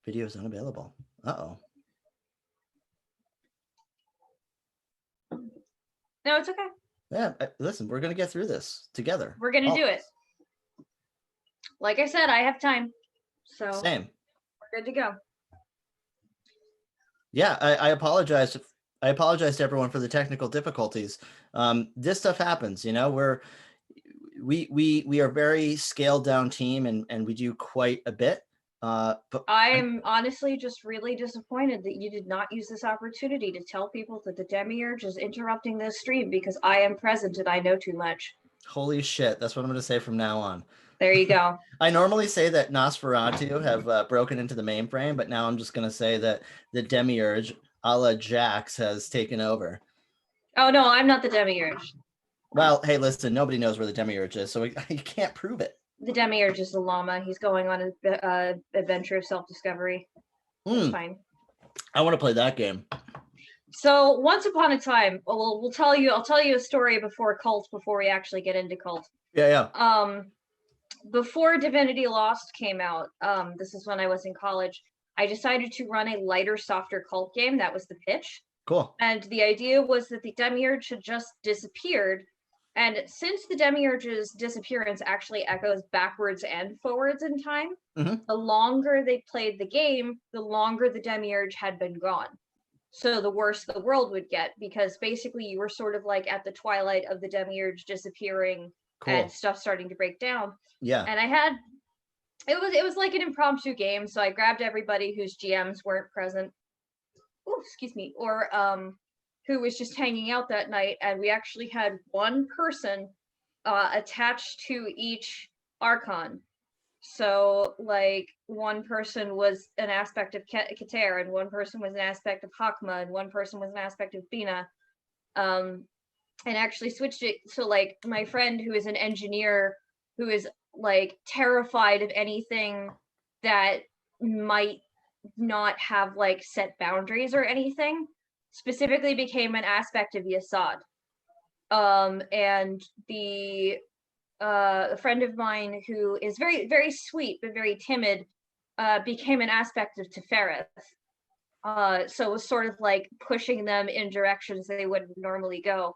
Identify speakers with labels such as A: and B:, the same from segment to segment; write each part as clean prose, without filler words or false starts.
A: Video is unavailable. Uh-oh.
B: No, it's okay.
A: Yeah, listen, we're going to get through this together.
B: We're going to do it. Like I said, I have time. So
A: same.
B: We're good to go.
A: Yeah, I apologize. I apologize to everyone for the technical difficulties. This stuff happens, you know. We are a very scaled down team, and we do quite a bit. But
B: I'm honestly just really disappointed that you did not use this opportunity to tell people that the Demiurge is interrupting this stream because I am present and I know too much.
A: Holy shit, that's what I'm going to say from now on.
B: There you go.
A: I normally say that Nosferatu have broken into the mainframe, but now I'm just going to say that the Demiurge, a la Jax, has taken over.
B: Oh, no, I'm not the Demiurge.
A: Well, hey, listen, nobody knows where the Demiurge is, so you can't prove it.
B: The Demiurge is the llama. He's going on an adventure of self-discovery. That's fine.
A: I want to play that game.
B: So once upon a time, I'll tell you a story before we actually get into Cult.
A: Yeah.
B: Before Divinity Lost came out, this is when I was in college, I decided to run a lighter, softer Cult game. That was the pitch.
A: Cool.
B: And the idea was that the Demiurge had just disappeared. And since the Demiurge's disappearance actually echoes backwards and forwards in time, the longer they played the game, the longer the Demiurge had been gone. So the worse the world would get, because basically you were sort of like at the twilight of the Demiurge disappearing and stuff starting to break down.
A: Yeah.
B: And it was like an impromptu game. So I grabbed everybody whose GMs weren't present. Oh, excuse me. Or who was just hanging out that night, and we actually had one person attached to each archon. So, like, one person was an aspect of Kater, and one person was an aspect of Hakma, and one person was an aspect of Bina. And actually switched it so, like, my friend who is an engineer who is, like, terrified of anything that might not have, like, set boundaries or anything, specifically became an aspect of Yasad. And a friend of mine who is very, very sweet but very timid became an aspect of Tefereth. So it was sort of like pushing them in directions they wouldn't normally go.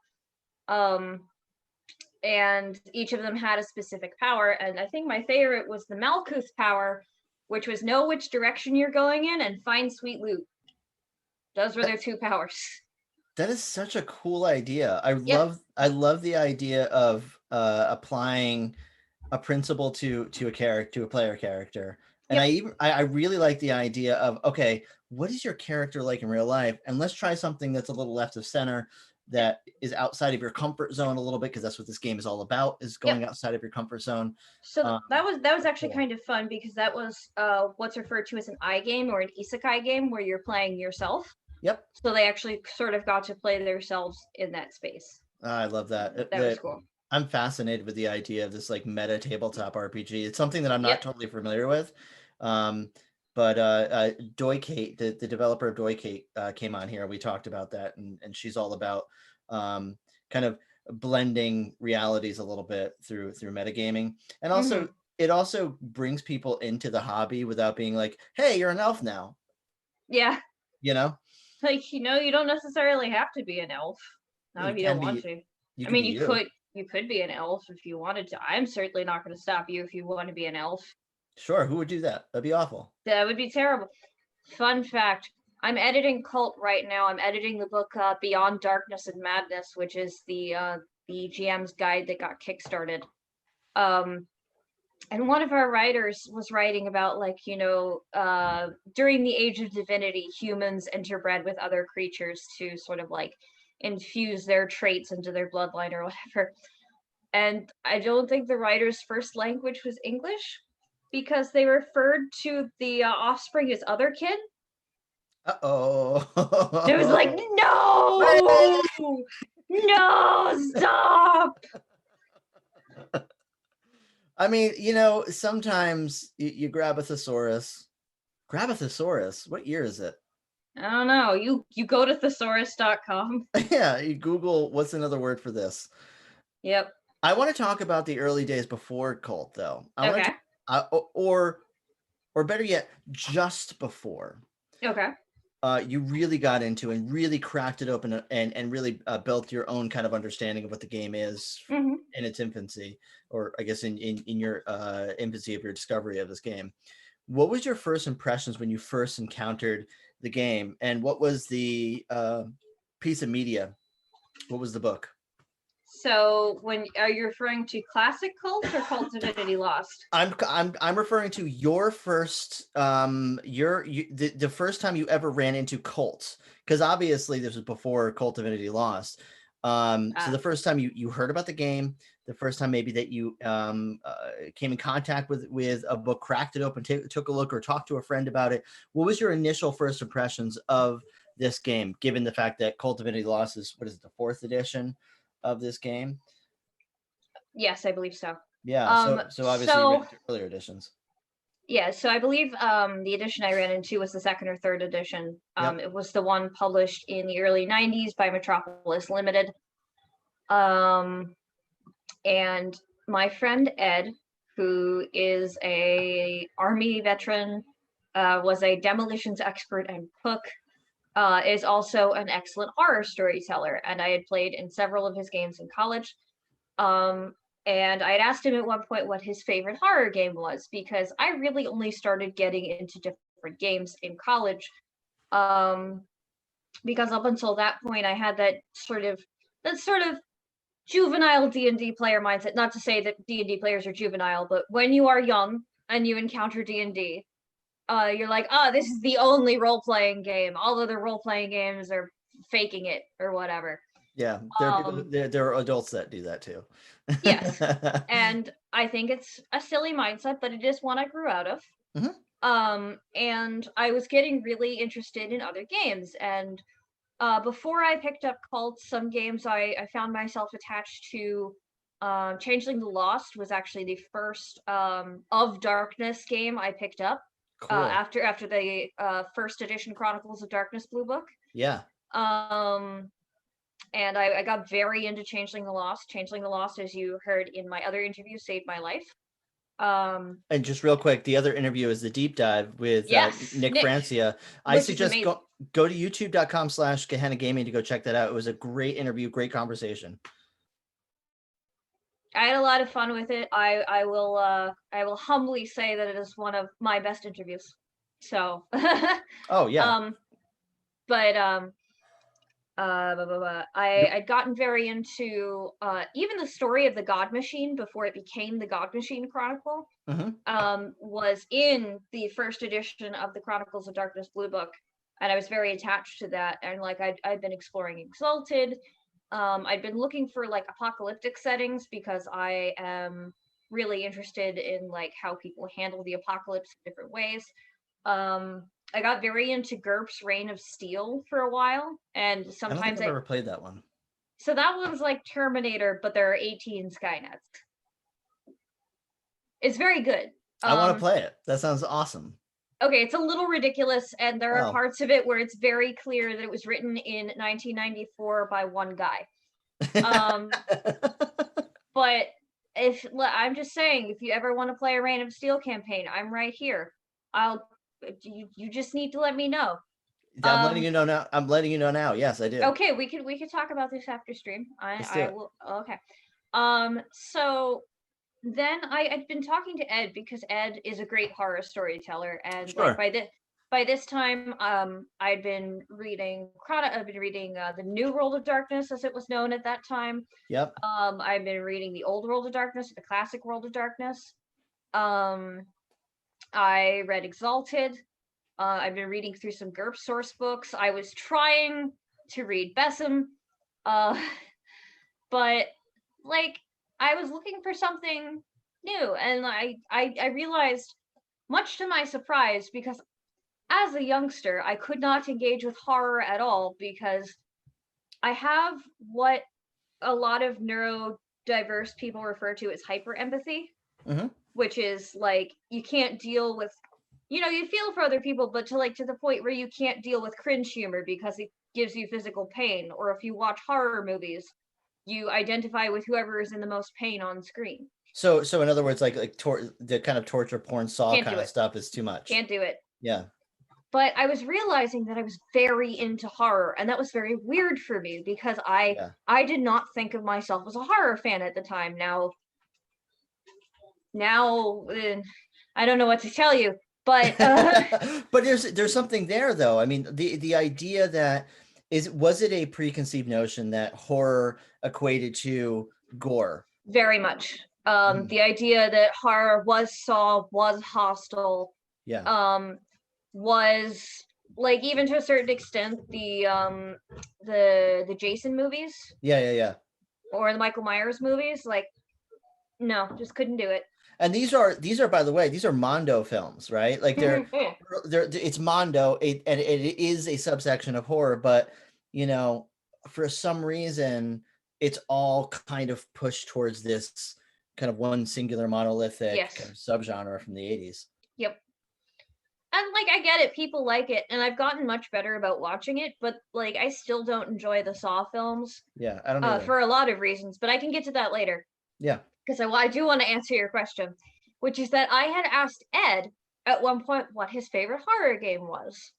B: And each of them had a specific power, and I think my favorite was the Malkuth power, which was know which direction you're going in and find sweet loot. Those were their two powers.
A: That is such a cool idea. I love the idea of applying a principle to a player character. And I really like the idea of, okay, what is your character like in real life? And let's try something that's a little left of center, that is outside of your comfort zone a little bit, because that's what this game is all about, is going outside of your comfort zone.
B: So that was actually kind of fun, because that was what's referred to as an I-game or an isekai game, where you're playing yourself.
A: Yep.
B: So they actually sort of got to play themselves in that space.
A: I love that.
B: That was cool.
A: I'm fascinated with the idea of this like meta tabletop RPG. It's something that I'm not totally familiar with. But Doykate, the developer of Doykate, came on here. We talked about that, and she's all about kind of blending realities a little bit through metagaming. And also it also brings people into the hobby without being like, hey, you're an elf now.
B: Yeah.
A: You know?
B: Like, you don't necessarily have to be an elf. Not if you don't want to. I mean, you could be an elf if you wanted to. I'm certainly not going to stop you if you want to be an elf.
A: Sure, who would do that? That'd be awful.
B: That would be terrible. Fun fact, I'm editing Cult right now. I'm editing the book Beyond Darkness and Madness, which is the GM's guide that got kickstarted. And one of our writers was writing about, like, during the Age of Divinity, humans interbred with other creatures to sort of like infuse their traits into their bloodline or whatever. And I don't think the writer's first language was English, because they referred to the offspring as other kin.
A: Uh-oh.
B: It was like, no, stop.
A: I mean, sometimes you grab a thesaurus. Grab a thesaurus? What year is it?
B: I don't know. You go to thesaurus.com.
A: Yeah, you Google what's another word for this.
B: Yep.
A: I want to talk about the early days before Cult, though.
B: Okay.
A: or or better yet, just before
B: Okay.
A: you really got into and really cracked it open and really built your own kind of understanding of what the game is
B: Hmm.
A: in its infancy, or I guess in your infancy of your discovery of this game. What was your first impressions when you first encountered the game, and what was the piece of media? What was the book?
B: So when are you referring to classic Cult or Cult Divinity Lost?
A: I'm referring to your first the first time you ever ran into cults, because obviously this was before Cult Divinity Lost. So the first time you heard about the game, the first time maybe that you came in contact with a book, cracked it open, took a look, or talked to a friend about it. What was your initial first impressions of this game, given the fact that Cult Divinity Lost is, what is it, the 4th edition of this game?
B: Yes, I believe so.
A: Yeah, so obviously you ran into earlier editions.
B: Yeah, so I believe the edition I ran into was the 2nd or 3rd edition.
A: Yep.
B: It was the one published in the early 90s by Metropolis Limited. And my friend Ed, who is a Army veteran, was a demolitions expert and cook, is also an excellent horror storyteller, and I had played in several of his games in college. And I had asked him at one point what his favorite horror game was, because I really only started getting into different games in college. Because up until that point, I had that sort of juvenile D&D player mindset. Not to say that D&D players are juvenile, but when you are young and you encounter D&D, you're like, oh, this is the only role-playing game. All other role-playing games are faking it or whatever.
A: Yeah, there are adults that do that too.
B: Yes, and I think it's a silly mindset, but it is one I grew out of.
A: Mm-hmm.
B: And I was getting really interested in other games, and before I picked up Cult, some games I found myself attached to. Changeling the Lost was actually the first of Darkness game I picked up.
A: Cool.
B: After the first edition Chronicles of Darkness Blue Book.
A: Yeah.
B: And I got very into Changeling the Lost. Changeling the Lost, as you heard in my other interview, saved my life.
A: And just real quick, the other interview is the deep dive with Nick Francia. I suggest go to youtube.com/Gehenna Gaming to go check that out. It was a great interview, great conversation.
B: I had a lot of fun with it. I will humbly say that it is one of my best interviews. So
A: oh yeah.
B: I'd gotten very into even the story of the God Machine before it became the God Machine Chronicle.
A: Mm-hmm.
B: Was in the first edition of the Chronicles of Darkness Blue Book, and I was very attached to that. And like I'd been exploring Exalted. I'd been looking for like apocalyptic settings because I am really interested in like how people handle the apocalypse in different ways. I got very into GURPS Reign of Steel for a while, and sometimes
A: I don't think I've ever played that one.
B: So that one's like Terminator, but there are 18 Skynets. It's very good.
A: I want to play it. That sounds awesome.
B: Okay, it's a little ridiculous, and there are parts of it where it's very clear that it was written in 1994 by one guy. But I'm just saying, if you ever want to play a Reign of Steel campaign, I'm right here. You just need to let me know.
A: I'm letting you know now. I'm letting you know now. Yes, I do.
B: Okay, we could talk about this after stream. I will. Okay. So then I'd been talking to Ed because Ed is a great horror storyteller, and like by this time, I'd been reading the New World of Darkness, as it was known at that time.
A: Yep.
B: I've been reading the Old World of Darkness, the Classic World of Darkness. I read Exalted. I've been reading through some GURPS source books. I was trying to read Besom, but like I was looking for something new, and I realized, much to my surprise, because as a youngster I could not engage with horror at all because I have what a lot of neurodiverse people refer to as hyper empathy, which is like you can't deal with, you feel for other people, but to the point where you can't deal with cringe humor because it gives you physical pain. Or if you watch horror movies, you identify with whoever is in the most pain on screen.
A: So in other words, like the kind of torture porn Saw
B: Can't
A: kind
B: do
A: of
B: it.
A: stuff is too much.
B: Can't do it.
A: Yeah.
B: But I was realizing that I was very into horror, and that was very weird for me because
A: Yeah.
B: I did not think of myself as a horror fan at the time. Now I don't know what to tell you, but
A: But there's something there though. I mean, the idea that was it a preconceived notion that horror equated to gore?
B: very much.
A: Mhm.
B: The idea that horror was Saw, was Hostel,
A: Yeah.
B: was like, even to a certain extent, the Jason movies
A: Yeah.
B: or the Michael Myers movies. Like, no, just couldn't do it.
A: And these are by the way, these are Mondo films, right? Like they're it's Mondo, and it is a subsection of horror, but you know, for some reason, it's all kind of pushed towards this kind of one singular monolithic
B: Yes.
A: kind of subgenre from the 80s.
B: Yep. And like, I get it, people like it, and I've gotten much better about watching it, but like, I still don't enjoy the Saw films
A: Yeah, I don't either.
B: for a lot of reasons, but I can get to that later.
A: Yeah.
B: Because I do want to answer your question, which is that I had asked Ed at one point what his favorite horror game was.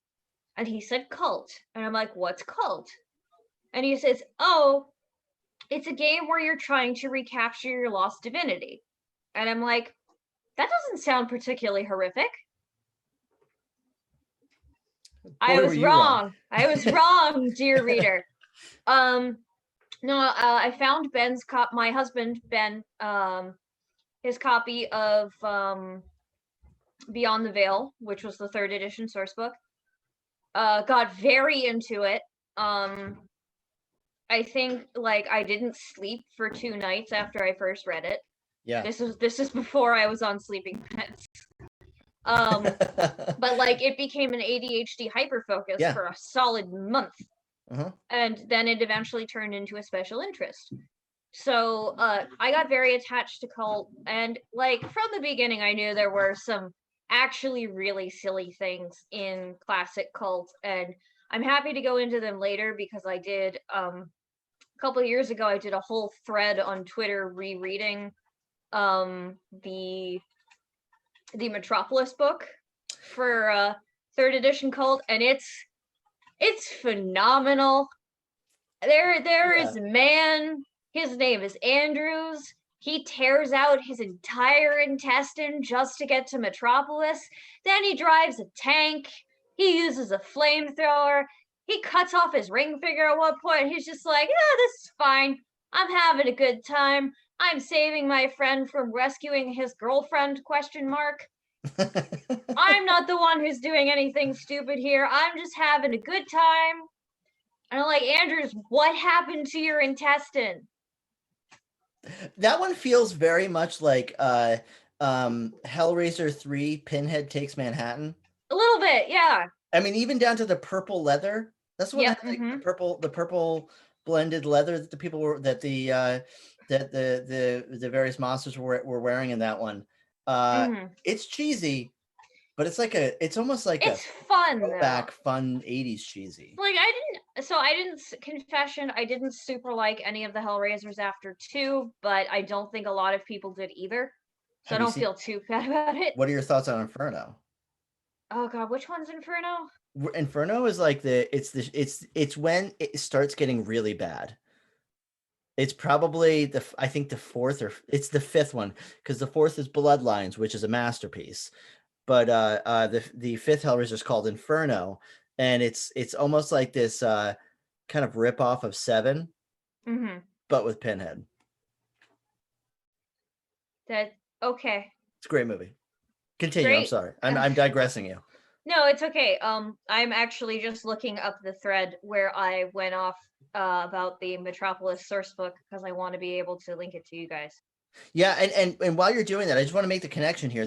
B: And he said Cult. And I'm like, what's Cult? And he says, oh, it's a game where you're trying to recapture your lost divinity. And I'm like, that doesn't sound particularly horrific. I was wrong. I was wrong, dear reader. No, I found my husband, Ben, his copy of Beyond the Veil, which was the 3rd edition source book. Got very into it. I think like I didn't sleep for 2 nights after I first read it.
A: Yeah.
B: This is before I was on sleeping meds. But like, it became an ADHD hyperfocus for a solid month. And then it eventually turned into a special interest. So I got very attached to Cult, and like, from the beginning I knew there were some actually really silly things in classic Cult, and I'm happy to go into them later because I did a couple of years ago I did a whole thread on Twitter rereading the Metropolis book for 3rd edition Cult, and it's phenomenal. There is a man, his name is Andrews. He tears out his entire intestine just to get to Metropolis. Then he drives a tank. He uses a flamethrower. He cuts off his ring finger at one point. He's just like, this is fine. I'm having a good time. I'm saving my friend from rescuing his girlfriend, ? I'm not the one who's doing anything stupid here. I'm just having a good time. And I'm like, Andrews, what happened to your intestine?
A: That one feels very much like Hellraiser 3 Pinhead Takes Manhattan.
B: A little bit, yeah.
A: I mean, even down to the purple leather. That's what the purple blended leather that the people were the various monsters were wearing in that one. It's cheesy, but it's almost like
B: it's fun
A: fun 80s cheesy.
B: Like, I didn't super like any of the Hellraisers after 2, but I don't think a lot of people did either. So I don't feel too bad about it.
A: What are your thoughts on Inferno?
B: Oh god, which one's Inferno?
A: Inferno is like it's when it starts getting really bad. It's probably I think the 4th, or it's the 5th one, because the 4th is Bloodlines, which is a masterpiece. But the 5th Hellraiser is called Inferno, and it's almost like this kind of rip off of 7, but with Pinhead.
B: Okay.
A: It's a great movie. Continue. Great. I'm sorry. I'm digressing you.
B: No, it's okay. I'm actually just looking up the thread where I went off about the Metropolis source book because I want to be able to link it to you guys.
A: Yeah, and while you're doing that, I just want to make the connection here.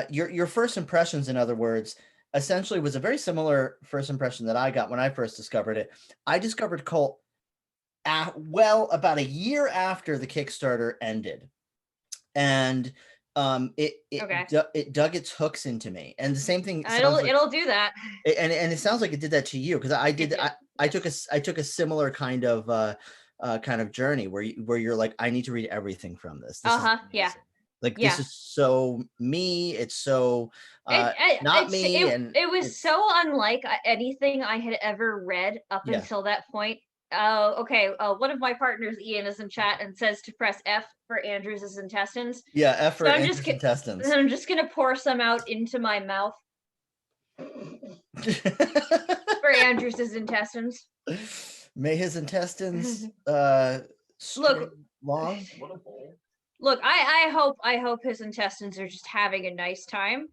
A: Your first impressions, in other words, essentially was a very similar first impression that I got when I first discovered it. I discovered Cult about a year after the Kickstarter ended, and it dug its hooks into me. And the same thing.
B: It'll do that.
A: And it sounds like it did that to you, because I took a similar kind of kind of journey where you're like, I need to read everything from this. This is
B: Yeah.
A: amazing. Like
B: Yeah.
A: this is so me. It's so not me, and
B: it was so unlike anything I had ever read up
A: Yeah.
B: until that point. Okay. One of my partners, Ian, is in chat and says to press F for Andrew's intestines.
A: Yeah, F for
B: So
A: Andrew's intestines.
B: I'm just gonna pour some out into my mouth for Andrew's intestines.
A: May his intestines
B: Look
A: long.
B: Look, I hope his intestines are just having a nice time.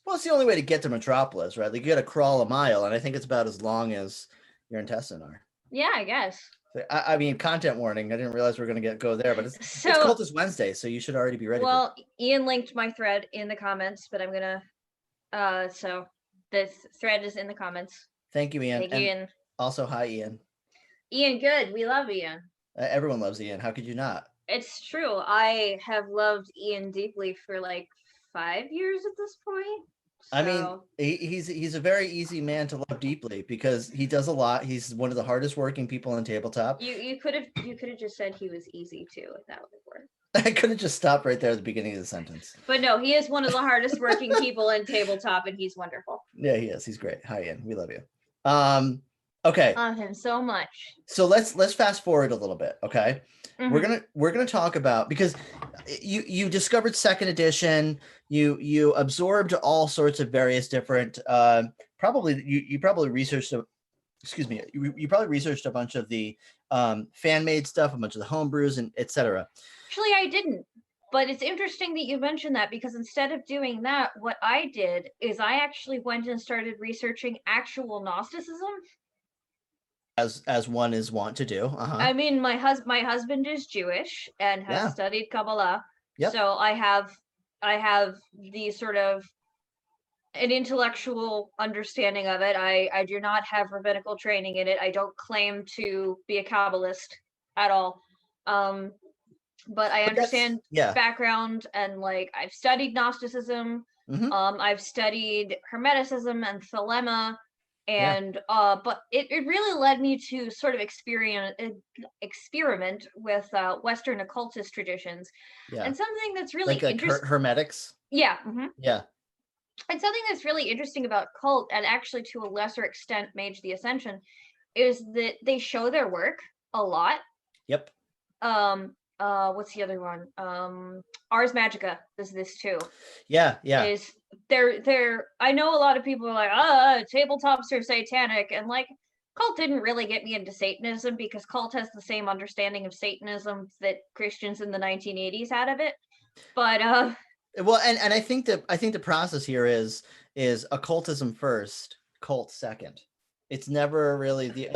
A: Well, it's the only way to get to Metropolis, right? Like you got to crawl a mile, and I think it's about as long as your intestines are.
B: Yeah, I guess.
A: I mean, content warning. I didn't realize we are going to go there, but it's Cultist Wednesday, so you should already be ready.
B: Well, Ian linked my thread in the comments, but I'm gonna. So the thread is in the comments.
A: Thank you, Ian.
B: Thank you, Ian.
A: Also, hi, Ian.
B: Ian, good. We love Ian.
A: Everyone loves Ian. How could you not?
B: It's true. I have loved Ian deeply for like 5 years at this point. So.
A: I mean, he's a very easy man to love deeply because he does a lot. He's one of the hardest working people in tabletop.
B: You could have just said he was easy too, if that would work.
A: I could have just stopped right there at the beginning of the sentence.
B: But no, he is one of the hardest working people in tabletop, and he's wonderful.
A: Yeah, he is. He's great. Hi, Ian. We love you. Okay.
B: Love him so much.
A: So let's fast forward a little bit. Okay. Mm-hmm. We're gonna talk about, because you discovered second edition, you absorbed all sorts of various different you probably researched you probably researched a bunch of the fan made stuff, a bunch of the homebrews, and etc.
B: Actually, I didn't, but it's interesting that you mentioned that, because instead of doing that, what I did is I actually went and started researching actual Gnosticism.
A: As one is wont to do.
B: I mean, my husband is Jewish and has studied Kabbalah. Yep. So I have the sort of an intellectual understanding of it. I do not have rabbinical training in it. I don't claim to be a Kabbalist at all. But I understand background, and like I've studied Gnosticism. Mm-hmm. I've studied Hermeticism and Thelema. And but it really led me to sort of experiment with Western occultist traditions, and something that's really
A: like
B: interesting.
A: Hermetics.
B: Yeah. Mm-hmm.
A: Yeah.
B: And something that's really interesting about cult, and actually to a lesser extent Mage the Ascension, is that they show their work a lot.
A: Yep.
B: What's the other one? Ars Magica does this too.
A: Yeah.
B: Is they're I know a lot of people are like, tabletops are satanic, and like cult didn't really get me into Satanism, because cult has the same understanding of Satanism that Christians in the 1980s had of it. But
A: well, and I think the process here is occultism first, cult second. It's never really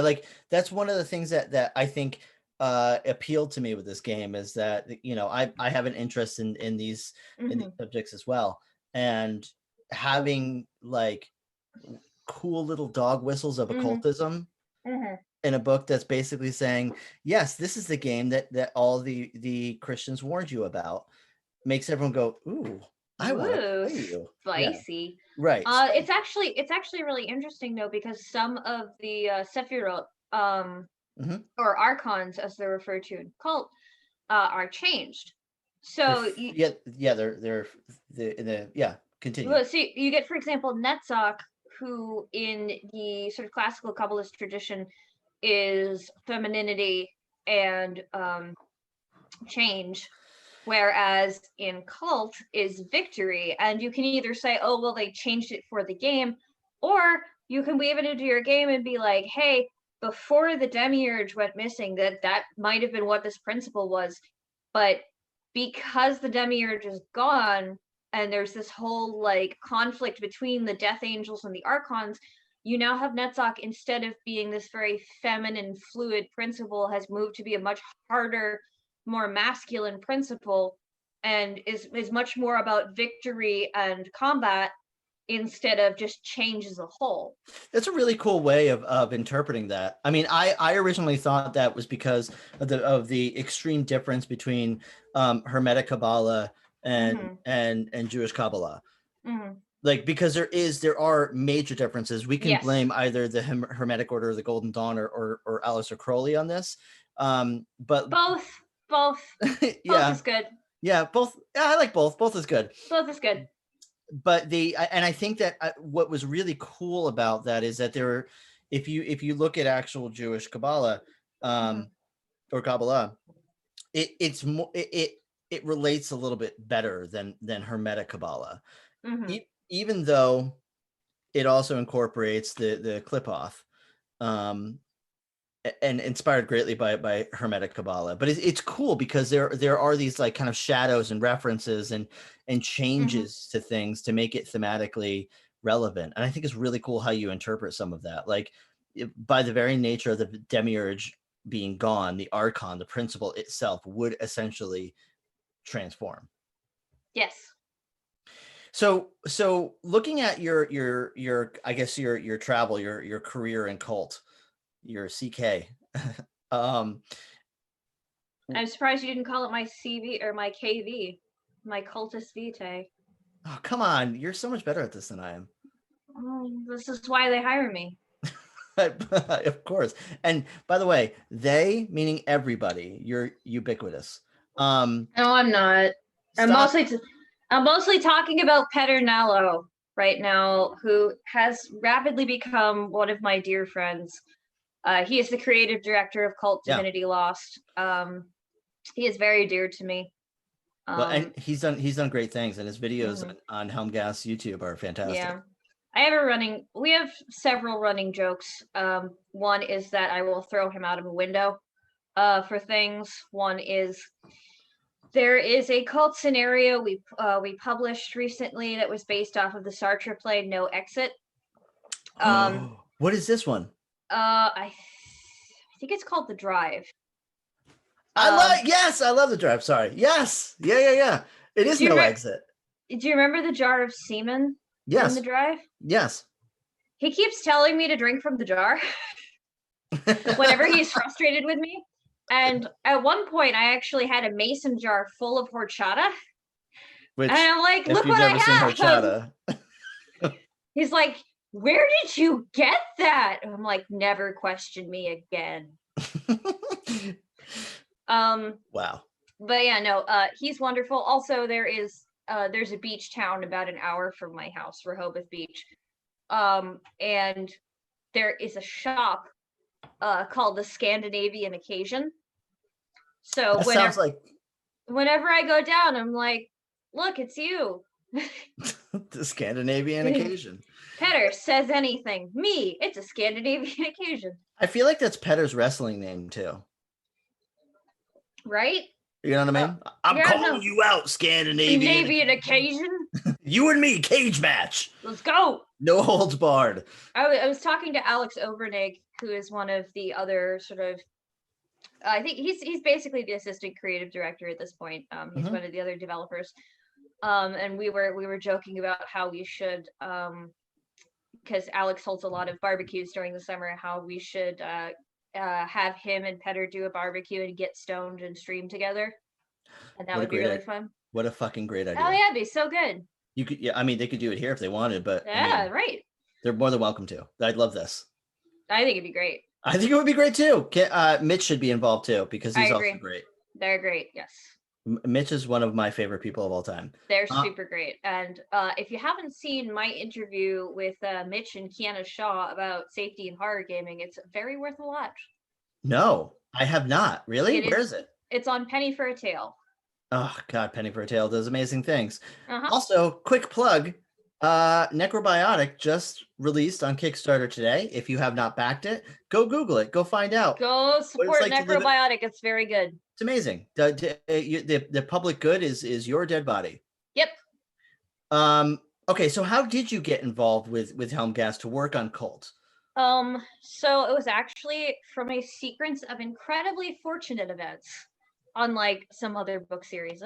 A: that's one of the things that I think appealed to me with this game, is that I have an interest in these in these subjects as well, and having like cool little dog whistles of occultism in a book that's basically saying, yes, this is the game that all the Christians warned you about, makes everyone go, ooh, I want to play you.
B: Spicy.
A: Yeah. Right.
B: It's actually really interesting though, because some of the Sephiroth or archons, as they're referred to in cult, are changed. So
A: they're continue.
B: Well, see, you get, for example, Netzach, who in the sort of classical Kabbalist tradition is femininity and change, whereas in cult is victory. And you can either say, oh, well, they changed it for the game, or you can weave it into your game and be like, hey, before the demiurge went missing, that might have been what this principle was, but because the demiurge is gone and there's this whole like conflict between the death angels and the archons, you now have Netzach, instead of being this very feminine fluid principle, has moved to be a much harder, more masculine principle, and is much more about victory and combat instead of just change as a whole.
A: That's a really cool way of interpreting that. I mean, I originally thought that was because of the extreme difference between Hermetic Kabbalah and Jewish Kabbalah. Like, because there are major differences. We can
B: Yes.
A: blame either the Hermetic Order, the Golden Dawn, or Aleister Crowley on this. But
B: both
A: yeah,
B: is good.
A: yeah, both. Yeah, I like both. Both is good.
B: Both is good.
A: But I think that what was really cool about that is that there were, if you look at actual Jewish Kabbalah, or Kabbalah, it's more it relates a little bit better than Hermetic Kabbalah, even though it also incorporates the Qliphoth, and inspired greatly by Hermetic Kabbalah. But it's cool because there are these like kind of shadows and references and changes to things to make it thematically relevant. And I think it's really cool how you interpret some of that. Like, by the very nature of the demiurge being gone, the archon, the principle itself, would essentially transform.
B: Yes.
A: So looking at your I guess your travel, your career in cult, your CK.
B: I'm surprised you didn't call it my CV or my KV, my Cultist Vitae.
A: Oh, come on. You're so much better at this than I am.
B: This is why they hire me.
A: Of course. And by the way, they, meaning everybody, you're ubiquitous.
B: No, I'm not. I'm mostly talking about Pedernello right now, who has rapidly become one of my dear friends. He is the creative director of Cult Divinity Lost. He is very dear to me.
A: Well, and he's done great things, and his videos on Helmgas YouTube are fantastic.
B: Yeah. We have several running jokes. One is that I will throw him out of a window for things. One is there is a cult scenario we published recently that was based off of the Sartre play No Exit.
A: What is this one?
B: I think it's called The Drive.
A: I love The Drive. Sorry. Yes. Yeah. It is No Exit.
B: Do you remember the jar of semen?
A: Yes.
B: In The Drive?
A: Yes.
B: He keeps telling me to drink from the jar whenever he's frustrated with me. And at one point, I actually had a mason jar full of horchata.
A: Which,
B: and I'm like, look what I have. He's like, where did you get that? And I'm like, never question me again.
A: Wow.
B: But yeah, no, he's wonderful. Also, there's a beach town about an hour from my house, Rehoboth Beach. And there is a shop called the Scandinavian Occasion. So whenever I go down, I'm like, look, it's you.
A: The Scandinavian Occasion.
B: Petter says anything. Me, it's a Scandinavian Occasion.
A: I feel like that's Petter's wrestling name too.
B: Right?
A: You know what I mean? I'm calling you out, Scandinavian
B: Occasion.
A: You and me, cage match.
B: Let's go.
A: No holds barred.
B: I was talking to Alex Overnig, who is one of the other sort of, I think he's basically the assistant creative director at this point. He's one of the other developers. And we were joking about how we should, because Alex holds a lot of barbecues during the summer, how we should have him and Petter do a barbecue and get stoned and stream together. And that would be really fun.
A: What a fucking great idea.
B: Oh yeah, it'd be so good.
A: You could, I mean, they could do it here if they wanted, but
B: yeah, right.
A: They're more than welcome to. I'd love this.
B: I think it'd be great.
A: I think it would be great too. Mitch should be involved too, because he's also great.
B: They're great, yes.
A: Mitch is one of my favorite people of all time.
B: They're super great. And if you haven't seen my interview with Mitch and Kiana Shaw about safety and horror gaming, it's very worth a watch.
A: No, I have not. Really? Where is it?
B: It's on Penny for a Tale.
A: Oh, God, Penny for a Tale does amazing things. Also, quick plug, Necrobiotic just released on Kickstarter today. If you have not backed it, go Google it. Go find out.
B: Go support Necrobiotic. It's very good.
A: It's amazing. The public good is your dead body.
B: Yep.
A: Okay, so how did you get involved with Helmgas to work on Cult?
B: So it was actually from a sequence of incredibly fortunate events, unlike some other book series.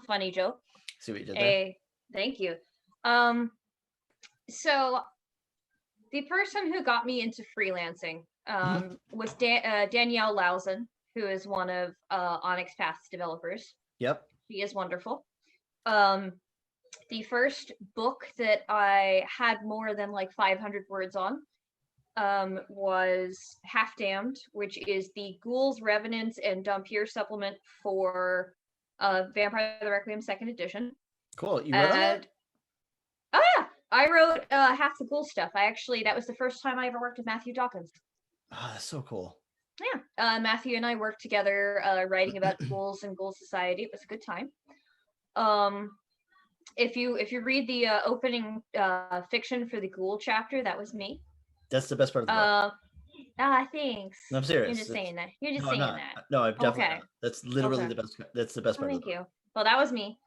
B: Funny joke.
A: See what you did there?
B: Thank you. So the person who got me into freelancing was Danielle Lausen, who is one of Onyx Path's developers.
A: Yep.
B: She is wonderful. The first book that I had more than like 500 words on was Half Damned, which is the Ghouls, Revenants, and Dhampir supplement for Vampire the Requiem 2nd edition.
A: Cool. You wrote on that?
B: Oh yeah, I wrote half the Ghoul stuff. That was the first time I ever worked with Matthew Dawkins.
A: Oh, that's so cool.
B: Yeah, Matthew and I worked together writing about ghouls and Ghoul Society. It was a good time. If you read the opening fiction for the Ghoul chapter, that was me.
A: That's the best part of the book.
B: Thanks.
A: No, I'm serious.
B: You're just saying that. You're just
A: No,
B: saying
A: I'm not.
B: that.
A: No, I'm definitely
B: Okay.
A: not. That's literally
B: Okay.
A: the best. That's the best part of the book.
B: Thank you. Well, that was me.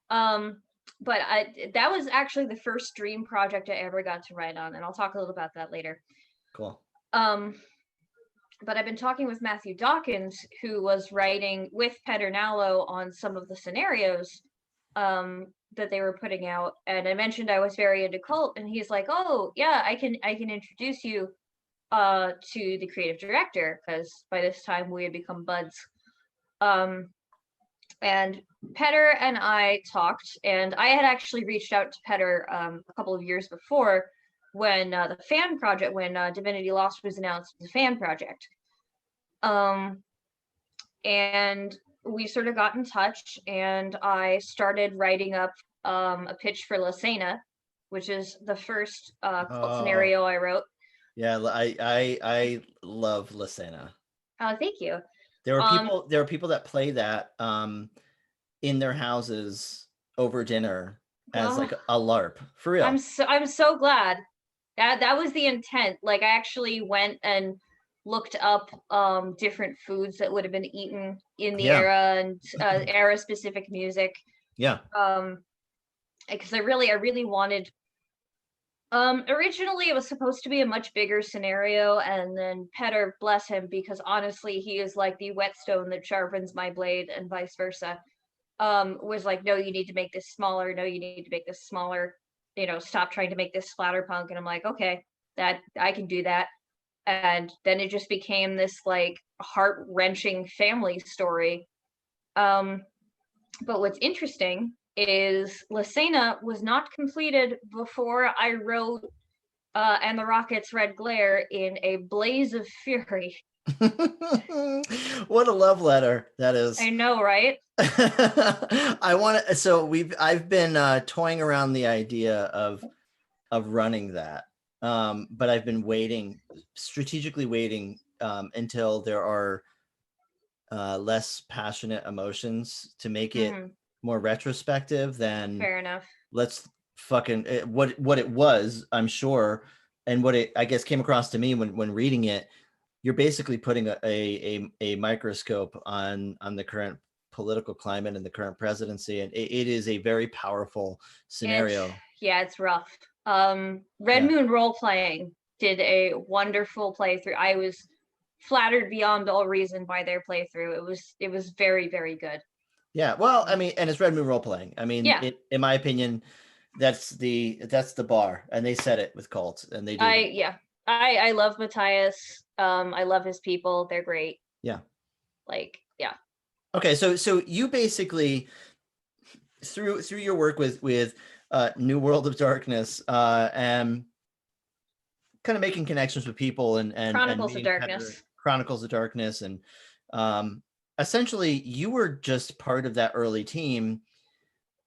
B: But that was actually the first dream project I ever got to write on, and I'll talk a little about that later.
A: Cool.
B: But I've been talking with Matthew Dawkins, who was writing with Pedernalo on some of the scenarios that they were putting out, and I mentioned I was very into cult, and he's like, "Oh yeah, I can introduce you to the creative director," because by this time we had become buds. And Petter and I talked, and I had actually reached out to Petter a couple of years before when the fan project, when Divinity Lost was announced as a fan project. And we sort of got in touch, and I started writing up a pitch for Lasena, which is the first cult scenario I wrote.
A: Yeah, I love Lasena.
B: Oh, thank you.
A: There are people that play that in their houses over dinner as like a LARP, for real.
B: I'm so glad. That was the intent. Like, I actually went and looked up different foods that would have been eaten in the era, and era specific music.
A: Yeah.
B: Because I really wanted. Originally it was supposed to be a much bigger scenario, and then Petter, bless him, because honestly he is like the whetstone that sharpens my blade, and vice versa. Was like, no, you need to make this smaller. No, you need to make this smaller. Stop trying to make this splatterpunk. And I'm like, okay, that I can do that. And then it just became this like heart-wrenching family story. But what's interesting is Lasena was not completed before I wrote And the Rocket's Red Glare in a blaze of fury.
A: What a love letter that is.
B: I know, right?
A: I've been toying around the idea of running that, but I've been strategically waiting until there are less passionate emotions to make it more retrospective than
B: fair enough.
A: Let's fucking what it was, I'm sure, and what it I guess came across to me when reading it. You're basically putting a microscope on the current political climate and the current presidency, and it is a very powerful scenario.
B: It's rough. Red Moon Role Playing did a wonderful playthrough. I was flattered beyond all reason by their playthrough. It was very, very good.
A: Yeah, well, I mean, and it's Red Moon Role Playing. I mean, in my opinion, that's the bar, and they said it with Cult, and they do.
B: I love Matthias. I love his people. They're great.
A: Yeah.
B: Okay,
A: so you basically through your work with New World of Darkness and kind of making connections with people and
B: Chronicles of
A: Darkness, and essentially you were just part of that early team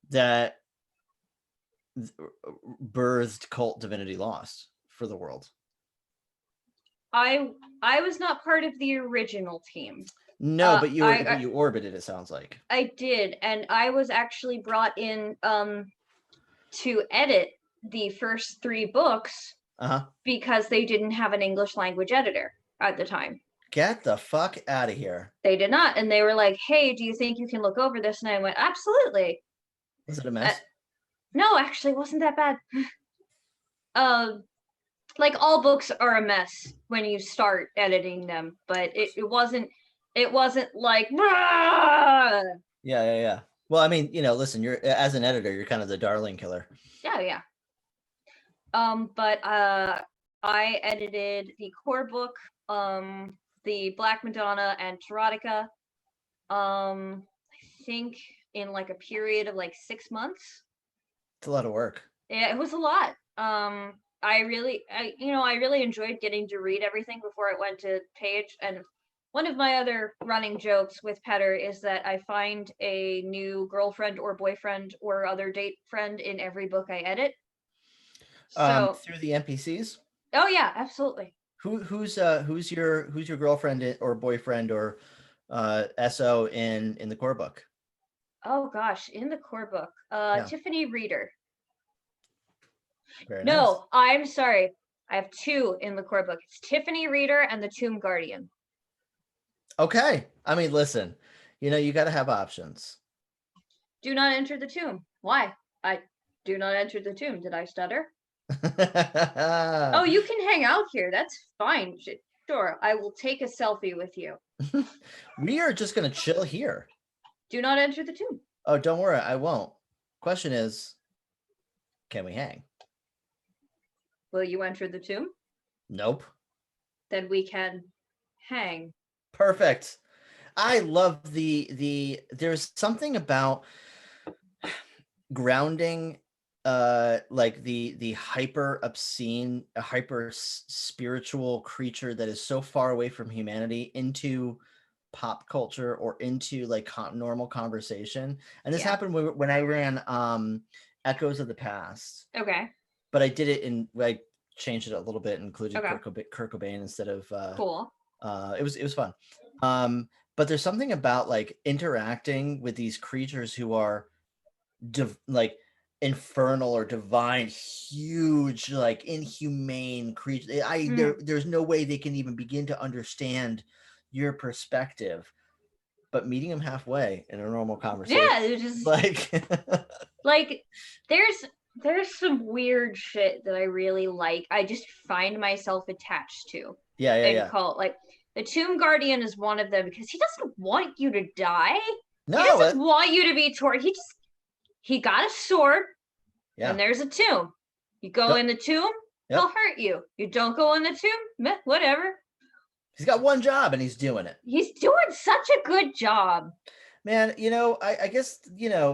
A: that birthed Cult Divinity Lost for the world.
B: I was not part of the original team.
A: No, but you orbited, it sounds like.
B: I did, and I was actually brought in to edit the first 3 books because they didn't have an English language editor at the time.
A: Get the fuck out of here.
B: They did not, and they were like, hey, do you think you can look over this? And I went, absolutely.
A: Was it a mess?
B: No, actually, it wasn't that bad. Like, all books are a mess when you start editing them, but it wasn't like
A: yeah. Well, I mean, listen, you're as an editor, you're kind of the darling killer.
B: Yeah. But I edited the core book, the Black Madonna and Tarotica, I think in like a period of like 6 months.
A: It's a lot of work.
B: Yeah, it was a lot. I really enjoyed getting to read everything before it went to page. And one of my other running jokes with Petter is that I find a new girlfriend or boyfriend or other date friend in every book I edit. So,
A: Through the NPCs.
B: oh yeah, absolutely.
A: Who's your girlfriend or boyfriend or SO in the core book?
B: Oh gosh, in the core book,
A: Yeah.
B: Tiffany Reader.
A: Very
B: No,
A: nice.
B: I'm sorry. I have two in the core book. It's Tiffany Reader and the Tomb Guardian.
A: Okay. I mean, listen, you got to have options.
B: Do not enter the tomb. Why? I do not enter the tomb. Did I stutter? Oh, you can hang out here. That's fine. Sure, I will take a selfie with you.
A: We are just going to chill here.
B: Do not enter the tomb.
A: Oh, don't worry. I won't. Question is, can we hang?
B: Will you enter the tomb?
A: Nope.
B: Then we can hang.
A: Perfect. I love there's something about grounding like the hyper obscene, hyper spiritual creature that is so far away from humanity into pop culture or into like normal conversation. And this happened when I ran Echoes of the Past.
B: Okay.
A: But I did it I changed it a little bit, included
B: Okay.
A: Kurt Cobain instead of
B: Cool.
A: it was fun. But there's something about like interacting with these creatures who are like infernal or divine, huge, like inhumane creatures. There's no way they can even begin to understand your perspective. But meeting them halfway in a normal conversation,
B: yeah, just like there's some weird shit that I really like. I just find myself attached to.
A: Yeah.
B: Call it like the Tomb Guardian is one of them because he doesn't want you to die.
A: No,
B: he doesn't want you to be tortured. He got a sword. Yeah. And there's a tomb. You go in the tomb, he'll hurt you. You don't go in the tomb, whatever.
A: He's got one job and he's doing it.
B: He's doing such a good job.
A: Man, I guess,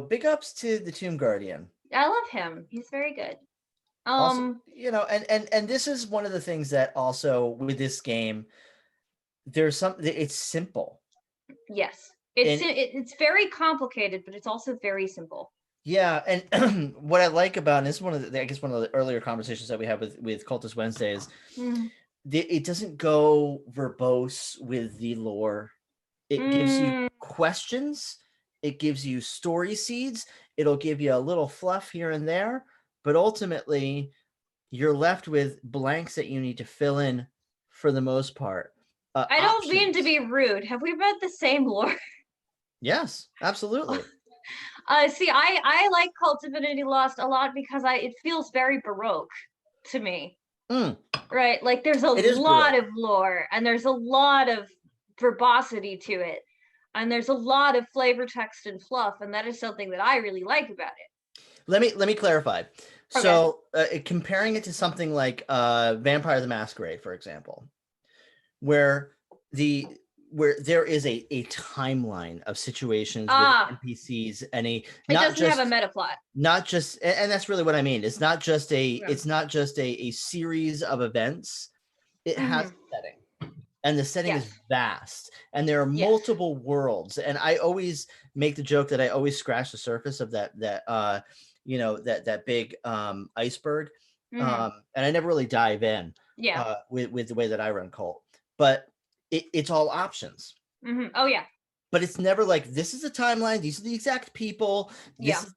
A: big ups to the Tomb Guardian.
B: I love him. He's very good.
A: Also, and this is one of the things that also with this game, it's simple.
B: Yes. It's very complicated, but it's also very simple.
A: Yeah, and what I like about, and this is one of the earlier conversations that we have with Cultist Wednesdays, it doesn't go verbose with the lore. It gives you questions. It gives you story seeds. It'll give you a little fluff here and there, but ultimately, you're left with blanks that you need to fill in for the most part.
B: I don't mean to be rude. Have we read the same lore?
A: Yes, absolutely.
B: See, I like Cult Divinity Lost a lot because it feels very Baroque to me. Right? Like there's a lot of lore and there's a lot of verbosity to it. And there's a lot of flavor text and fluff, and that is something that I really like about it.
A: Let me clarify. Okay. So comparing it to something like Vampire the Masquerade, for example, where there is a timeline of situations with NPCs and it doesn't
B: have a meta plot.
A: Not just, and that's really what I mean. It's not just a series of events. It has a setting, and the setting is vast, and there are multiple worlds. And I always make the joke that I always scratch the surface of that big iceberg, and I never really dive in. With the way that I run Cult, but it's all options.
B: Oh yeah.
A: But it's never like, this is a timeline. These are the exact people. This is,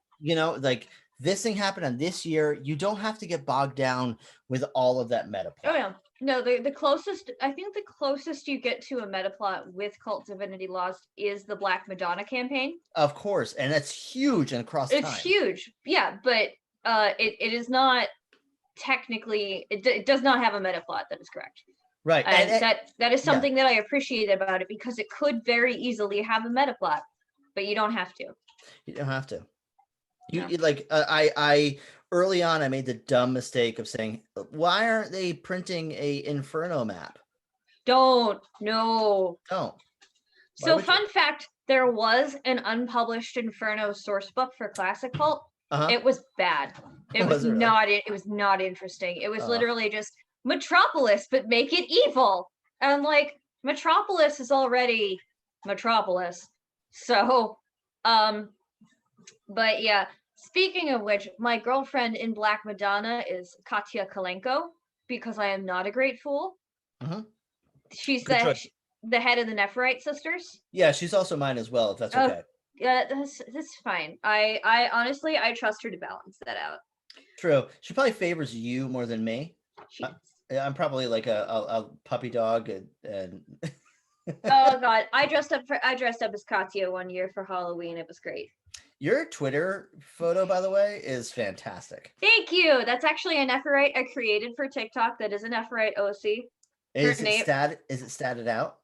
A: like this thing happened on this year. You don't have to get bogged down with all of that meta plot.
B: Oh yeah. No, the closest, I think the closest you get to a meta plot with Cult Divinity Lost is the Black Madonna campaign.
A: Of course. And that's huge and across time.
B: It's huge. Yeah. But it is not technically, it does not have a meta plot. That is correct.
A: Right.
B: And that is something that I appreciate about it, because it could very easily have a meta plot, but you don't have to.
A: You don't have to. You like I early on I made the dumb mistake of saying, why aren't they printing a Inferno map?
B: Don't. So fun fact, there was an unpublished Inferno source book for Classic Cult, It was bad. It was
A: really?
B: not. It was not interesting. It was
A: Oh.
B: literally just Metropolis, but make it evil. And like Metropolis is already Metropolis. So, but yeah. Speaking of which, my girlfriend in Black Madonna is Katya Kalenko because I am not a great fool. She's
A: Good
B: the
A: choice.
B: the head of the Nephirite sisters.
A: Yeah, she's also mine as well, if that's okay.
B: Yeah, that's fine. I honestly I trust her to balance that out.
A: True. She probably favors you more than me. I'm probably like a puppy dog and
B: Oh god, I dressed up as Katya one year for Halloween. It was great.
A: Your Twitter photo, by the way, is fantastic.
B: Thank you. That's actually a Nephirite I created for TikTok. That is a Nephirite OC.
A: Is it statted out?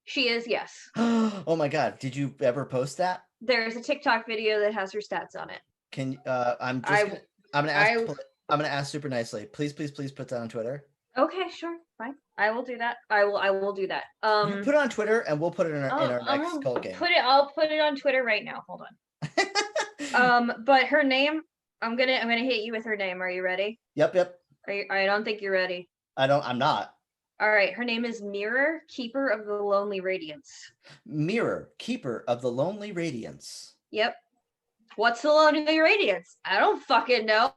B: She is, yes.
A: Oh my god, did you ever post that?
B: There's a TikTok video that has her stats on it.
A: Can I'm gonna ask super nicely. Please put that on Twitter.
B: Okay, sure, fine. I will do that. I will do that.
A: You put it on Twitter and we'll put it in our next cult game.
B: I'll put it on Twitter right now. Hold on. But her name, I'm gonna hit you with her name. Are you ready?
A: Yep.
B: I don't think you're ready.
A: I'm not.
B: All right, her name is Mirror, Keeper of the Lonely Radiance.
A: Mirror, Keeper of the Lonely Radiance.
B: Yep. What's the Lonely Radiance? I don't fucking know.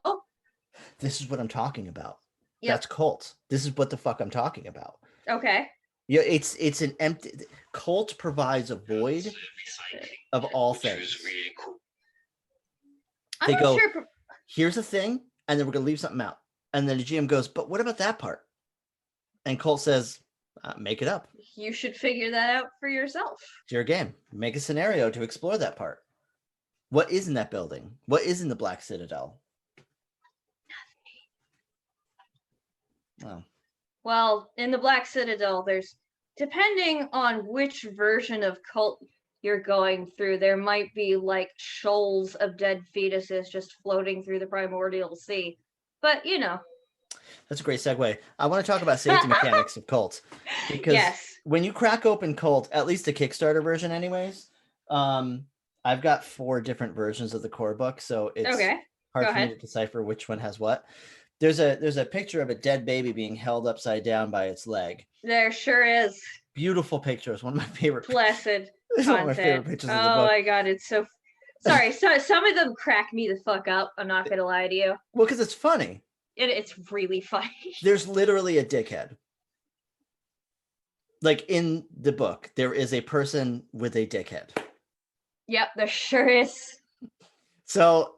A: This is what I'm talking about.
B: Yep.
A: That's cult. This is what the fuck I'm talking about.
B: Okay.
A: Yeah, it's an empty cult provides a void of all things. They go, here's a thing, and then we're gonna leave something out. And then the GM goes, but what about that part? And Colt says, make it up.
B: You should figure that out for yourself.
A: It's your game. Make a scenario to explore that part. What is in that building? What is in the Black Citadel? Oh.
B: Well, in the Black Citadel, there's, depending on which version of cult you're going through, there might be like shoals of dead fetuses just floating through the primordial sea. But, you know.
A: That's a great segue. I want to talk about safety mechanics of Cult. Because when you crack open Cult, at least the Kickstarter version anyways, I've got 4 different versions of the core book, so it's hard for me to decipher which one has what. There's a picture of a dead baby being held upside down by its leg.
B: There sure is.
A: Beautiful picture. It's one of my favorite.
B: Blessed
A: It's one of my favorite pictures of the book.
B: Oh my god, it's so... Sorry, so some of them crack me the fuck up. I'm not gonna lie to you.
A: Well, because it's funny.
B: It's really funny.
A: There's literally a dickhead. Like in the book, there is a person with a dickhead.
B: Yep, there sure is.
A: So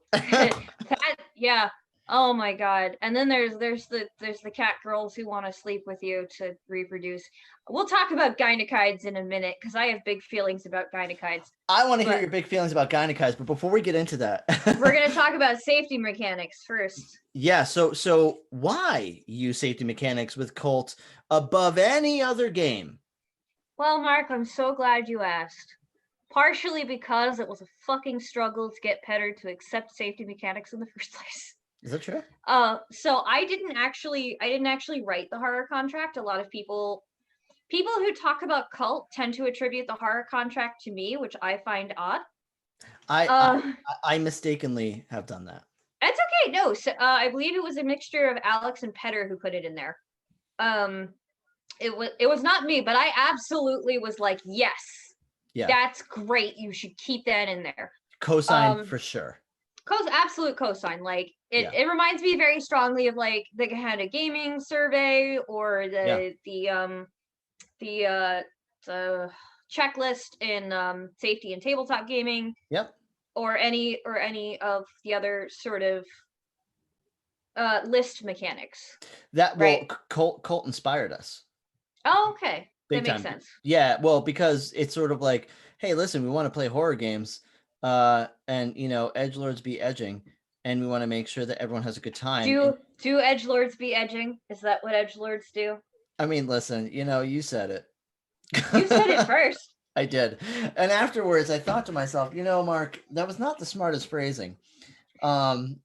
B: yeah. Oh my god. And then there's the cat girls who want to sleep with you to reproduce. We'll talk about gynekides in a minute because I have big feelings about gynekides.
A: I want to hear your big feelings about gynekides, but before we get into that,
B: we're going to talk about safety mechanics first.
A: Yeah, so why use safety mechanics with Cult above any other game?
B: Well, Mark, I'm so glad you asked. Partially because it was a fucking struggle to get Petter to accept safety mechanics in the first place.
A: Is that true?
B: So I didn't actually write the horror contract. A lot of people who talk about Cult tend to attribute the horror contract to me, which I find odd.
A: I mistakenly have done that.
B: That's okay. No, so, I believe it was a mixture of Alex and Petter who put it in there. It was not me, but I absolutely was like, yes, that's great. You should keep that in there.
A: Cosign for sure.
B: Absolute cosign. Like it reminds me very strongly of like the Gehenna Gaming survey or the checklist in safety and tabletop gaming.
A: Yep.
B: Or any of the other sort of list mechanics.
A: That Cult inspired us.
B: Oh, okay.
A: Big
B: that
A: time.
B: Makes sense.
A: Yeah, well, because it's sort of like, hey, listen, we want to play horror games, and edgelords be edging, and we want to make sure that everyone has a good time.
B: Do edgelords be edging? Is that what edgelords do?
A: I mean, listen, you said it.
B: You said it first.
A: I did. And afterwards I thought to myself, Mark, that was not the smartest phrasing.
B: Anyway,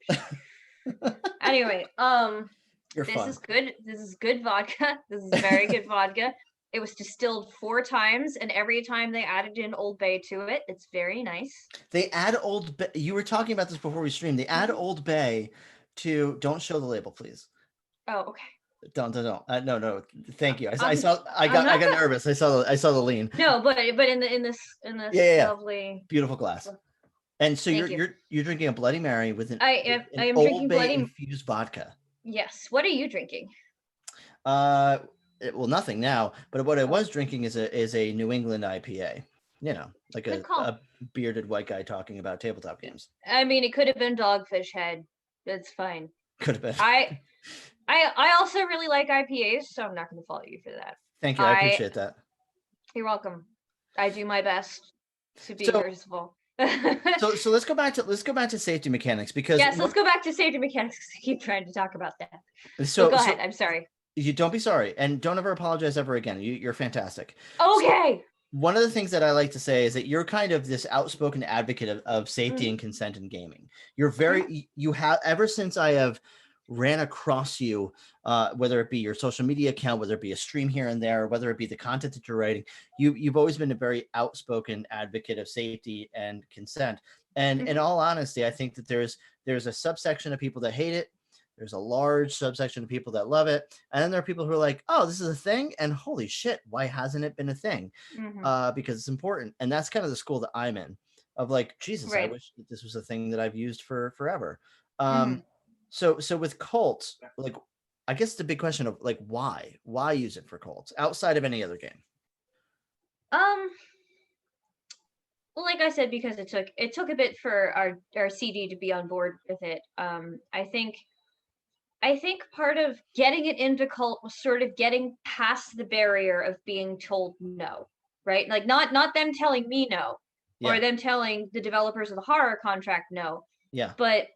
A: You're
B: this
A: fun.
B: is good. This is good vodka. This is very good vodka. It was distilled 4 times, and every time they added in Old Bay to it. It's very nice.
A: They add Old Bay. You were talking about this before we streamed. They add Old Bay to. Don't show the label, please.
B: Oh, okay.
A: Don't. No. Thank you. I
B: I'm
A: got
B: not
A: nervous. I saw the lean.
B: No, but in this
A: Yeah.
B: lovely,
A: beautiful glass. And so
B: Thank
A: you're drinking a Bloody Mary with
B: I am
A: Old
B: drinking
A: Bay
B: Bloody.
A: infused vodka.
B: Yes. What are you drinking?
A: Well, nothing now. But what I was drinking is a New England IPA. You know, like a bearded white guy talking about tabletop games.
B: I mean, it could have been Dogfish Head. That's fine.
A: Could have been.
B: I also really like IPAs, so I'm not going to fault you for that.
A: Thank you. I appreciate that.
B: You're welcome. I do my best to be merciful.
A: so let's go back to safety mechanics, because
B: let's go back to safety mechanics. I keep trying to talk about that.
A: So
B: go ahead. I'm sorry.
A: You don't be sorry, and don't ever apologize ever again. You're fantastic.
B: Okay.
A: So, one of the things that I like to say is that you're kind of this outspoken advocate of safety and consent in gaming. You're you have, ever since I have ran across you, whether it be your social media account, whether it be a stream here and there, whether it be the content that you're writing, you've always been a very outspoken advocate of safety and consent. And in all honesty, I think that there's a subsection of people that hate it. There's a large subsection of people that love it. And then there are people who are like, oh, this is a thing. And holy shit, why hasn't it been a thing? Because it's important. And that's kind of the school that I'm in, of like, Jesus, I wish that this was a thing that I've used for forever. So with cults, like, I guess the big question of like, why use it for cults outside of any other game?
B: Well, like I said, because it took a bit for our CD to be on board with it. I think part of getting it into cult was sort of getting past the barrier of being told no, right? Like not them telling me no, or them telling the developers of the horror contract no.
A: Yeah.
B: But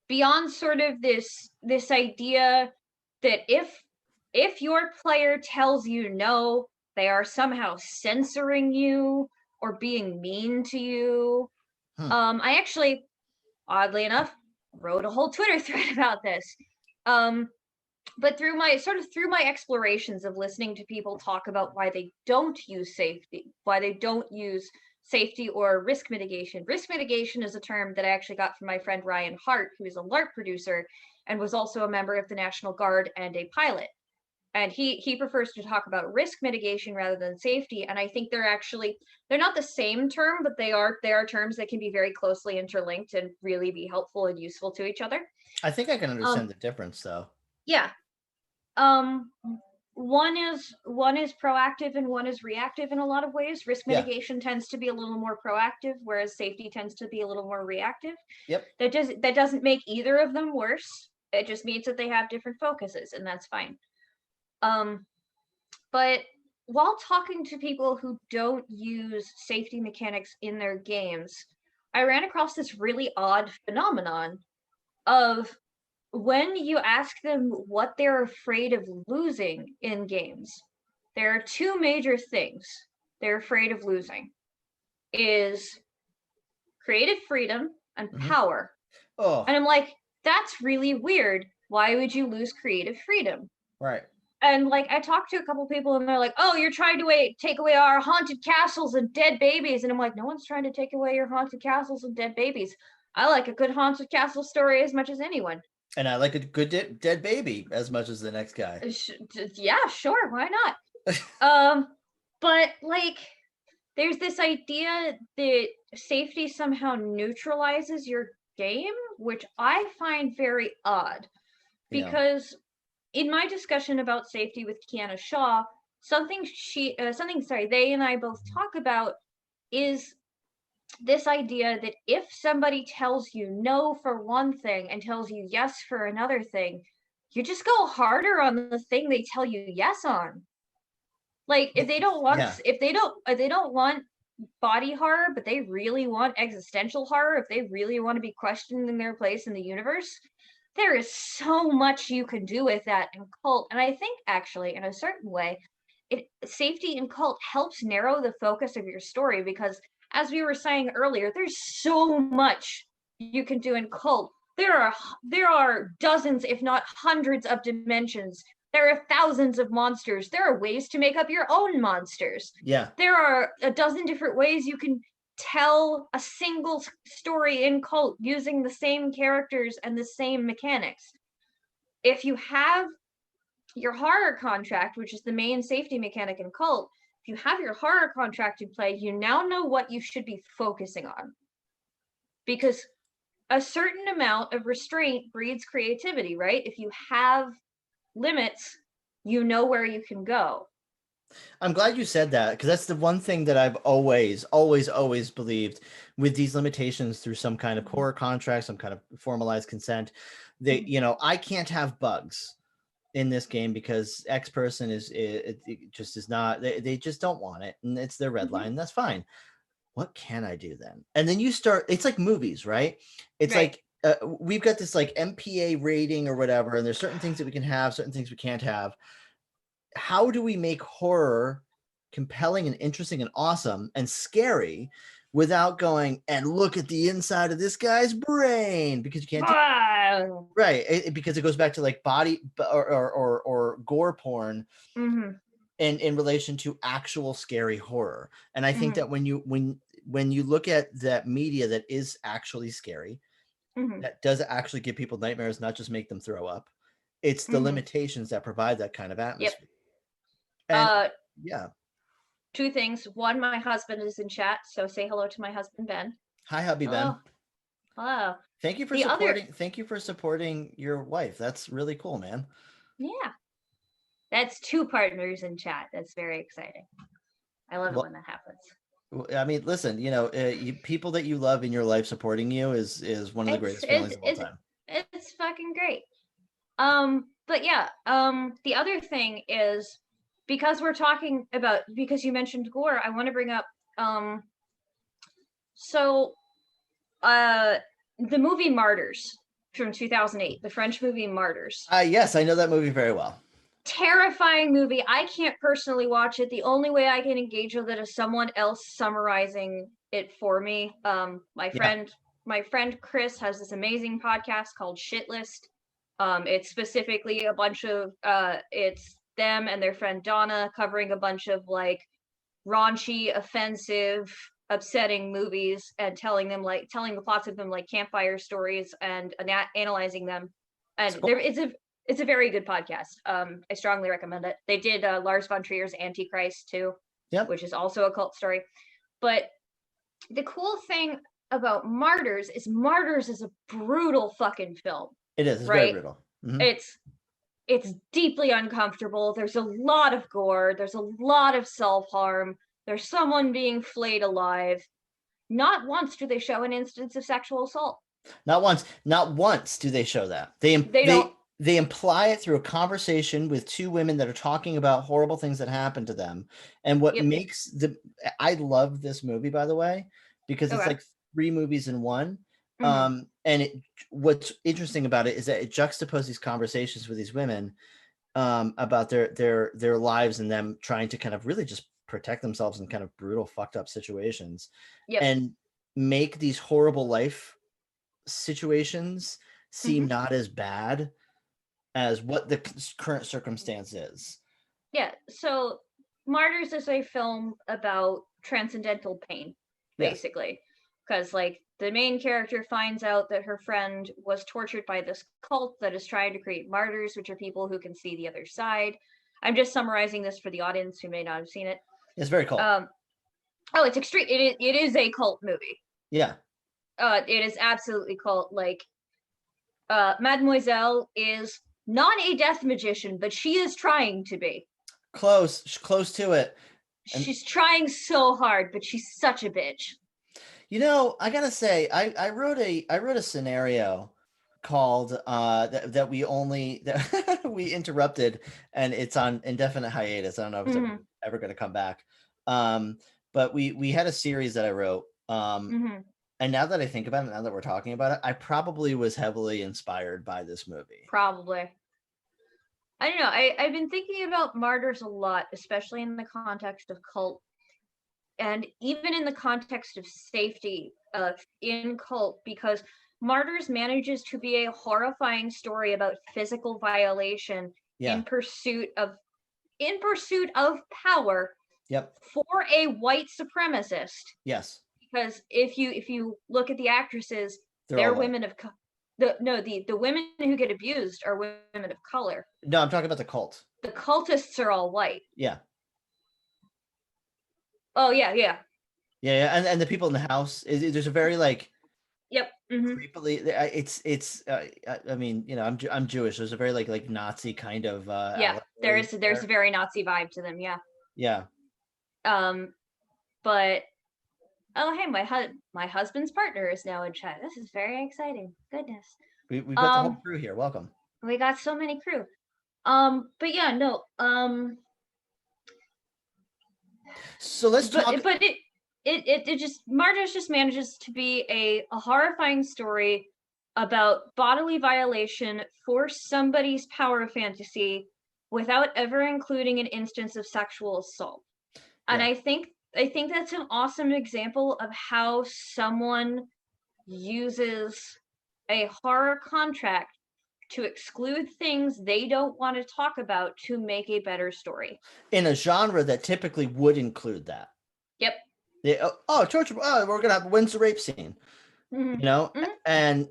B: beyond sort of this idea that if your player tells you no, they are somehow censoring you or being mean to you. I actually, oddly enough, wrote a whole Twitter thread about this. But through my explorations of listening to people talk about why they don't use safety or risk mitigation. Risk mitigation is a term that I actually got from my friend Ryan Hart, who is a LARP producer and was also a member of the National Guard and a pilot. And he prefers to talk about risk mitigation rather than safety. And I think they're not the same term, but they are terms that can be very closely interlinked and really be helpful and useful to each other.
A: I think I can understand the difference, though.
B: Yeah. One is proactive and one is reactive in a lot of ways. Risk mitigation tends to be a little more proactive, whereas safety tends to be a little more reactive.
A: Yep.
B: That doesn't make either of them worse. It just means that they have different focuses, and that's fine. But while talking to people who don't use safety mechanics in their games, I ran across this really odd phenomenon of when you ask them what they're afraid of losing in games, there are 2 major things they're afraid of losing: is creative freedom and power. And I'm like, that's really weird. Why would you lose creative freedom?
A: Right.
B: And like, I talked to a couple people and they're like, oh, you're trying to take away our haunted castles and dead babies. And I'm like, no one's trying to take away your haunted castles and dead babies. I like a good haunted castle story as much as anyone.
A: And I like a good dead baby as much as the next guy.
B: Yeah, sure. Why not? But like, there's this idea that safety somehow neutralizes your game, which I find very odd. Because in my discussion about safety with Kiana Shaw, something they and I both talk about is this idea that if somebody tells you no for one thing and tells you yes for another thing, you just go harder on the thing they tell you yes on. Like, if they don't want body horror, but they really want existential horror, if they really want to be questioning their place in the universe, there is so much you can do with that in cult. And I think actually, in a certain way, safety in cult helps narrow the focus of your story, because as we were saying earlier, there's so much you can do in cult. There are dozens, if not hundreds, of dimensions There are thousands of monsters. There are ways to make up your own monsters.
A: Yeah.
B: There are a dozen different ways you can tell a single story in Cult using the same characters and the same mechanics. If you have your horror contract, which is the main safety mechanic in Cult, if you have your horror contract in play, you now know what you should be focusing on. Because a certain amount of restraint breeds creativity, right? If you have limits, you know where you can go.
A: I'm glad you said that, because that's the one thing that I've always believed with these limitations through some kind of horror contract, some kind of formalized consent. They, I can't have bugs in this game because X person it just is not, they just don't want it, and it's their red line. That's fine. What can I do then? And then you start, it's like movies, right? It's
B: right.
A: like we've got this like MPA rating or whatever, and there's certain things that we can have, certain things we can't have. How do we make horror compelling and interesting and awesome and scary without going and look at the inside of this guy's brain? Because you can't do right, because it goes back to like body or gore porn in relation to actual scary horror. And I think that when you look at that media that is actually scary, that does actually give people nightmares, not just make them throw up, it's the limitations that provide that kind of atmosphere. And yeah.
B: Two things. One, my husband is in chat, so say hello to my husband Ben.
A: Hi, hubby Ben.
B: Hello.
A: Thank you for supporting. Thank you for supporting your wife. That's really cool, man.
B: Yeah, that's 2 partners in chat. That's very exciting. I love it when that happens.
A: I mean, listen, people that you love in your life supporting you is one of the greatest feelings of all time.
B: It's fucking great. But yeah, the other thing is, because we're talking about, because you mentioned gore, I want to bring up, the movie Martyrs from 2008, the French movie Martyrs.
A: Yes, I know that movie very well.
B: Terrifying movie. I can't personally watch it. The only way I can engage with it is someone else summarizing it for me. My friend Chris has this amazing podcast called Shitlist. It's specifically a bunch of it's them and their friend Donna covering a bunch of like raunchy, offensive, upsetting movies and telling the plots of them like campfire stories and analyzing them. And cool. It's a very good podcast. I strongly recommend it. They did Lars von Trier's Antichrist too, which is also a cult story. But the cool thing about Martyrs is a brutal fucking film.
A: It is. It's very brutal.
B: It's deeply uncomfortable. There's a lot of gore. There's a lot of self-harm. There's someone being flayed alive. Not once do they show an instance of sexual assault.
A: Not once do they show that. They imply it through a conversation with 2 women that are talking about horrible things that happened to them. And what makes I love this movie, by the way, because it's like 3 movies in one. And what's interesting about it is that it juxtaposes these conversations with these women about their lives and them trying to kind of really just protect themselves in kind of brutal, fucked up situations, and make these horrible life situations seem not as bad as what the current circumstance is.
B: Yeah. So Martyrs is a film about transcendental pain, basically, because like the main character finds out that her friend was tortured by this cult that is trying to create martyrs, which are people who can see the other side. I'm just summarizing this for the audience who may not have seen it.
A: It's very cult.
B: It's extreme. It is a cult movie.
A: Yeah.
B: It is absolutely cult. Like, Mademoiselle is not a death magician, but she is trying to be.
A: Close to it.
B: She's trying so hard, but she's such a bitch.
A: I gotta say, I wrote a scenario called that we interrupted, and it's on indefinite hiatus. I don't know if it's ever going to come back. But we had a series that I wrote. And now that I think about it, now that we're talking about it, I probably was heavily inspired by this movie.
B: Probably. I don't know. I've been thinking about Martyrs a lot, especially in the context of cult. And even in the context of safety in cult, because Martyrs manages to be a horrifying story about physical violation
A: Yeah.
B: in pursuit of power
A: Yep.
B: for a white supremacist.
A: Yes.
B: Because if you look at the actresses, they're
A: all white.
B: women of the women who get abused are women of color.
A: No, I'm talking about the cult.
B: The cultists are all white.
A: Yeah.
B: Oh yeah.
A: Yeah, and the people in the house, there's a very like
B: Yep.
A: creepily. It's. I mean, you know, I'm Jewish. There's a very like Nazi kind of.
B: Yeah, there's a very Nazi vibe to them. Yeah.
A: Yeah.
B: But oh hey, my husband's partner is now in chat. This is very exciting. Goodness.
A: We've got the whole crew here. Welcome.
B: We got so many crew. But yeah, no.
A: So let's talk.
B: But it just Martyrs just manages to be a horrifying story about bodily violation for somebody's power fantasy without ever including an instance of sexual assault. And
A: Yeah.
B: I think that's an awesome example of how someone uses a horror contract to exclude things they don't want to talk about to make a better story.
A: In a genre that typically would include that.
B: Yep.
A: Torture. Oh, we're gonna have when's the rape scene.
B: Mm-hmm.
A: You know, and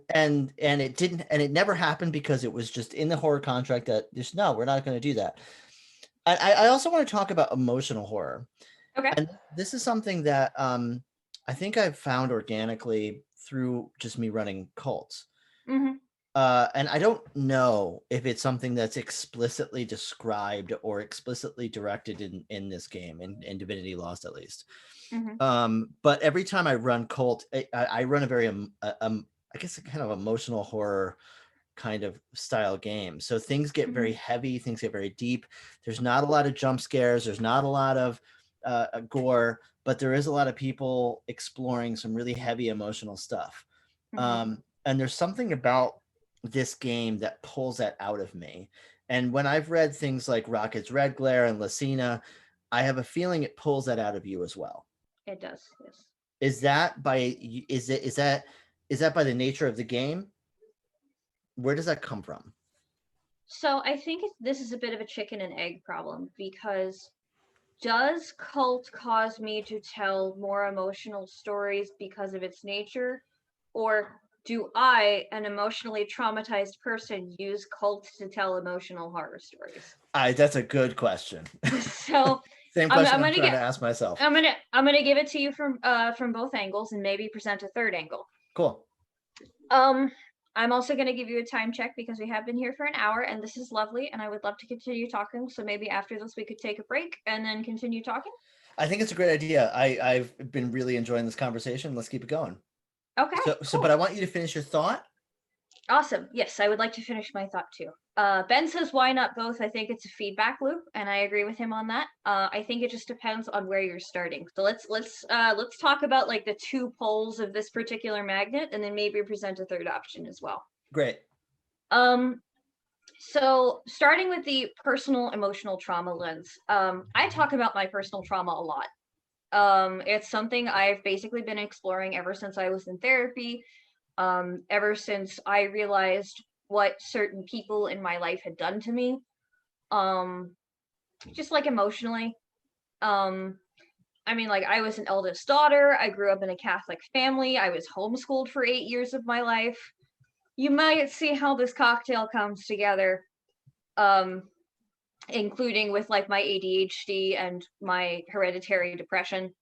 A: it didn't, and it never happened because it was just in the horror contract that just no, we're not going to do that. I also want to talk about emotional horror.
B: Okay.
A: And this is something that I think I've found organically through just me running cults.
B: Mm-hmm.
A: And I don't know if it's something that's explicitly described or explicitly directed in this game, in Divinity Lost at least.
B: Mm-hmm.
A: But every time I run cult, I run a very I guess a kind of emotional horror kind of style game. So things get very heavy, things get very deep. There's not a lot of jump scares, there's not a lot of gore, but there is a lot of people exploring some really heavy emotional stuff. And there's something about this game that pulls that out of me. And when I've read things like Rocket's Red Glare and Lucina, I have a feeling it pulls that out of you as well.
B: It does. Yes.
A: Is that by the nature of the game? Where does that come from?
B: So I think this is a bit of a chicken and egg problem, because does cult cause me to tell more emotional stories because of its nature, or do I, an emotionally traumatized person, use cult to tell emotional horror stories?
A: That's a good question.
B: So
A: same question I'm trying to ask myself.
B: I'm gonna give it to you from both angles and maybe present a third angle.
A: Cool.
B: I'm also going to give you a time check because we have been here for an hour and this is lovely and I would love to continue talking. So maybe after this we could take a break and then continue talking.
A: I think it's a great idea. I've been really enjoying this conversation. Let's keep it going.
B: Okay.
A: So, but I want you to finish your thought.
B: Awesome. Yes, I would like to finish my thought too. Ben says, why not both? I think it's a feedback loop, and I agree with him on that. I think it just depends on where you're starting. So let's talk about like the two poles of this particular magnet, and then maybe present a third option as well.
A: Great.
B: So starting with the personal emotional trauma lens, I talk about my personal trauma a lot. It's something I've basically been exploring ever since I was in therapy. Ever since I realized what certain people in my life had done to me, just like emotionally. I mean, like, I was an eldest daughter. I grew up in a Catholic family. I was homeschooled for 8 years of my life. You might see how this cocktail comes together, including with like my ADHD and my hereditary depression,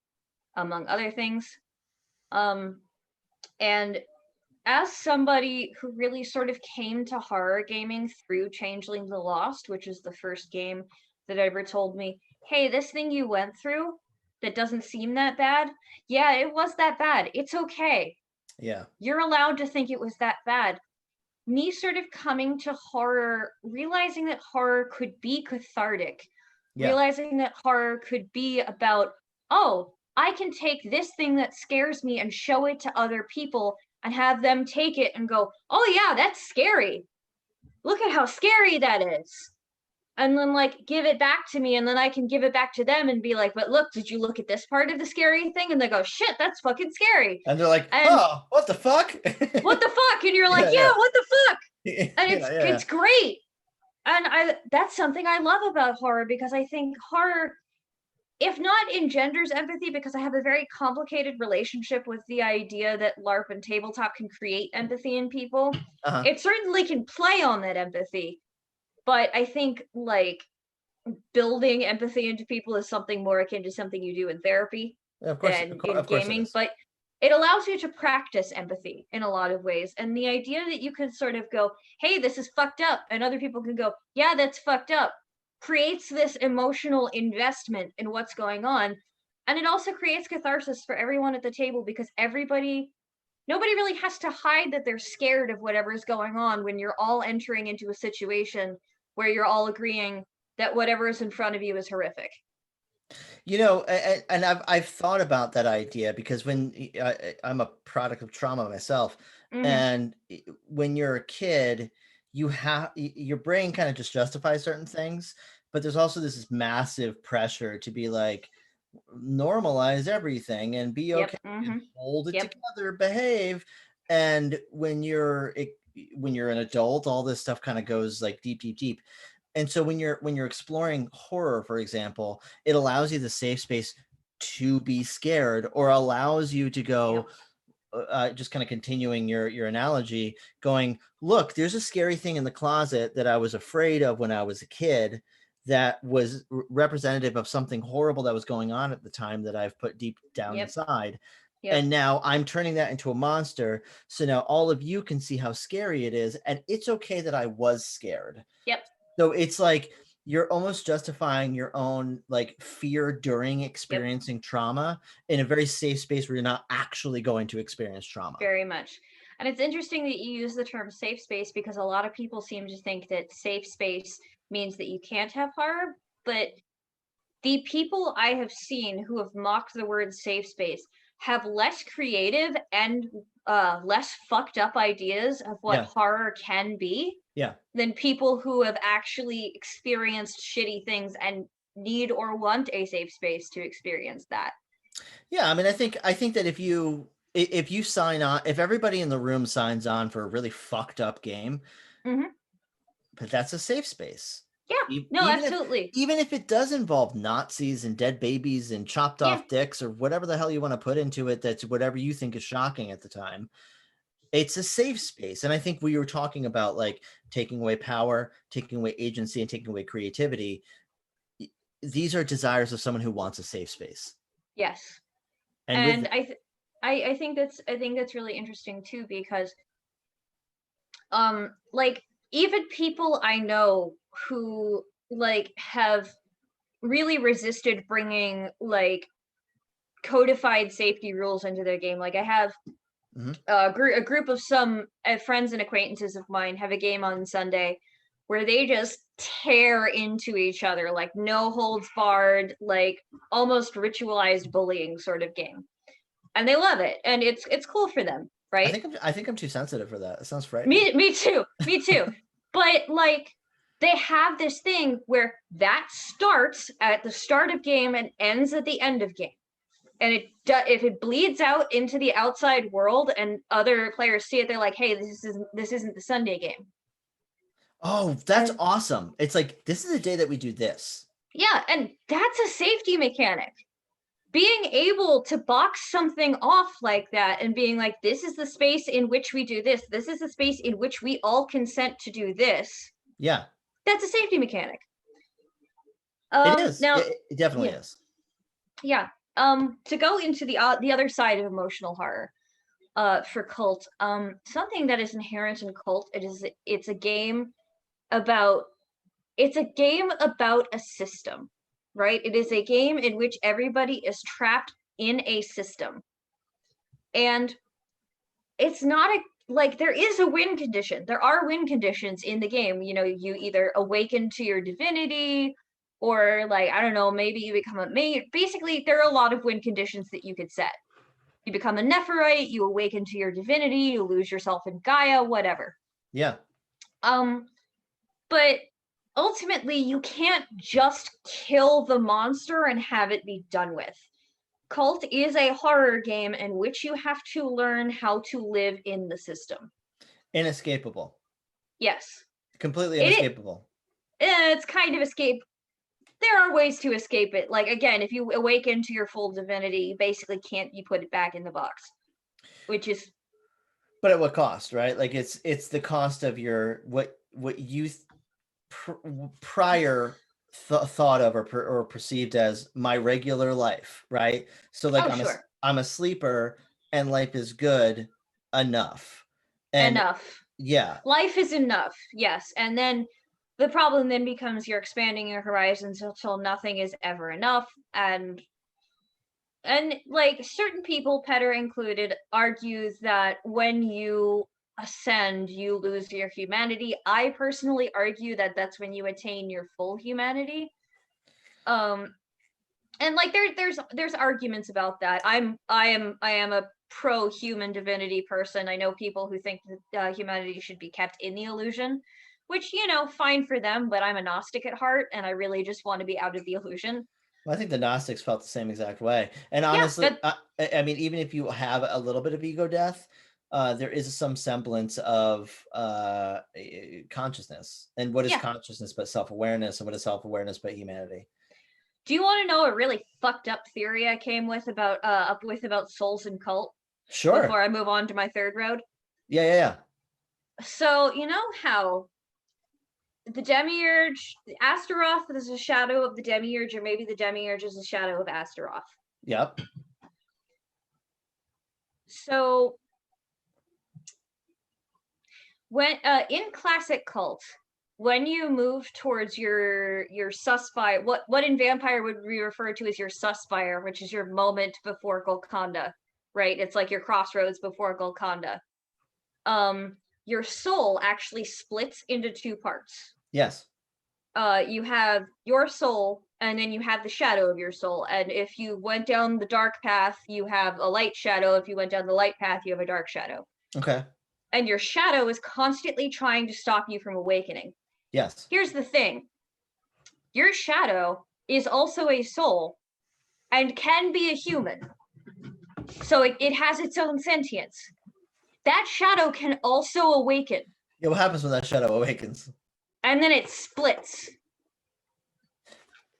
B: among other things. And as somebody who really sort of came to horror gaming through Changeling the Lost, which is the first game that ever told me, hey, this thing you went through that doesn't seem that bad, yeah, it was that bad. It's okay.
A: Yeah.
B: You're allowed to think it was that bad. Me sort of coming to horror, realizing that horror could be cathartic, realizing that horror could be about, oh, I can take this thing that scares me and show it to other people and have them take it and go, oh yeah, that's scary. Look at how scary that is. And then like give it back to me, and then I can give it back to them and be like, but look, did you look at this part of the scary thing? And they go, shit, that's fucking scary.
A: And they're like, oh, what the fuck?
B: What the fuck? And you're like, yeah, what the fuck? And it's great. And that's something I love about horror, because I think horror, if not engenders empathy, because I have a very complicated relationship with the idea that LARP and tabletop can create empathy in people.
A: Uh-huh.
B: It certainly can play on that empathy, but I think like building empathy into people is something more akin to something you do in therapy
A: Of course,
B: than in
A: of course it
B: gaming.
A: is.
B: But it allows you to practice empathy in a lot of ways. And the idea that you can sort of go, hey, this is fucked up, and other people can go, yeah, that's fucked up, creates this emotional investment in what's going on. And it also creates catharsis for everyone at the table, because nobody really has to hide that they're scared of whatever's going on when you're all entering into a situation where you're all agreeing that whatever is in front of you is horrific.
A: You know, and I've thought about that idea, because when I'm a product of trauma myself,
B: Mm-hmm.
A: and when you're a kid, your brain kind of just justifies certain things, but there's also this massive pressure to be like, normalize everything and be
B: Yep.
A: okay and
B: Mm-hmm.
A: hold it
B: Yep.
A: together, behave. And when you're an adult, all this stuff kind of goes like deep, deep, deep. And so when you're exploring horror, for example, it allows you the safe space to be scared, or allows you to go,
B: Yep.
A: just kind of continuing your analogy, going, look, there's a scary thing in the closet that I was afraid of when I was a kid, that was representative of something horrible that was going on at the time, that I've put deep down
B: Yep.
A: inside.
B: Yep.
A: And now I'm turning that into a monster. So now all of you can see how scary it is. And it's okay that I was scared.
B: Yep.
A: So it's like you're almost justifying your own like fear during
B: Yep.
A: experiencing trauma in a very safe space where you're not actually going to experience trauma.
B: Very much. And it's interesting that you use the term safe space, because a lot of people seem to think that safe space means that you can't have horror. But the people I have seen who have mocked the word safe space have less creative and less fucked up ideas of what
A: Yeah.
B: horror can be
A: Yeah.
B: than people who have actually experienced shitty things and need or want a safe space to experience that.
A: Yeah. I mean, I think that if you sign on, if everybody in the room signs on for a really fucked up game,
B: Mm-hmm.
A: but that's a safe space.
B: Yeah, no,
A: Even if
B: absolutely.
A: it does involve Nazis and dead babies and chopped
B: Yeah,
A: off dicks or whatever the hell you want to put into it, that's whatever you think is shocking at the time, it's a safe space. And I think we were talking about like taking away power, taking away agency, and taking away creativity. These are desires of someone who wants a safe space.
B: yes.
A: And with
B: And I think that's really interesting too, because like even people I know who like have really resisted bringing like codified safety rules into their game. Like I have
A: Mhm.
B: a group of some friends and acquaintances of mine have a game on Sunday where they just tear into each other, like no holds barred, like almost ritualized bullying sort of game, and they love it, and it's cool for them, right?
A: I think I'm too sensitive for that. It sounds frightening.
B: Me too, me too. But like they have this thing where that starts at the start of game and ends at the end of game, and if it bleeds out into the outside world and other players see it, they're like, hey, this isn't the Sunday game.
A: Oh, that's
B: And
A: awesome. It's like, this is the day that we do this.
B: yeah, and that's a safety mechanic. Being able to box something off like that and being like, this is the space in which we do this, this is the space in which we all consent to do this,
A: Yeah,
B: that's a safety mechanic.
A: it is.
B: Now,
A: It definitely
B: yeah,
A: is.
B: yeah. To go into the other side of emotional horror, for Cult, something that is inherent in Cult, it's a game about a system, right? It is a game in which everybody is trapped in a system. And it's not a like there is a win condition. There are win conditions in the game. You know, you either awaken to your divinity, or like I don't know, maybe you become a mate. Basically, there are a lot of win conditions that you could set. You become a Nephirite, you awaken to your divinity, you lose yourself in Gaia, whatever.
A: Yeah.
B: Um, but ultimately, you can't just kill the monster and have it be done with. Cult is a horror game in which you have to learn how to live in the system.
A: Inescapable.
B: Yes.
A: Completely
B: It
A: inescapable.
B: it's kind of escape. There are ways to escape it. Like, again, if you awaken to your full divinity, you basically can't, you put it back in the box, which is.
A: But at what cost, right? Like it's the cost of your, what you prior thought of or perceived as my regular life, right? So like I'm a sleeper and life is good enough. And
B: enough.
A: Yeah.
B: Life is enough, yes. And then the problem then becomes you're expanding your horizons until nothing is ever enough. And like certain people, Petter included, argues that when you ascend, you lose your humanity. I personally argue that that's when you attain your full humanity. And like there's arguments about that. I am a pro-human divinity person. I know people who think that humanity should be kept in the illusion, which, you know, fine for them, but I'm a Gnostic at heart, and I really just want to be out of the illusion.
A: Well, I think the Gnostics felt the same exact way. And honestly, I mean, even if you have a little bit of ego death, there is some semblance of consciousness. And what is consciousness but self-awareness? And what is self-awareness but humanity?
B: Do you want to know a really fucked up theory I came with about souls and cult?
A: Sure.
B: Before I move on to my third road?
A: Yeah.
B: So, you know how the demiurge, Astaroth is a shadow of the demiurge, or maybe the demiurge is a shadow of Astaroth.
A: Yep.
B: So when in classic cult, when you move towards your suspire, what in vampire would we refer to as your suspire, which is your moment before Golconda, right? It's like your crossroads before Golconda. Your soul actually splits into two parts.
A: Yes.
B: You have your soul, and then you have the shadow of your soul. And if you went down the dark path, you have a light shadow. If you went down the light path, you have a dark shadow.
A: Okay.
B: And your shadow is constantly trying to stop you from awakening.
A: Yes.
B: Here's the thing. Your shadow is also a soul and can be a human. So it has its own sentience. That shadow can also awaken.
A: Yeah, what happens when that shadow awakens?
B: And then it splits.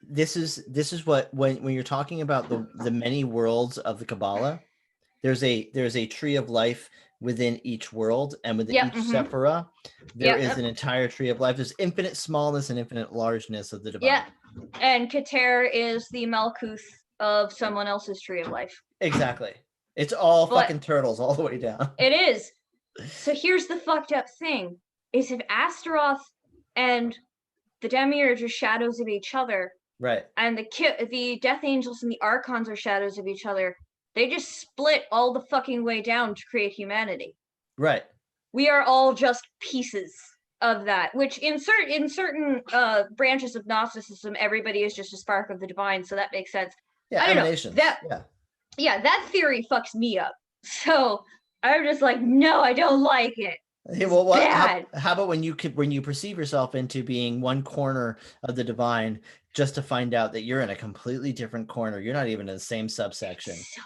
A: This is what, when you're talking about the many worlds of the Kabbalah, there's a tree of life within each world, and within each Sephirah, there is an entire tree of life. There's infinite smallness and infinite largeness of the divine.
B: Yeah, and Keter is the Malkuth of someone else's tree of life.
A: Exactly. It's all fucking turtles all the way down.
B: It is. So here's the fucked up thing, is if Astaroth and the Demiurge are shadows of each other,
A: right,
B: and the Death Angels and the Archons are shadows of each other, they just split all the fucking way down to create humanity.
A: Right.
B: We are all just pieces of that, which in certain branches of Gnosticism, everybody is just a spark of the divine, so that makes sense.
A: Yeah, emanations.
B: That theory fucks me up. So I'm just like, no, I don't like it.
A: Hey, well, how about when you perceive yourself into being one corner of the divine, just to find out that you're in a completely different corner. You're not even in the same subsection. So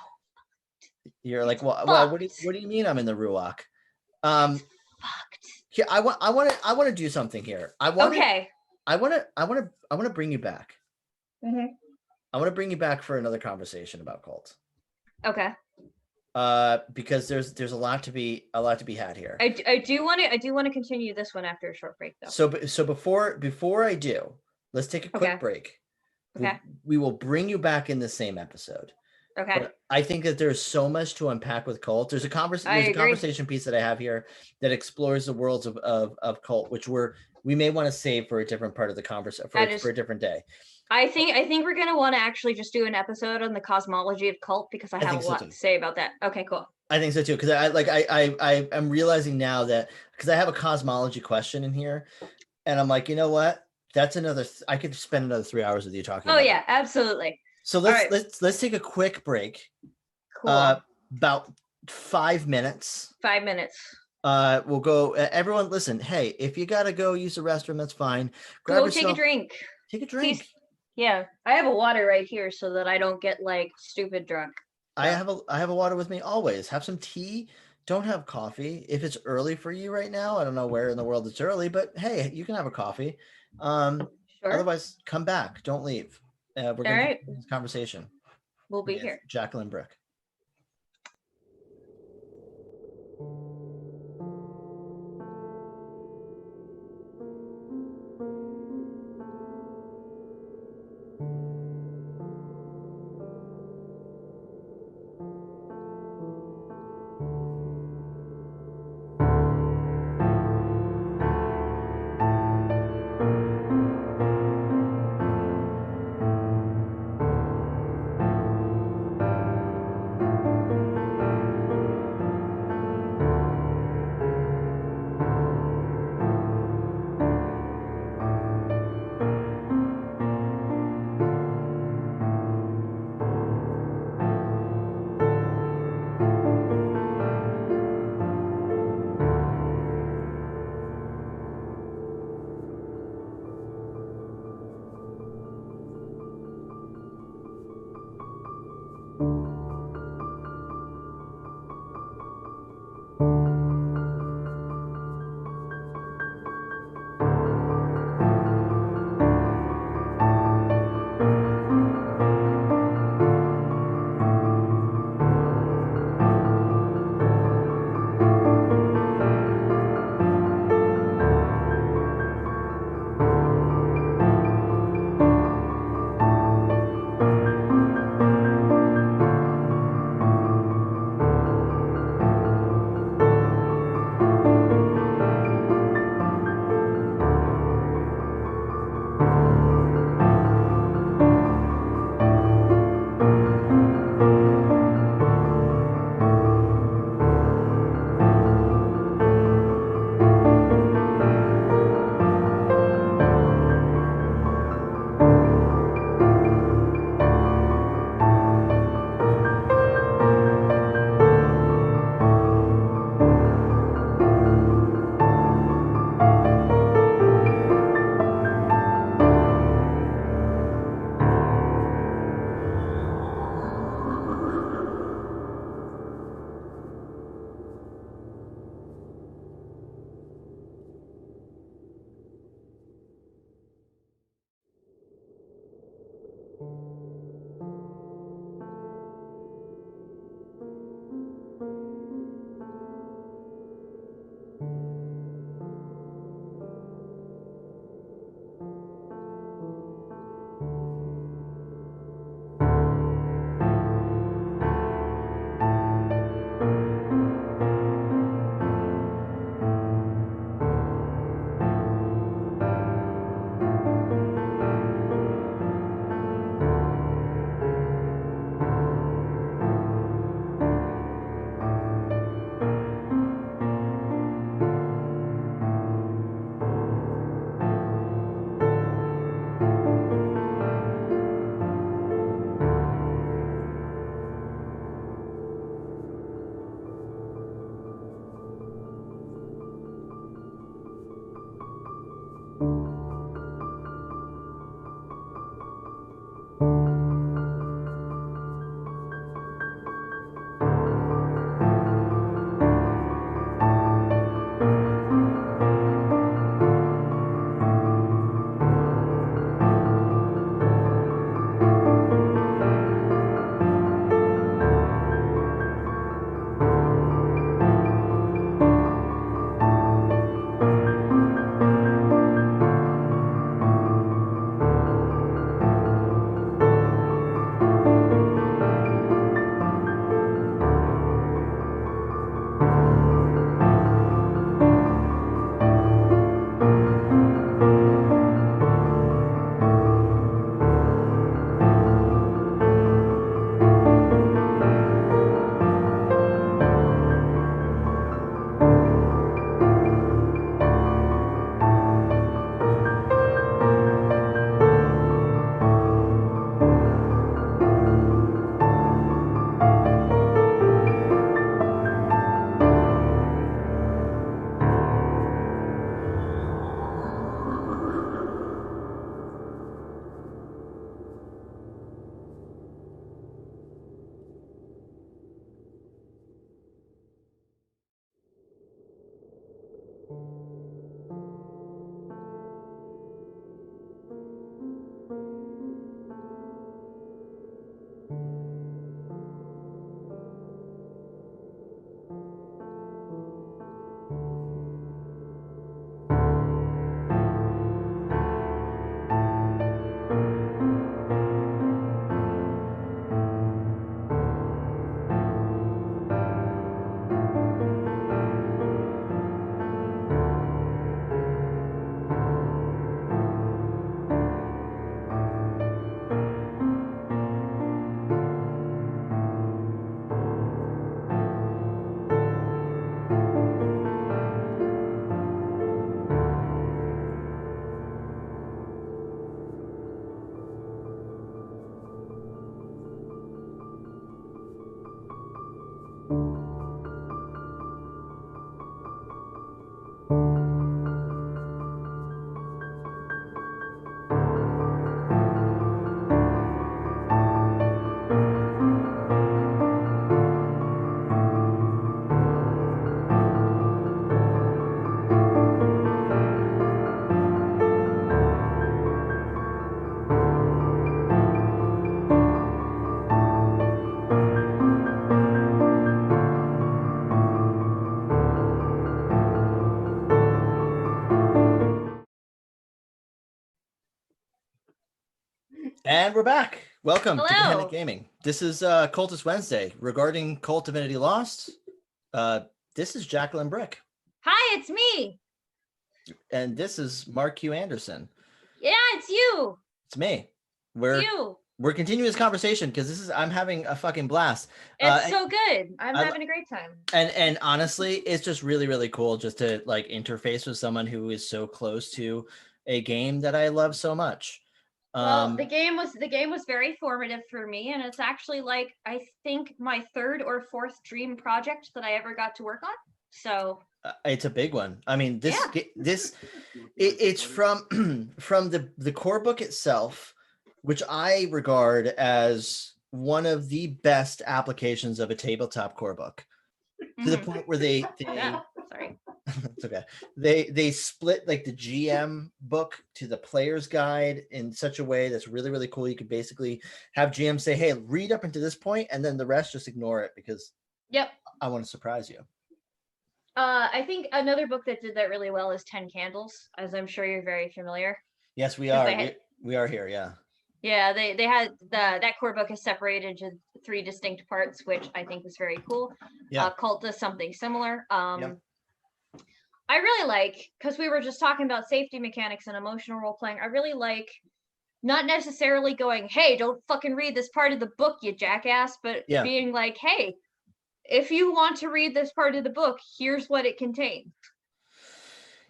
A: you're like, well, what do you mean I'm in the Ruach? Here, I want to do something here. I want to bring you back.
B: Mm-hmm.
A: I want to bring you back for another conversation about cults.
B: Okay.
A: Because there's a lot to be had here.
B: I do want to continue this one after a short break, though.
A: So before I do, let's take a quick break.
B: Okay.
A: We will bring you back in the same episode.
B: Okay.
A: But I think that there's so much to unpack with cult. There's a conversation piece that I have here that explores the worlds of cult, which we may want to save for a different part of the conversation for a different day.
B: I think we're gonna want to actually just do an episode on the cosmology of cult, because I have a lot to say about that. Okay, cool.
A: I think so too, because I'm realizing now that, because I have a cosmology question in here, and I'm like, you know what? That's I could spend another 3 hours with you talking.
B: Oh yeah, absolutely.
A: So let's take a quick break.
B: Cool.
A: About 5 minutes.
B: 5 minutes.
A: We'll go. Everyone, listen. Hey, if you gotta go use the restroom, that's fine.
B: Take a drink.
A: Take a drink.
B: Yeah, I have a water right here so that I don't get like stupid drunk.
A: I have a water with me always. Have some tea. Don't have coffee. If it's early for you right now, I don't know where in the world it's early, but hey, you can have a coffee.
B: Sure.
A: Otherwise, come back. Don't leave. We're going to
B: right.
A: continue this conversation
B: We'll be
A: with
B: here.
A: Jacqueline Bryk. And we're back. Welcome to Gehenna
B: Hello.
A: Gaming. This is Cultist Wednesday regarding Cult Divinity Lost. This is Jacqueline Bryk,
B: Hi, it's me.
A: and this is Mark Q. Anderson.
B: Yeah, it's you.
A: It's me.
B: It's you.
A: We're continuing this conversation because I'm having a fucking blast.
B: It's so good. I'm
A: I-
B: having a great time.
A: And honestly, it's just really, really cool just to like interface with someone who is so close to a game that I love so much.
B: Well, the game was very formative for me, and it's actually like I think my third or fourth dream project that I ever got to work on. So
A: It's a big one. I mean,
B: Yeah.
A: it's from from the core book itself, which I regard as one of the best applications of a tabletop core book, to the
B: mhm.
A: point where they
B: Yeah, sorry.
A: it's okay. They split like the GM book to the player's guide in such a way that's really, really cool. You could basically have GM say, "Hey, read up into this point," and then the rest just ignore it because
B: Yep.
A: I want to surprise you.
B: I think another book that did that really well is 10 Candles, as I'm sure you're very familiar.
A: Yes, we
B: 'Cause
A: are.
B: they had-
A: We are here. Yeah.
B: Yeah, they had that core book is separated into 3 distinct parts, which I think was very cool.
A: Yeah.
B: Cult does something similar.
A: Yep.
B: I really like, because we were just talking about safety mechanics and emotional role playing. I really like not necessarily going, "Hey, don't fucking read this part of the book, you jackass," but
A: Yeah.
B: being like, "Hey, if you want to read this part of the book, here's what it contains."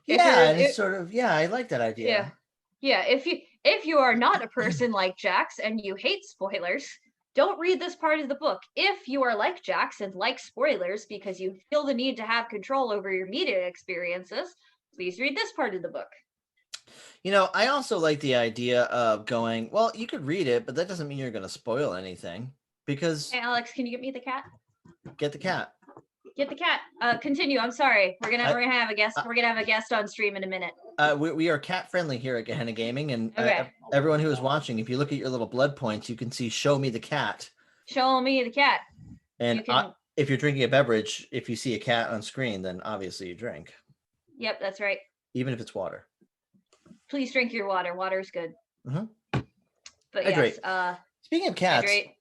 A: Yeah, and it's sort of I like that idea.
B: Yeah, if you are not a person like Jax and you hate spoilers, don't read this part of the book. If you are like Jax and like spoilers because you feel the need to have control over your media experiences, please read this part of the book.
A: You know, I also like the idea of going, well, you could read it, but that doesn't mean you're going to spoil anything because
B: Hey, Alex, can you get me the cat?
A: get the cat.
B: Get the cat. Continue. I'm sorry. We're gonna have a guest. We're gonna have a guest on stream in a minute.
A: We are cat friendly here at Gehenna Gaming, and
B: Okay.
A: everyone who is watching, if you look at your little blood points, you can see "Show me the cat."
B: Show me the cat.
A: And if you're drinking a beverage, if you see a cat on screen, then obviously you drink.
B: Yep, that's right.
A: Even if it's water.
B: Please drink your water. Water's good.
A: Mm-hmm.
B: But
A: Hydrate.
B: yes.
A: Speaking of cats,
B: Hydrate.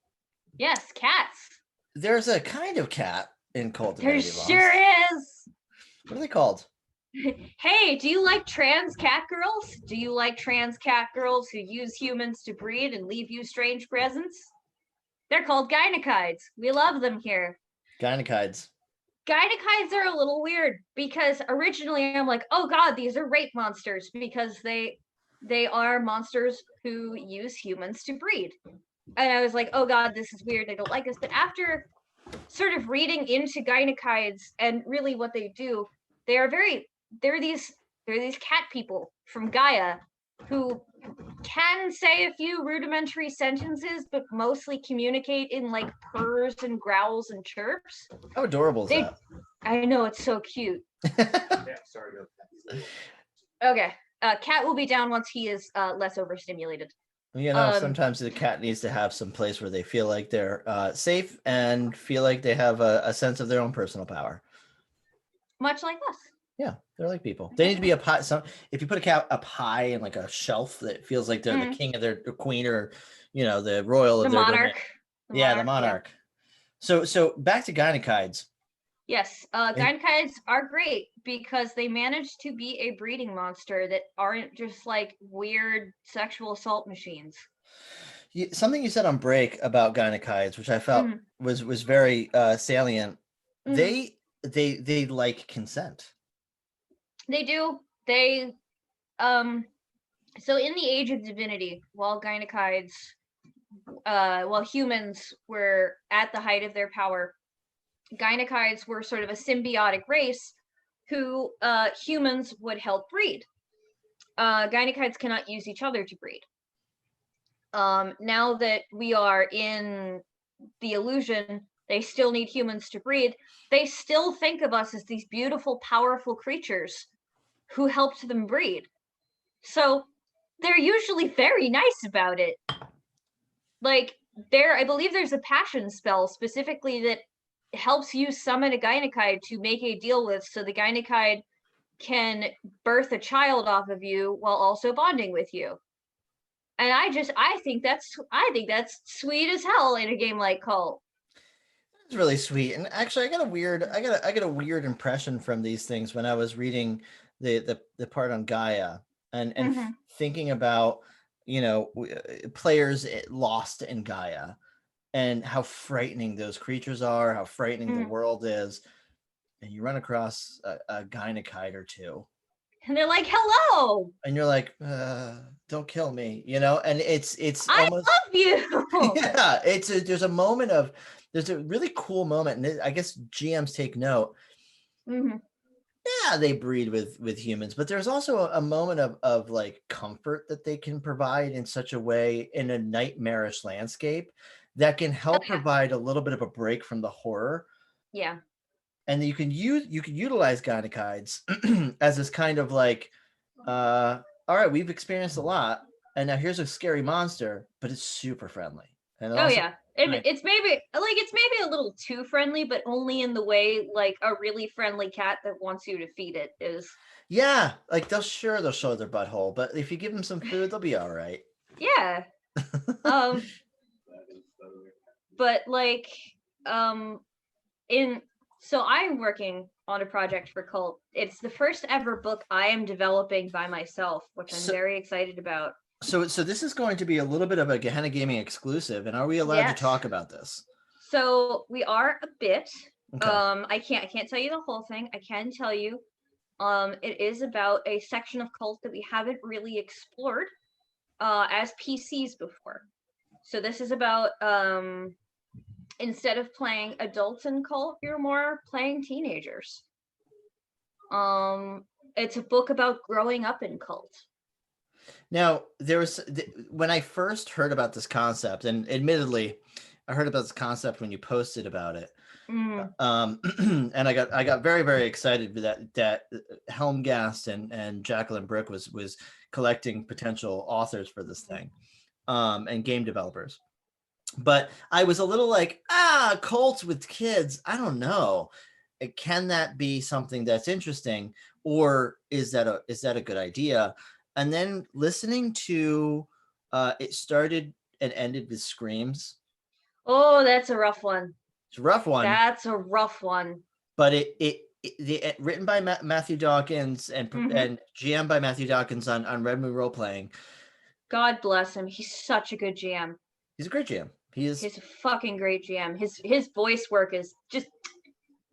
B: Yes, cats.
A: There's a kind of cat in Cult Divinity Lost.
B: There sure is.
A: What are they called?
B: Hey, do you like trans cat girls? Do you like trans cat girls who use humans to breed and leave you strange presents? They're called gynecoids. We love them here.
A: Gynecoids.
B: Gynecoids are a little weird because originally I'm like, oh god, these are rape monsters because they are monsters who use humans to breed. And I was like, oh god, this is weird. I don't like this. But after sort of reading into gynecoids and really what they do, they're these cat people from Gaia who can say a few rudimentary sentences, but mostly communicate in like purrs and growls and chirps.
A: How adorable is that?
B: I know, it's so cute.
C: Yeah, sorry.
B: Okay. Cat will be down once he is less overstimulated.
A: You know, sometimes the cat needs to have some place where they feel like they're safe and feel like they have a sense of their own personal power.
B: Much like us.
A: Yeah, they're like people. They need to be a pie. If you put a cat up high in like a shelf that feels like they're the king of their queen, or the royal of
B: the
A: their
B: monarch.
A: The monarch. Yeah. So back to gynecoids.
B: Yes, gynecoids are great because they manage to be a breeding monster that aren't just like weird sexual assault machines.
A: Something you said on break about gynecoids, which I felt was very salient. They like consent.
B: They do. They so in the Age of Divinity, while gynecoids while humans were at the height of their power, gynecoids were sort of a symbiotic race who humans would help breed. Gynecoids cannot use each other to breed. Now that we are in the illusion, they still need humans to breed. They still think of us as these beautiful, powerful creatures who helped them breed. So they're usually very nice about it. Like, I believe there's a passion spell specifically that helps you summon a gynecoid to make a deal with, so the gynecoid can birth a child off of you while also bonding with you. And I think that's sweet as hell in a game like Cult.
A: It's really sweet. And actually, I got a weird impression from these things when I was reading the part on Gaia and thinking about, you know, players lost in Gaia and how frightening those creatures are, how frightening the world is. And you run across a gynacide or two.
B: And they're like, hello.
A: And you're like, don't kill me, you know? And it's
B: I
A: almost,
B: love you.
A: yeah, there's a really cool moment. And I guess GMs take note. Yeah, they breed with humans, but there's also a moment of like comfort that they can provide in such a way in a nightmarish landscape that can help provide a little bit of a break from the horror.
B: Yeah.
A: And you can utilize gynaecides as this kind of like, all right, we've experienced a lot, and now here's a scary monster, but it's super friendly. And also,
B: it's maybe a little too friendly, but only in the way like a really friendly cat that wants you to feed it is.
A: Yeah, like they'll show their butthole, but if you give them some food, they'll be all right.
B: Yeah. But like, so I'm working on a project for Cult. It's the first ever book I am developing by myself, which I'm very excited about.
A: So this is going to be a little bit of a Gehenna Gaming exclusive, and are we allowed to talk about this?
B: So we are a bit. Okay. I can't tell you the whole thing. I can tell you, it is about a section of Cult that we haven't really explored as PCs before. So this is about instead of playing adults in Cult, you're more playing teenagers. It's a book about growing up in Cult.
A: Now, there was when I first heard about this concept, and admittedly, I heard about this concept when you posted about it. And I got very, very excited that Helmgast and Jacqueline Bryk was collecting potential authors for this thing, and game developers. But I was a little like, cults with kids. I don't know. Can that be something that's interesting, or is that a good idea? And then listening to it started and ended with screams.
B: Oh, that's a rough one.
A: It's a rough one.
B: That's a rough one.
A: But it written by Matthew Dawkins and GM by Matthew Dawkins on Red Moon Role Playing.
B: God bless him. He's such a good GM.
A: He's a great GM. He's
B: a fucking great GM. His voice work is just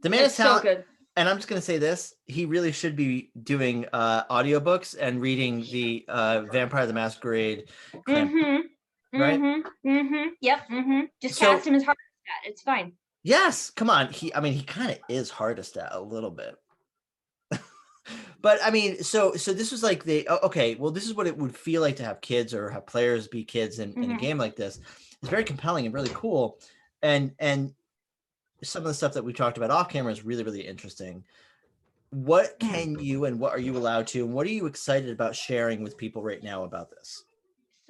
A: the man is so good. And I'm just going to say this. He really should be doing audiobooks and reading the Vampire the Masquerade. Right?
B: Yep. Just cast him as hard as that. It's fine.
A: Yes. Come on. He kind of is hardest at a little bit. But I mean, so this was like okay, well, this is what it would feel like to have kids or have players be kids in a game like this. It's very compelling and really cool. And some of the stuff that we talked about off camera is really, really interesting. What can you and what are you allowed to, and what are you excited about sharing with people right now about this?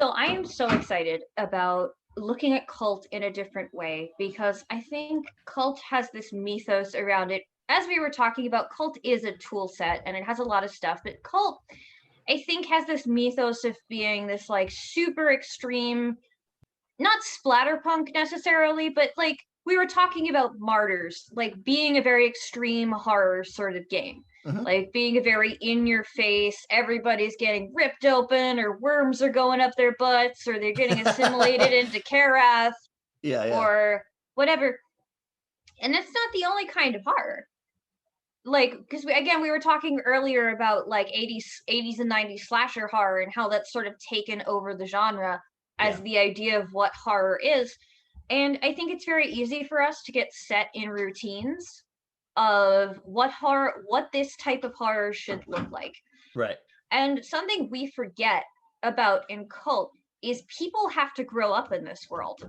B: So I am so excited about looking at Cult in a different way, because I think Cult has this mythos around it. As we were talking about, Cult is a tool set and it has a lot of stuff, but Cult, I think, has this mythos of being this like super extreme, not splatterpunk necessarily, but like we were talking about Martyrs, like being a very extreme horror sort of game. Like being a very in your face, everybody's getting ripped open, or worms are going up their butts, or they're getting assimilated into Karath, or whatever. And that's not the only kind of horror. Like, because we were talking earlier about like 80s and 90s slasher horror and how that's sort of taken over the genre as the idea of what horror is. And I think it's very easy for us to get set in routines of what this type of horror should look like.
A: Right.
B: And something we forget about in Cult is people have to grow up in this world.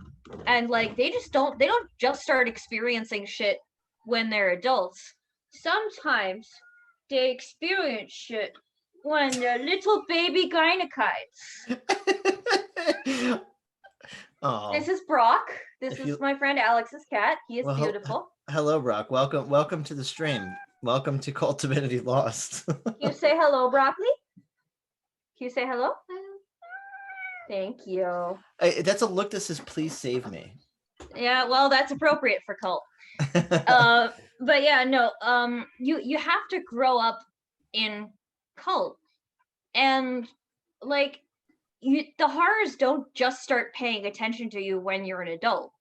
B: And like they don't just start experiencing shit when they're adults. Sometimes they experience shit when they're little baby gynaecides. This is Brock. This is my friend Alex's cat. He is beautiful.
A: Hello, Brock. Welcome to the stream. Welcome to Cult Divinity Lost.
B: Can you say hello, Broccoli? Can you say hello? Thank you.
A: That's a look that says, please save me.
B: Yeah, well, that's appropriate for cult. But yeah, no, you have to grow up in cult, and like the horrors don't just start paying attention to you when you're an adult,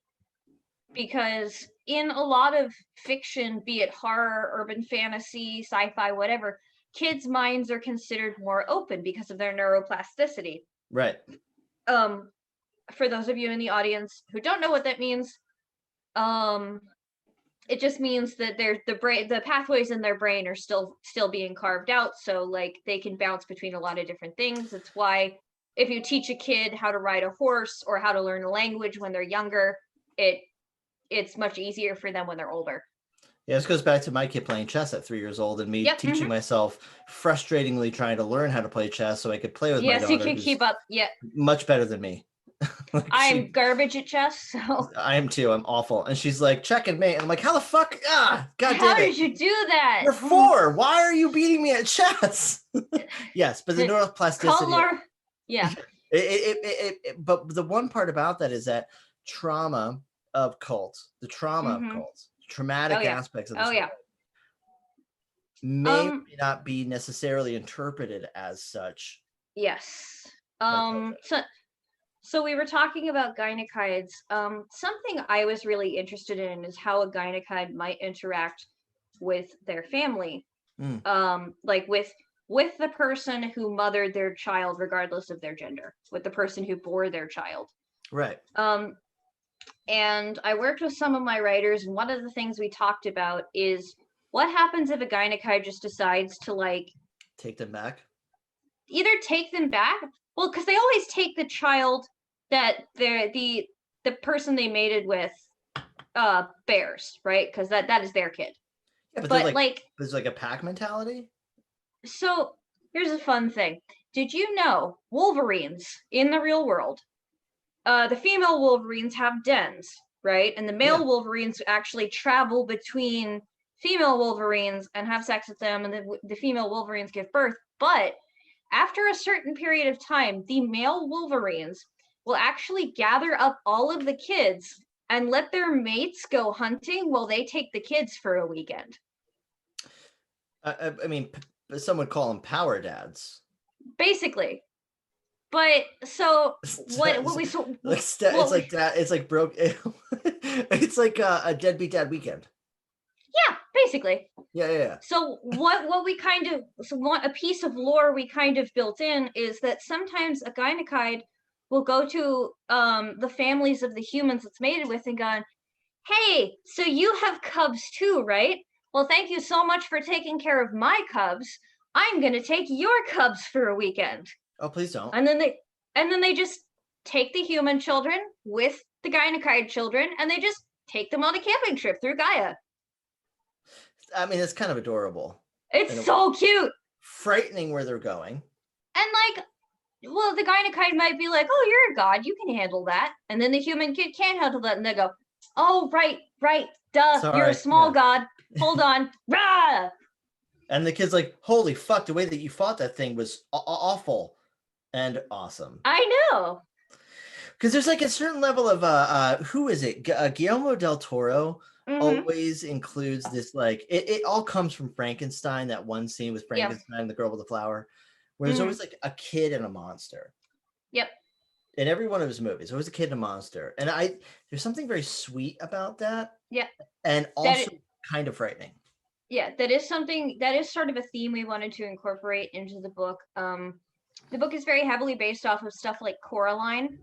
B: because in a lot of fiction, be it horror, urban fantasy, sci-fi, whatever, kids' minds are considered more open because of their neuroplasticity.
A: Right.
B: For those of you in the audience who don't know what that means, it just means that the pathways in their brain are still being carved out, so like they can bounce between a lot of different things. It's why if you teach a kid how to ride a horse or how to learn a language when they're younger, it's much easier for them when they're older.
A: Yeah, this goes back to my kid playing chess at 3 years old and me teaching myself, frustratingly trying to learn how to play chess so I could play with my daughter.
B: Yes, you can keep up. Yeah.
A: Much better than me.
B: Like I'm garbage at chess, so.
A: I am too. I'm awful. And she's like, checkmate. And I'm like, how the fuck? God damn it.
B: How did you do that?
A: You're 4. Why are you beating me at chess? Yes, but the neuroplasticity.
B: Yeah.
A: But the one part about that is that trauma of cults, the trauma of cults, traumatic aspects of this may not be necessarily interpreted as such.
B: Yes. So we were talking about gynecides. Something I was really interested in is how a gynecide might interact with their family. Like with the person who mothered their child, regardless of their gender, with the person who bore their child.
A: Right.
B: And I worked with some of my writers, and one of the things we talked about is what happens if a gynecide just decides to like
A: take them back?
B: Either take them back, well, because they always take the child that the person they mated with bears, right? Because that is their kid.
A: Yeah, but like there's like a pack mentality.
B: So here's a fun thing. Did you know Wolverines in the real world, the female Wolverines have dens, right? And the male Wolverines actually travel between female Wolverines and have sex with them, and the female Wolverines give birth. But after a certain period of time, the male Wolverines will actually gather up all of the kids and let their mates go hunting while they take the kids for a weekend.
A: I mean, some would call them power dads.
B: Basically. But so what we so
A: it's like broke. It's like a deadbeat dad weekend.
B: Yeah, basically.
A: Yeah.
B: So what we kind of a piece of lore we kind of built in is that sometimes a gynecide will go to the families of the humans it's mated with and gone, hey, so you have cubs too, right? Well, thank you so much for taking care of my cubs. I'm gonna take your cubs for a weekend.
A: Oh, please don't.
B: And then they just take the human children with the gynecide children, and they just take them on a camping trip through Gaia.
A: I mean, it's kind of adorable.
B: It's so cute.
A: Frightening where they're going. And
B: like, well, the gynecide might be like, oh, you're a god, you can handle that. And then the human kid can't handle that, and they go, oh, right, duh, sorry, you're a small god. Hold on. Rah!
A: And the kid's like, holy fuck, the way that you fought that thing was awful and awesome.
B: I know.
A: Because there's like a certain level of, who is it? Guillermo del Toro always includes this, like, it all comes from Frankenstein, that one scene with Frankenstein and the girl with the flower, where there's always like a kid and a monster.
B: Yep.
A: In every one of his movies, always a kid and a monster. And there's something very sweet about that.
B: Yeah.
A: And also kind of frightening.
B: Yeah, that is sort of a theme we wanted to incorporate into the book. The book is very heavily based off of stuff like Coraline.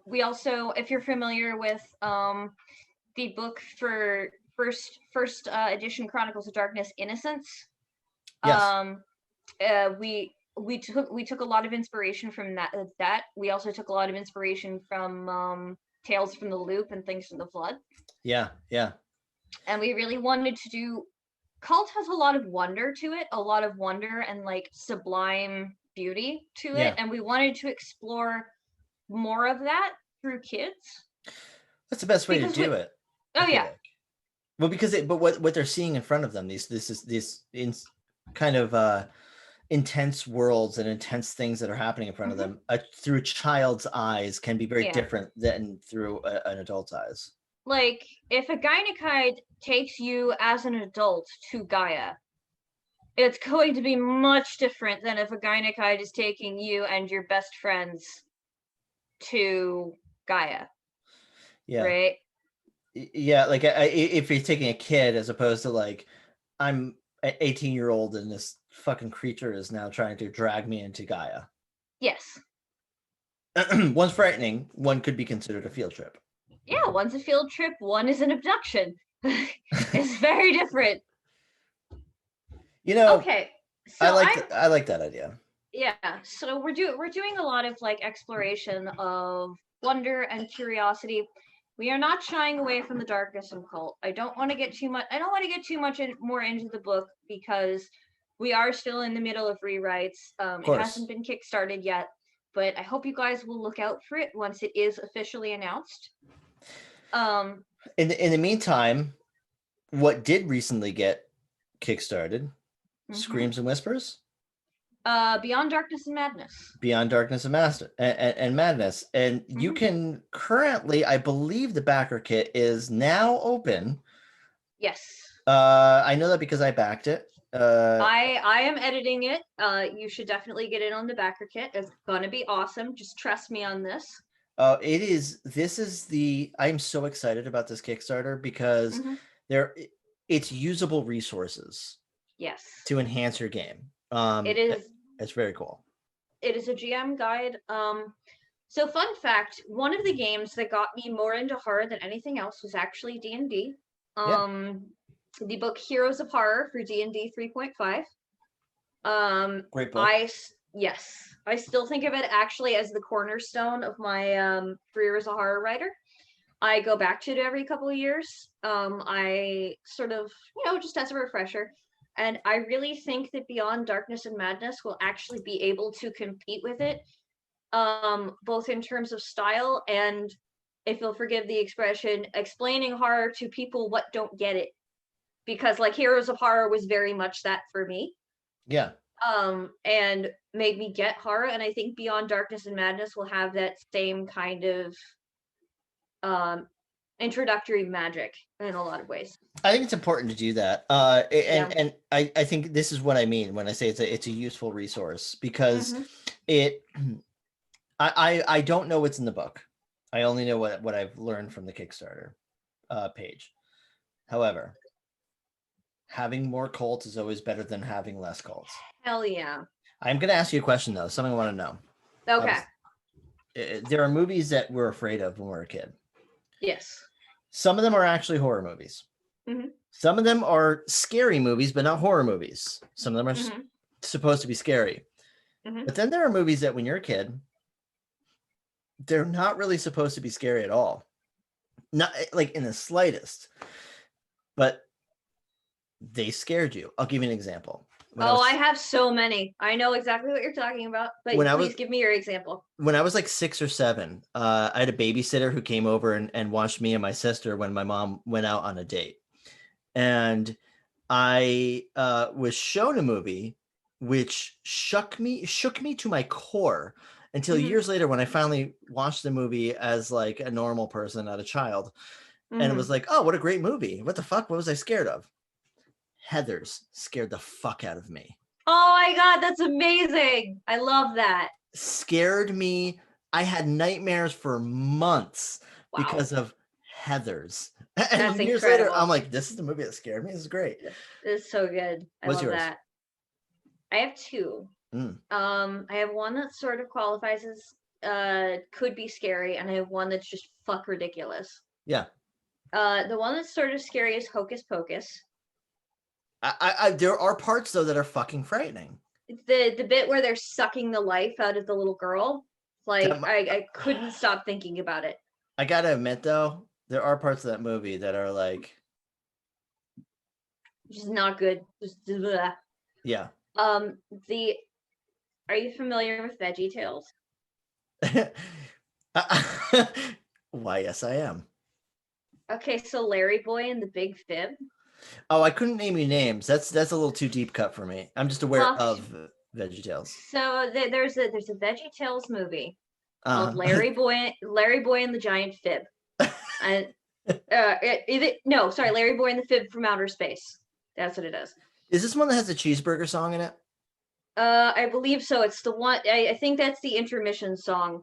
B: We also, if you're familiar with the book for first edition Chronicles of Darkness, Innocence, we took a lot of inspiration from that. We also took a lot of inspiration from Tales from the Loop and Things from the Flood.
A: Yeah.
B: And we really wanted to do, Cult has a lot of wonder to it, a lot of wonder and like sublime beauty to it. And we wanted to explore more of that through kids.
A: That's the best way to do it.
B: Oh yeah.
A: Well, because but what they're seeing in front of them, these kind of intense worlds and intense things that are happening in front of them through a child's eyes can be very different than through an adult's eyes.
B: Like, if a Gynakide takes you as an adult to Gaia, it's going to be much different than if a Gynakide is taking you and your best friends to Gaia.
A: Yeah.
B: Right?
A: Yeah, like if you're taking a kid as opposed to like, I'm an 18-year-old and this fucking creature is now trying to drag me into Gaia.
B: Yes.
A: One's frightening, one could be considered a field trip.
B: Yeah, one's a field trip, one is an abduction. It's very different.
A: You know,
B: okay, so
A: I like that idea.
B: Yeah, so we're doing a lot of like exploration of wonder and curiosity. We are not shying away from the darkness and cult. I don't want to get too much more into the book because we are still in the middle of rewrites. It hasn't been kickstarted yet, but I hope you guys will look out for it once it is officially announced.
A: In the meantime, what did recently get kickstarted? Screams and Whispers?
B: Beyond Darkness and Madness.
A: Beyond Darkness and Madness. And you can currently, I believe the backer kit is now open.
B: Yes.
A: I know that because I backed it.
B: I am editing it. You should definitely get in on the backer kit. It's gonna be awesome. Just trust me on this.
A: I'm so excited about this Kickstarter because it's usable resources.
B: Yes.
A: To enhance your game. It's very cool.
B: It is a GM guide. So fun fact, one of the games that got me more into horror than anything else was actually D&D. The book Heroes of Horror for D&D 3.5.
A: Great book.
B: I still think of it actually as the cornerstone of my career as a horror writer. I go back to it every couple of years. I sort of, just as a refresher. And I really think that Beyond Darkness and Madness will actually be able to compete with it, both in terms of style and, if you'll forgive the expression, explaining horror to people what don't get it. Because like Heroes of Horror was very much that for me.
A: Yeah.
B: And made me get horror. And I think Beyond Darkness and Madness will have that same kind of introductory magic in a lot of ways.
A: I think it's important to do that. And I think this is what I mean when I say it's a useful resource because I don't know what's in the book. I only know what I've learned from the Kickstarter page. However, having more cults is always better than having less cults.
B: Hell yeah.
A: I'm going to ask you a question though, something I want to know.
B: Okay.
A: There are movies that we're afraid of when we're a kid.
B: Yes.
A: Some of them are actually horror movies. Some of them are scary movies, but not horror movies. Some of them are supposed to be scary. But then there are movies that when you're a kid, they're not really supposed to be scary at all. Not like in the slightest. But they scared you. I'll give you an example.
B: I have so many. I know exactly what you're talking about, but please give me your example.
A: When I was like 6 or 7, I had a babysitter who came over and watched me and my sister when my mom went out on a date. And I was shown a movie which shook me to my core until years later when I finally watched the movie as like a normal person, not a child. And it was like, oh, what a great movie. What the fuck? What was I scared of? Heathers scared the fuck out of me.
B: Oh my God, that's amazing. I love that.
A: Scared me. I had nightmares for months because of Heathers. And
B: that's
A: years
B: incredible.
A: later, I'm like, this is the movie that scared me. This is great.
B: It's so good. I love
A: yours?
B: that. I have 2. I have one that sort of qualifies as could be scary, and I have one that's just fuck ridiculous.
A: Yeah.
B: The one that's sort of scary is Hocus Pocus.
A: There are parts though that are fucking frightening.
B: The bit where they're sucking the life out of the little girl, like I couldn't stop thinking about it.
A: I gotta admit though, there are parts of that movie that are like,
B: just not good. Just blah.
A: Yeah.
B: Are you familiar with VeggieTales?
A: Why? Yes, I am.
B: Okay, so Larry Boy and the Big Fib.
A: Oh, I couldn't name you names. That's a little too deep cut for me. I'm just aware of. VeggieTales?
B: So there's a VeggieTales movie called
A: Uh-huh.
B: Larry Boy and the Giant Fib. And no, sorry, Larry Boy and the Fib from Outer Space. That's what it is.
A: Is this one that has a cheeseburger song in it?
B: I believe so. It's the one. I think that's the intermission song.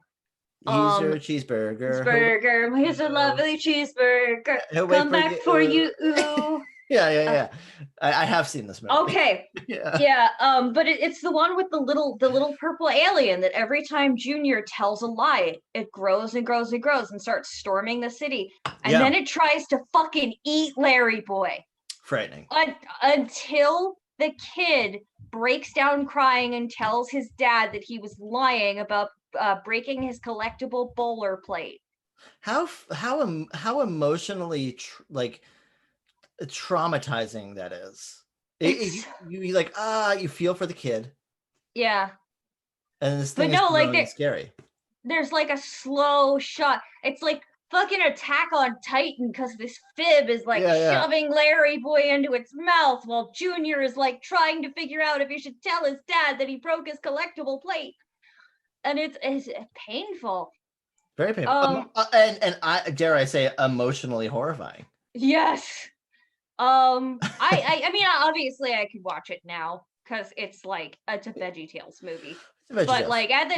A: Use your cheeseburger.
B: Cheeseburger, here's a lovely cheeseburger.
A: He'll wait
B: Come
A: for
B: back
A: you.
B: for you. Ooh.
A: Yeah. I have seen this movie.
B: Okay. Yeah. But it's the one with the little purple alien that every time Junior tells a lie, it grows and grows and grows and starts storming the city, and then it tries to fucking eat Larry Boy.
A: Frightening.
B: Until the kid breaks down crying and tells his dad that he was lying about breaking his collectible bowler plate.
A: How emotionally traumatizing that is. You like you feel for the kid.
B: Yeah.
A: And this thing is really scary.
B: There's like a slow shot. It's like fucking Attack on Titan because this Fib is like shoving Larry Boy into its mouth while Junior is like trying to figure out if he should tell his dad that he broke his collectible plate. And it's painful.
A: Very painful. And I dare I say emotionally horrifying.
B: Yes. I mean, obviously I could watch it now because it's a VeggieTales movie. But like at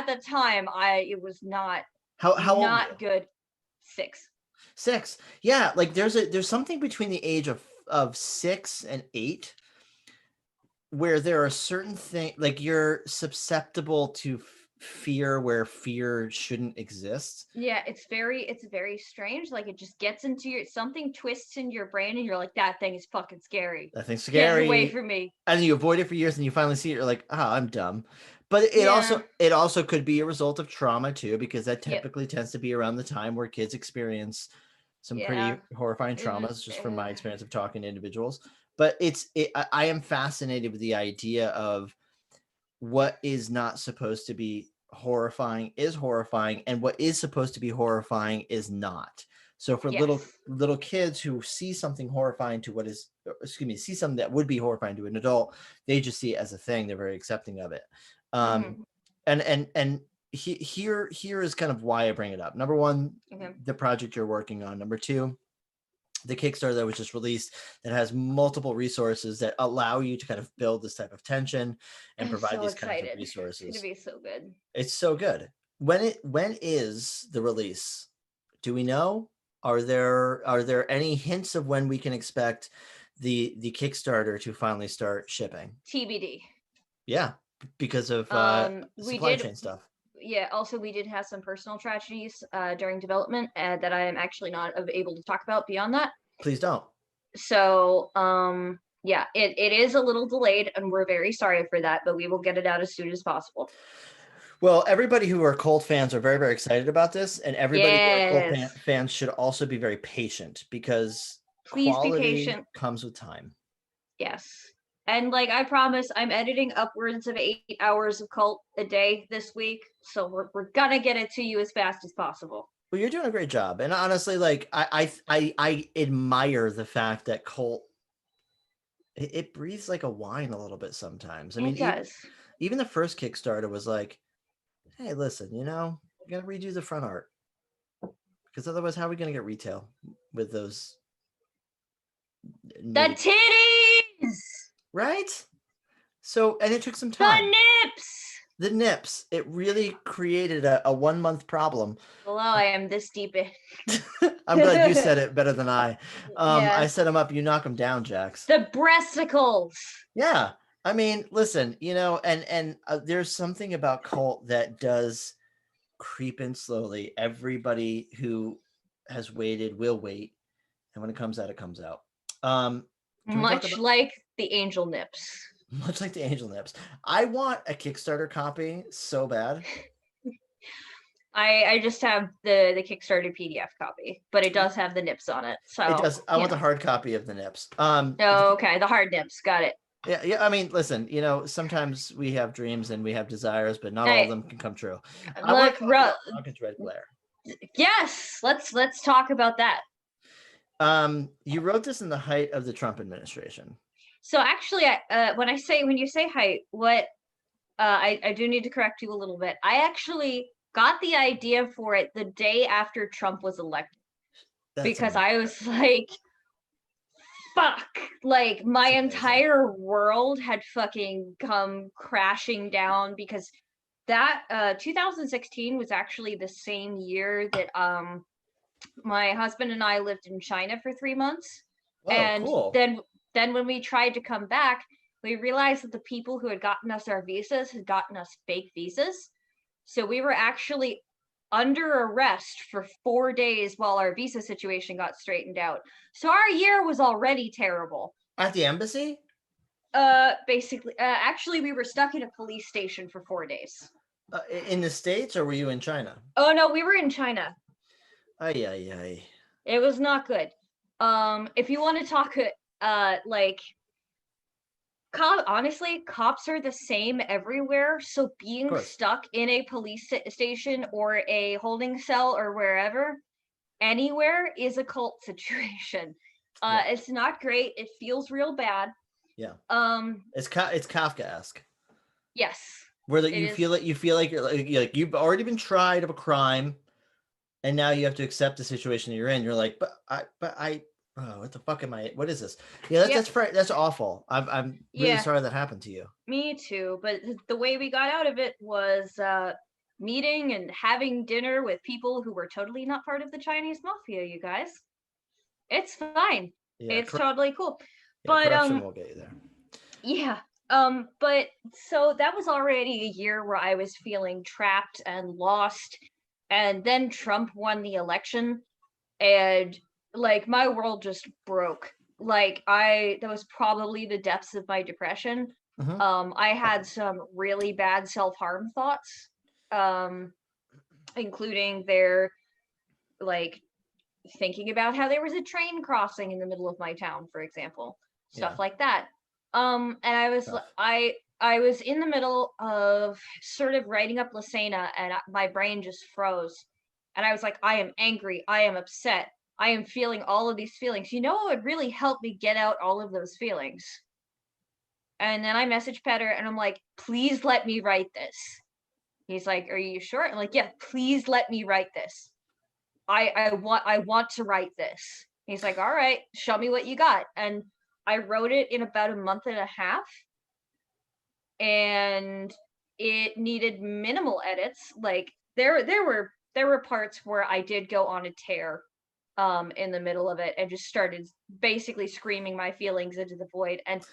B: the time, it was not not good. 6.
A: Yeah, like there's something between the age of 6 and 8 where there are certain things like you're susceptible to fear where fear shouldn't exist.
B: Yeah, it's very strange. Like it just gets into something twists in your brain and you're like, that thing is fucking scary.
A: That thing's scary.
B: Get away from me.
A: And you avoid it for years and you finally see it, you're like, I'm dumb. But it also could be a result of trauma too, because that typically tends to be around the time where kids experience some pretty horrifying traumas, just from my experience of talking to individuals. But I am fascinated with the idea of what is not supposed to be horrifying is horrifying, and what is supposed to be horrifying is not. So for little kids who see something horrifying to see something that would be horrifying to an adult, they just see it as a thing. They're very accepting of it. And here is kind of why I bring it up. Number one, the project you're working on. Number two, the Kickstarter that was just released that has multiple resources that allow you to kind of build this type of tension and provide these kinds of resources.
B: It's gonna be so good.
A: It's so good. When is the release? Do we know? Are there any hints of when we can expect the Kickstarter to finally start shipping?
B: TBD.
A: Yeah, because of supply chain stuff.
B: Yeah, also we did have some personal tragedies during development that I am actually not able to talk about beyond that.
A: Please don't.
B: So yeah, it is a little delayed and we're very sorry for that, but we will get it out as soon as possible.
A: Well, everybody who are Kult fans are very, very excited about this, and everybody who are Kult fans should also be very patient, because quality comes with time.
B: Yes. And like I promise, I'm editing upwards of 8 hours of Kult a day this week, so we're gonna get it to you as fast as possible.
A: Well, you're doing a great job, and honestly, like I admire the fact that Kult it breathes like a wine a little bit sometimes. I mean, it does. Even the first Kickstarter was like, hey, listen, you gotta redo the front art, because otherwise, how are we gonna get retail with those?
B: The titties.
A: Right? So, and it took some time.
B: The
A: nips. It really created a 1 month problem.
B: Hello, I am this deep in.
A: I'm glad you said it better than I. I set them up, you knock them down, Jax.
B: The breasticles.
A: Yeah. I mean, listen, and there's something about Kult that does creep in slowly. Everybody who has waited will wait. And when it comes out, it comes out.
B: Much like the angel nips.
A: Much like the angel nips. I want a Kickstarter copy so bad.
B: I just have the Kickstarter PDF copy, but it does have the nips on it. So
A: it does. I want the hard copy of the nips.
B: Okay, the hard nips. Got it.
A: Yeah. I mean, listen. Sometimes we have dreams and we have desires, but not all of them can come true.
B: Look,
A: Red Glare.
B: Yes, let's talk about that.
A: You wrote this in the height of the Trump administration.
B: So actually, when you say height, what I do need to correct you a little bit. I actually got the idea for it the day after Trump was elected.
A: That's
B: because
A: amazing.
B: I was like, fuck. Like my
A: That's amazing.
B: entire world had fucking come crashing down because that 2016 was actually the same year that my husband and I lived in China for 3 months.
A: Oh,
B: And
A: cool.
B: then when we tried to come back, we realized that the people who had gotten us our visas had gotten us fake visas. So we were actually under arrest for 4 days while our visa situation got straightened out. So our year was already terrible.
A: At the embassy?
B: Basically, actually, we were stuck in a police station for 4 days.
A: In the States, or were you in China?
B: Oh no, we were in China.
A: Ay, ay, ay.
B: It was not good. If you want to talk, like, honestly, cops are the same everywhere. So being stuck in a police station or a holding cell or wherever, anywhere, is a cult situation. It's not great. It feels real bad.
A: Yeah. It's Kafkaesque.
B: Yes.
A: Where you feel like you've already been tried of a crime, and now you have to accept the situation you're in. You're like, oh, what the fuck am I? What is this? Yeah, that's awful. I'm really sorry that happened to you.
B: Me too. But the way we got out of it was meeting and having dinner with people who were totally not part of the Chinese mafia. You guys, it's fine. Yeah, it's totally cool.
A: Yeah, but corruption will get you there.
B: Yeah. But so that was already a year where I was feeling trapped and lost. And then Trump won the election, and like my world just broke. Like that was probably the depths of my depression. Mm-hmm. I had some really bad self-harm thoughts, including their like thinking about how there was a train crossing in the middle of my town, for example, stuff like that. And I was I was in the middle of sort of writing up Lysena, and my brain just froze. And I was like, I am angry. I am upset. I am feeling all of these feelings. You know what would really help me get out all of those feelings? And then I messaged Petter, and I'm like, please let me write this. He's like, are you sure? I'm like, yeah, please let me write this. I want to write this. He's like, all right, show me what you got. And I wrote it in about a month and a half. And it needed minimal edits. Like there were parts where I did go on a tear in the middle of it and just started basically screaming my feelings into the void. And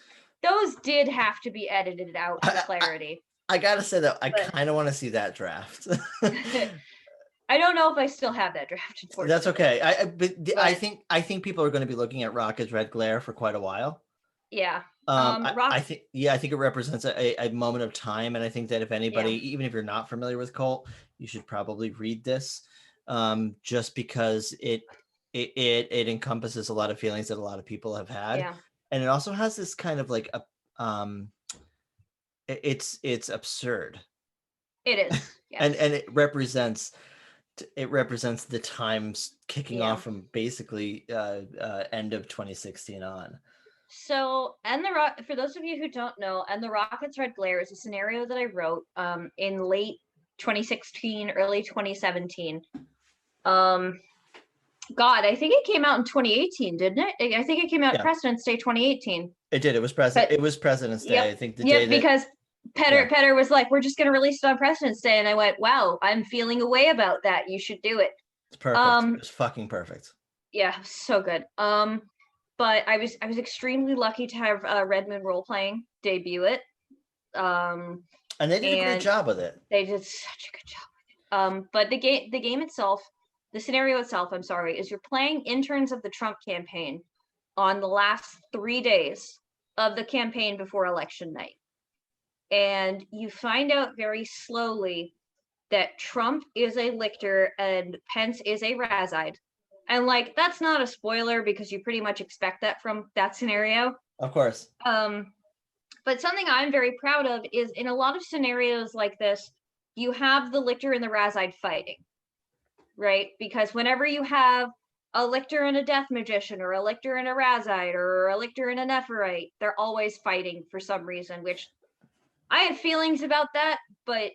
B: those did have to be edited out for clarity.
A: I gotta say that I kind of want to see that draft.
B: I don't know if I still have that draft.
A: That's okay. I think people are going to be looking at Rocket's Red Glare for quite a while.
B: Yeah.
A: I think it represents a moment of time, and I think that if anybody, even if you're not familiar with Cult, you should probably read this, just because it encompasses a lot of feelings that a lot of people have had, and it also has this kind of like it's absurd.
B: It is,
A: yes. and it represents the times kicking off from basically end of 2016 on.
B: So, for those of you who don't know, And the Rocket's Red Glare is a scenario that I wrote in late 2016, early 2017. God, I think it came out in 2018, didn't it? I think it came out President's Day 2018.
A: It did. It was President's Day. I think the day that,
B: because Petter was like, we're just going to release it on President's Day. And I went, wow, I'm feeling a way about that. You should do it.
A: It's perfect. It was fucking perfect.
B: Yeah, so good. But I was extremely lucky to have Red Moon Role Playing debut it.
A: And they did a great job with it.
B: They did such a good job with it. But the game itself, the scenario itself, I'm sorry, is you're playing interns of the Trump campaign on the last 3 days of the campaign before election night. And you find out very slowly that Trump is a lictor and Pence is a Razide. And like, that's not a spoiler because you pretty much expect that from that scenario.
A: Of course.
B: But something I'm very proud of is in a lot of scenarios like this, you have the lictor and the Razide fighting, right? Because whenever you have a lictor and a death magician, or a lictor and a Razide, or a lictor and a Nephirite, they're always fighting for some reason, which I have feelings about that, but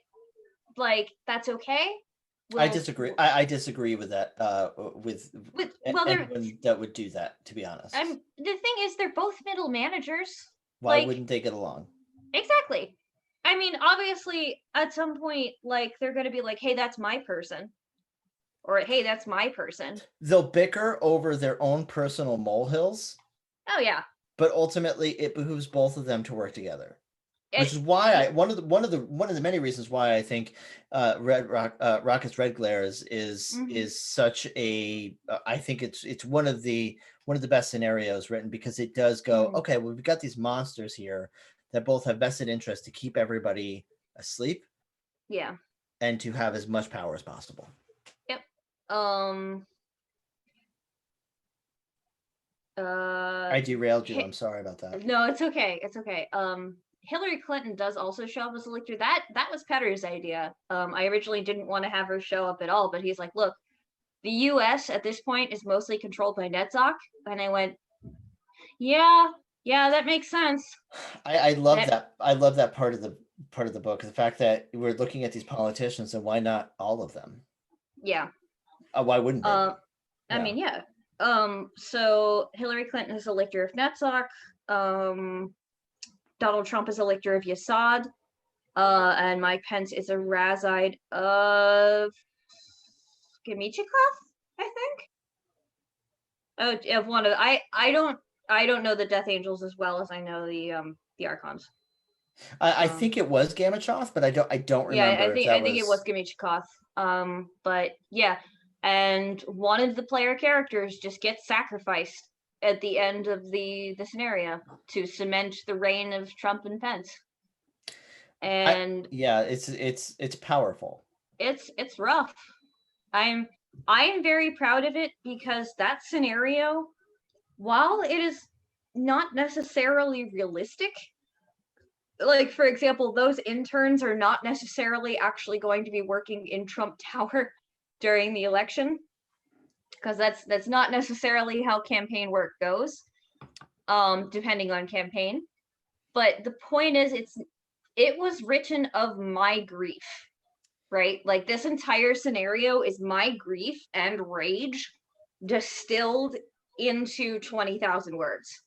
B: like that's okay.
A: I disagree. I disagree with that. With anyone that would do that, to be honest.
B: The thing is, they're both middle managers.
A: Why wouldn't they get along?
B: Exactly. I mean, obviously, at some point, like they're going to be like, "Hey, that's my person," or "Hey, that's my person."
A: They'll bicker over their own personal molehills.
B: Oh yeah.
A: But ultimately, it behooves both of them to work together. Which is why one of the many reasons why I think Rocket's Red Glare is such a I think it's one of the best scenarios written, because it does go, okay, well, we've got these monsters here that both have vested interest to keep everybody asleep, and to have as much power as possible.
B: Yep.
A: I derailed you. I'm sorry about that.
B: No, it's okay. It's okay. Hillary Clinton does also show up as a lictor. That was Petter's idea. I originally didn't want to have her show up at all, but he's like, look, the US at this point is mostly controlled by NetZoc. And I went, yeah, that makes sense.
A: I love that. I love that part of the book. The fact that we're looking at these politicians, and why not all of them?
B: Yeah.
A: Why wouldn't they?
B: I mean, yeah. So Hillary Clinton is a lictor of NetZoc. Donald Trump is a lictor of Yasad, and Mike Pence is a Razide of Gemichikov, I think. Of one of I don't know the Death Angels as well as I know the Archons.
A: I think it was Gamachov, but I don't remember.
B: Yeah, I think it was Gemichikov. But yeah, and one of the player characters just gets sacrificed at the end of the scenario to cement the reign of Trump and Pence. And
A: it's powerful.
B: It's rough. I am very proud of it, because that scenario, while it is not necessarily realistic, like for example, those interns are not necessarily actually going to be working in Trump Tower during the election, because that's not necessarily how campaign work goes, depending on campaign. But the point is, it was written of my grief, right? Like this entire scenario is my grief and rage distilled into 20,000 words.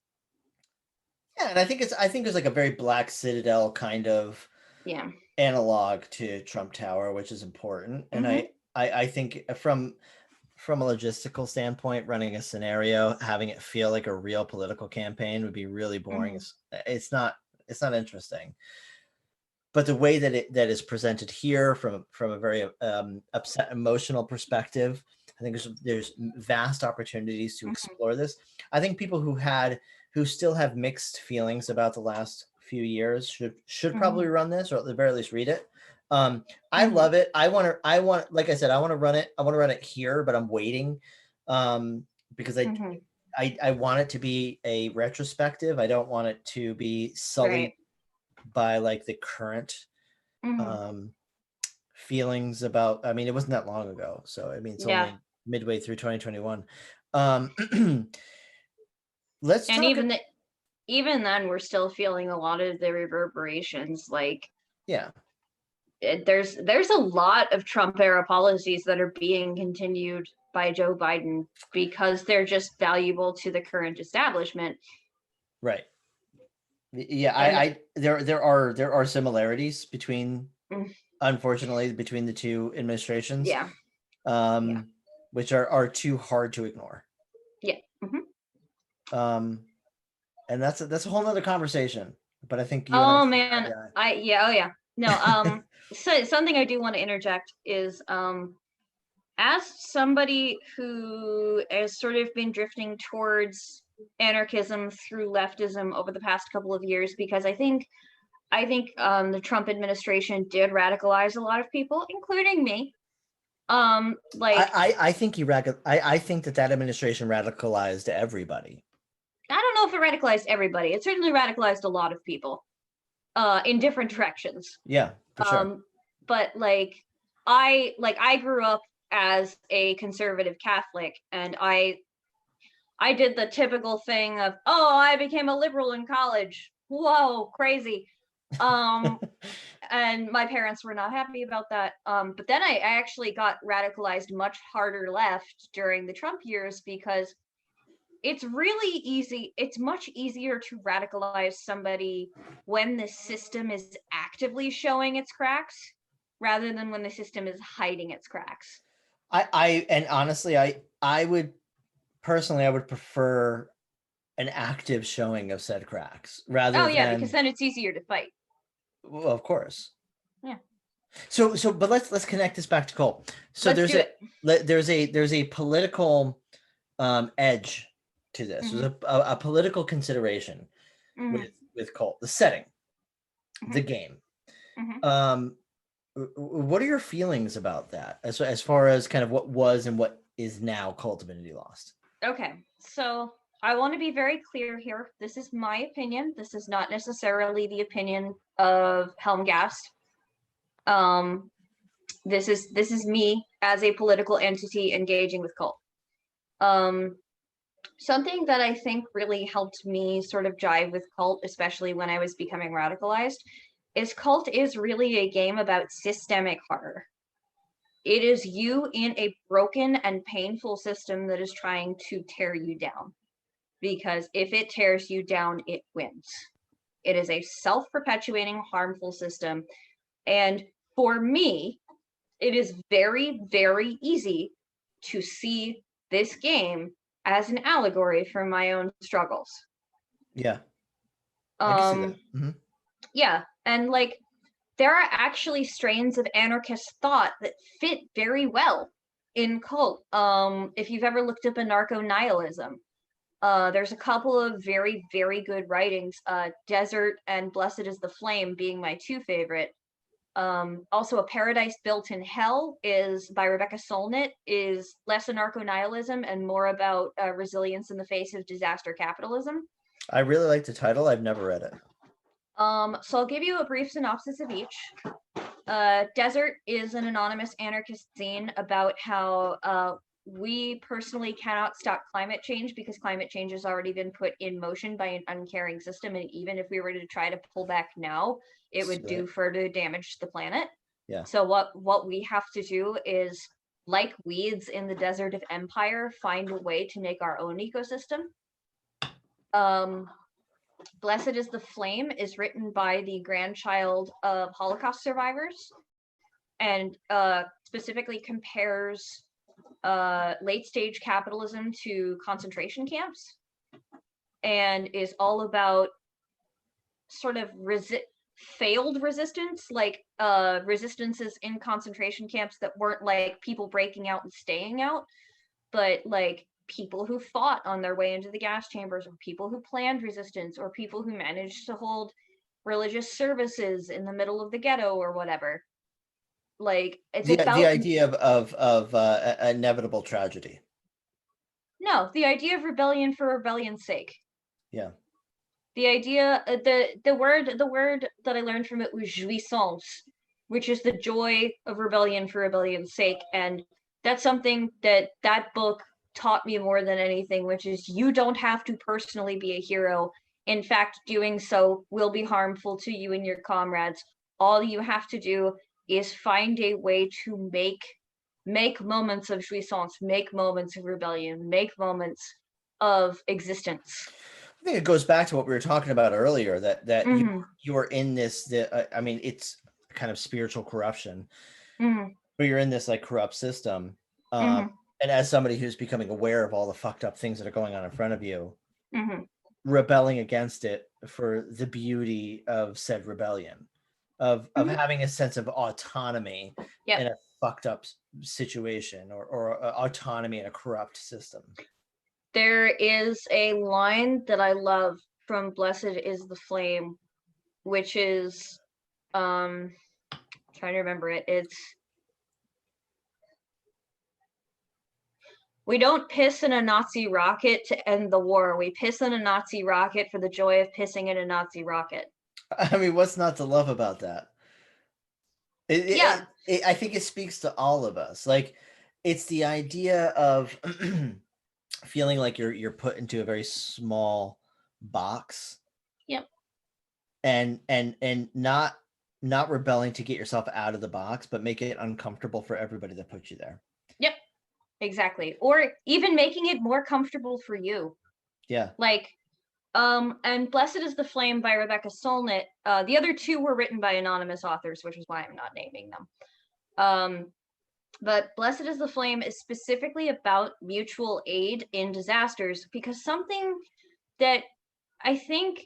A: Yeah, and I think it's like a very Black Citadel kind of analog to Trump Tower, which is important. And I think from a logistical standpoint, running a scenario, having it feel like a real political campaign would be really boring. It's not interesting. But the way that it is presented here from a very upset emotional perspective, I think there's vast opportunities to explore this. I think people who still have mixed feelings about the last few years should probably run this, or at the very least read it. I love it. I want, like I said, I want to run it here, but I'm waiting because I want it to be a retrospective. I don't want it to be sullied by like the current feelings about. I mean, it wasn't that long ago, so I mean, it's only midway through 2021. Let's
B: and talk even then we're still feeling a lot of the reverberations. Like there's a lot of Trump era policies that are being continued by Joe Biden because they're just valuable to the current establishment.
A: Right. Yeah, there are similarities between, unfortunately, between the two administrations. Which are too hard to ignore. And that's a whole nother conversation. But I think
B: No, so something I do want to interject is as somebody who has sort of been drifting towards anarchism through leftism over the past couple of years, because I think the Trump administration did radicalize a lot of people, including me.
A: I think I think that administration radicalized everybody.
B: I don't know if it radicalized everybody. It certainly radicalized a lot of people in different directions.
A: Yeah, for sure.
B: But I grew up as a conservative Catholic, and I did the typical thing of, I became a liberal in college. Whoa, crazy. And my parents were not happy about that. But then I actually got radicalized much harder left during the Trump years because it's really easy. It's much easier to radicalize somebody when the system is actively showing its cracks rather than when the system is hiding its cracks.
A: And honestly, I would personally, I would prefer an active showing of said cracks rather
B: Oh yeah, because
A: than,
B: then it's easier to fight.
A: well, of course.
B: Yeah.
A: So, but let's connect this back to Cole. So
B: Let's do it.
A: there's a political edge to this. There's a political consideration
B: Mm-hmm.
A: with Cult, the setting,
B: Mm-hmm.
A: the game.
B: Mm-hmm.
A: What are your feelings about that as far as kind of what was and what is now Cult Divinity Lost?
B: Okay, so I want to be very clear here. This is my opinion. This is not necessarily the opinion of Helmgast. This is me as a political entity engaging with Cult. Something that I think really helped me sort of jive with Cult, especially when I was becoming radicalized, is Cult is really a game about systemic horror. It is you in a broken and painful system that is trying to tear you down. Because if it tears you down, it wins. It is a self-perpetuating, harmful system. And for me, it is very, very easy to see this game as an allegory for my own struggles.
A: Yeah. I can see that.
B: Mm-hmm. Yeah. And like, there are actually strains of anarchist thought that fit very well in Cult. If you've ever looked up anarcho-nihilism, there's a couple of very, very good writings. Desert and Blessed is the Flame being my two favorite. Also, A Paradise Built in Hell is by Rebecca Solnit, is less anarcho-nihilism and more about resilience in the face of disaster capitalism.
A: I really like the title. I've never read it.
B: So I'll give you a brief synopsis of each. Desert is an anonymous anarchist zine about how we personally cannot stop climate change because climate change has already been put in motion by an uncaring system, and even if we were to try to pull back now, it would do further damage to the planet.
A: Yeah.
B: So what we have to do is, like weeds in the desert of empire, find a way to make our own ecosystem. Blessed is the Flame is written by the grandchild of Holocaust survivors and specifically compares late stage capitalism to concentration camps and is all about sort of failed resistance, like resistances in concentration camps that weren't like people breaking out and staying out, but like people who fought on their way into the gas chambers, or people who planned resistance, or people who managed to hold religious services in the middle of the ghetto or whatever. Like, it's
A: the
B: about
A: idea of inevitable tragedy.
B: No, the idea of rebellion for rebellion's sake.
A: Yeah.
B: The idea, the word that I learned from it was jouissance, which is the joy of rebellion for rebellion's sake, and that's something that book taught me more than anything, which is you don't have to personally be a hero. In fact, doing so will be harmful to you and your comrades. All you have to do is find a way to make moments of jouissance, make moments of rebellion, make moments of existence.
A: I think it goes back to what we were talking about earlier, that you are in this, I mean, it's kind of spiritual corruption, but you're in this like corrupt system. And as somebody who's becoming aware of all the fucked up things that are going on in front of you, rebelling against it for the beauty of said rebellion, of having a sense of autonomy in a fucked up situation, or autonomy in a corrupt system.
B: There is a line that I love from Blessed is the Flame, which is trying to remember it. It's, we don't piss in a Nazi rocket to end the war. We piss in a Nazi rocket for the joy of pissing in a Nazi rocket.
A: I mean, what's not to love about that? I think it speaks to all of us. Like, it's the idea of feeling like you're put into a very small box.
B: Yep.
A: and not rebelling to get yourself out of the box, but make it uncomfortable for everybody that puts you there.
B: Yep, exactly. Or even making it more comfortable for you.
A: Yeah.
B: Like, and Blessed is the Flame by Rebecca Solnit. The other two were written by anonymous authors, which is why I'm not naming them. But Blessed is the Flame is specifically about mutual aid in disasters, because something that I think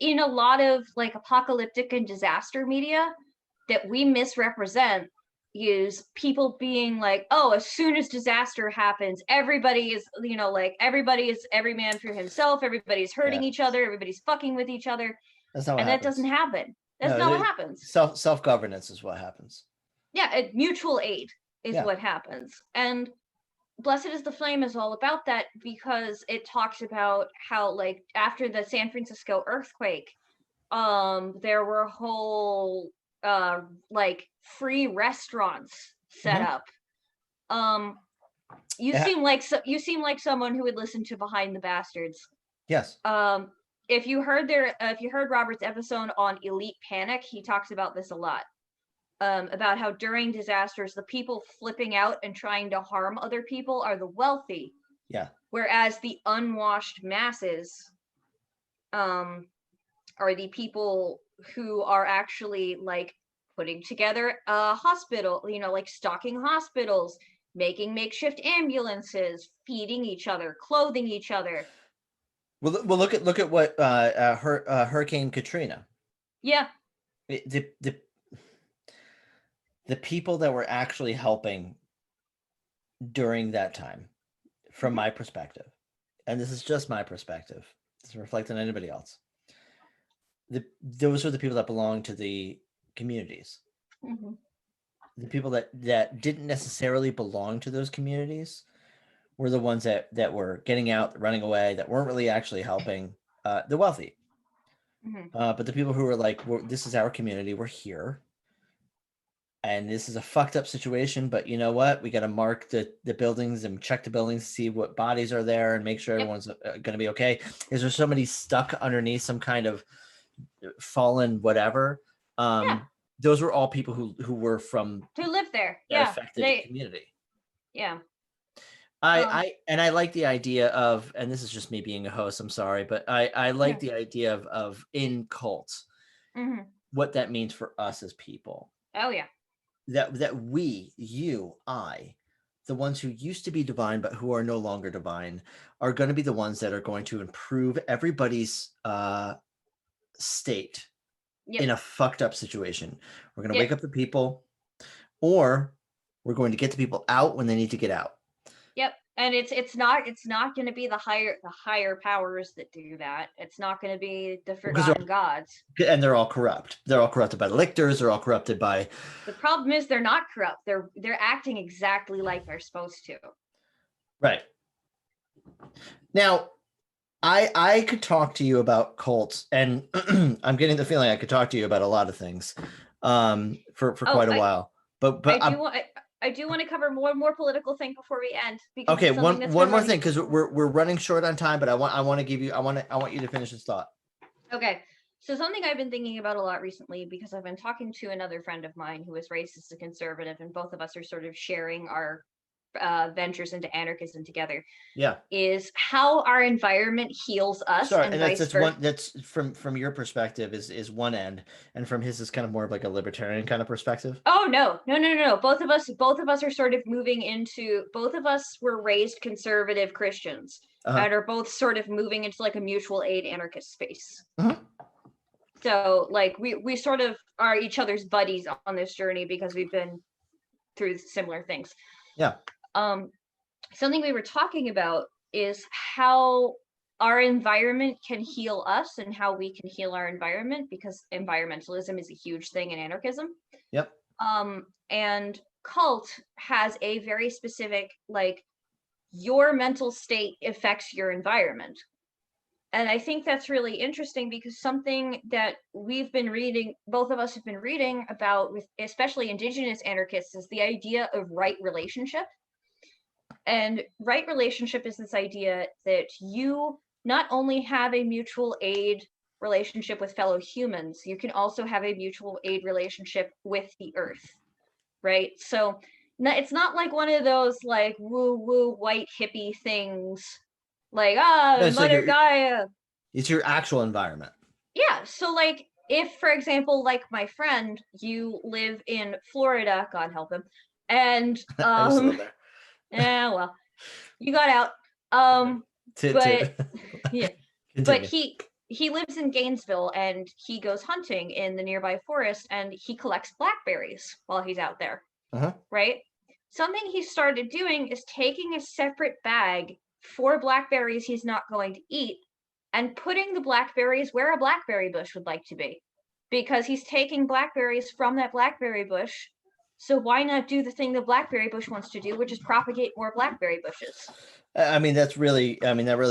B: in a lot of like apocalyptic and disaster media that we misrepresent is people being like, oh, as soon as disaster happens, everybody is, you know, like everybody is every man for himself, everybody's hurting each other, everybody's fucking with each other.
A: That's not what
B: and
A: happens.
B: That doesn't happen. That's not what happens.
A: Self-governance is what happens.
B: Yeah, mutual aid is what happens. And Blessed is the Flame is all about that, because it talks about how, like, after the San Francisco earthquake, there were whole like free restaurants set up. You seem like someone who would listen to Behind the Bastards.
A: Yes.
B: If you heard Robert's episode on Elite Panic, he talks about this a lot. About how during disasters, the people flipping out and trying to harm other people are the wealthy.
A: Yeah.
B: Whereas the unwashed masses are the people who are actually like putting together a hospital, you know, like stocking hospitals, making makeshift ambulances, feeding each other, clothing each other.
A: Well, look at what Hurricane Katrina.
B: Yeah.
A: The people that were actually helping during that time, from my perspective, and this is just my perspective, it doesn't reflect on anybody else, those are the people that belong to the communities. The people that didn't necessarily belong to those communities were the ones that were getting out, running away, that weren't really actually helping the wealthy. But the people who were like, this is our community, we're here, and this is a fucked up situation, but you know what? We got to mark the buildings and check the buildings, see what bodies are there, and make sure everyone's going to be okay. Is there somebody stuck underneath some kind of fallen whatever? Those were all people who were from
B: who lived there.
A: Affected community.
B: Yeah.
A: I like the idea of, and this is just me being a host, I'm sorry, but I like the idea of in cults, what that means for us as people.
B: Oh yeah.
A: That we, you, I, the ones who used to be divine but who are no longer divine, are going to be the ones that are going to improve everybody's state in a fucked up situation. We're going to wake up the people, or we're going to get the people out when they need to get out.
B: Yep. And it's not going to be the higher powers that do that. It's not going to be the forgotten gods.
A: And they're all corrupt. They're all corrupted by the lictors. They're all corrupted by.
B: The problem is they're not corrupt. They're acting exactly like they're supposed to.
A: Right. Now, I could talk to you about cults, and I'm getting the feeling I could talk to you about a lot of things for quite a while. But
B: I do want to cover one more political thing before we end.
A: Okay, one more thing, because we're running short on time, but I want you to finish this thought.
B: Okay, so something I've been thinking about a lot recently, because I've been talking to another friend of mine who was raised as a conservative, and both of us are sort of sharing our ventures into anarchism together.
A: Yeah,
B: is how our environment heals us.
A: Sorry, and that's from your perspective is one end, and from his is kind of more of like a libertarian kind of perspective.
B: Oh no. Both of us are sort of moving into. Both of us were raised conservative Christians, and are both sort of moving into like a mutual aid anarchist space. So like we sort of are each other's buddies on this journey because we've been through similar things.
A: Yeah.
B: Something we were talking about is how our environment can heal us and how we can heal our environment, because environmentalism is a huge thing in anarchism.
A: Yep.
B: And cult has a very specific, like, your mental state affects your environment. And I think that's really interesting, because something that we've been reading, both of us have been reading about, with especially indigenous anarchists, is the idea of right relationship. And right relationship is this idea that you not only have a mutual aid relationship with fellow humans, you can also have a mutual aid relationship with the earth, right? So it's not like one of those like woo-woo white hippie things like,
A: No, so
B: Mother Gaia.
A: it's your actual environment.
B: Yeah, so like if, for example, like my friend, you live in Florida, God help him, and
A: I used to live there.
B: yeah, well, you got out. But yeah, but
A: Continue.
B: he lives in Gainesville and he goes hunting in the nearby forest and he collects blackberries while he's out there. Right? Something he started doing is taking a separate bag for blackberries he's not going to eat and putting the blackberries where a blackberry bush would like to be, because he's taking blackberries from that blackberry bush. So why not do the thing the blackberry bush wants to do, which is propagate more blackberry bushes?
A: I mean, that really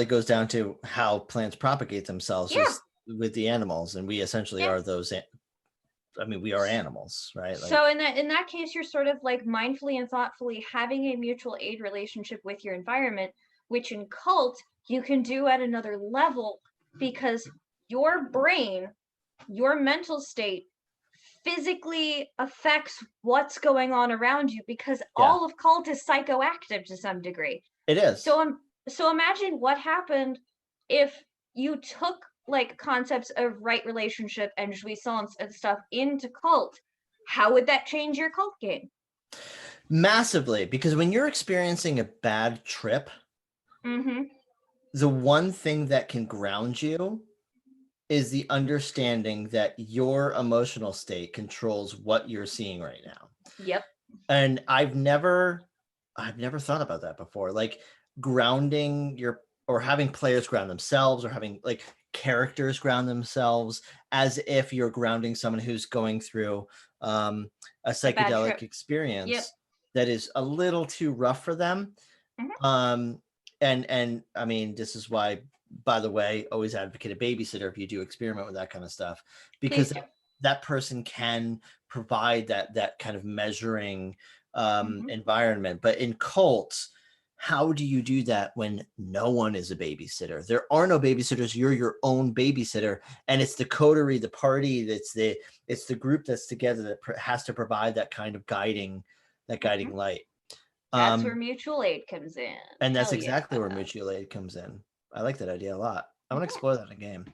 A: goes down to how plants propagate themselves with the animals, and we essentially are those. I mean, we are animals, right? Like,
B: so in that case, you're sort of like mindfully and thoughtfully having a mutual aid relationship with your environment, which in Cult you can do at another level, because your brain, your mental state physically affects what's going on around you, because all of Cult is psychoactive to some degree.
A: It is.
B: So imagine what happened if you took like concepts of right relationship and jouissance and stuff into Cult. How would that change your Cult game?
A: Massively, because when you're experiencing a bad trip, the one thing that can ground you is the understanding that your emotional state controls what you're seeing right now.
B: Yep.
A: And I've never thought about that before. Like grounding or having players ground themselves, or having like characters ground themselves, as if you're grounding someone who's going through a psychedelic experience that is a little too rough for them. And I mean, this is why, by the way, always advocate a babysitter if you do experiment with that kind of stuff, because that person can provide that kind of measuring environment. But in cults, how do you do that when no one is a babysitter? There are no babysitters. You're your own babysitter, and it's the coterie, the party, it's the group that's together that has to provide that kind of guiding light.
B: That's where mutual aid comes in.
A: And that's exactly where mutual aid comes in. I like that idea a lot. I want to explore that in a game.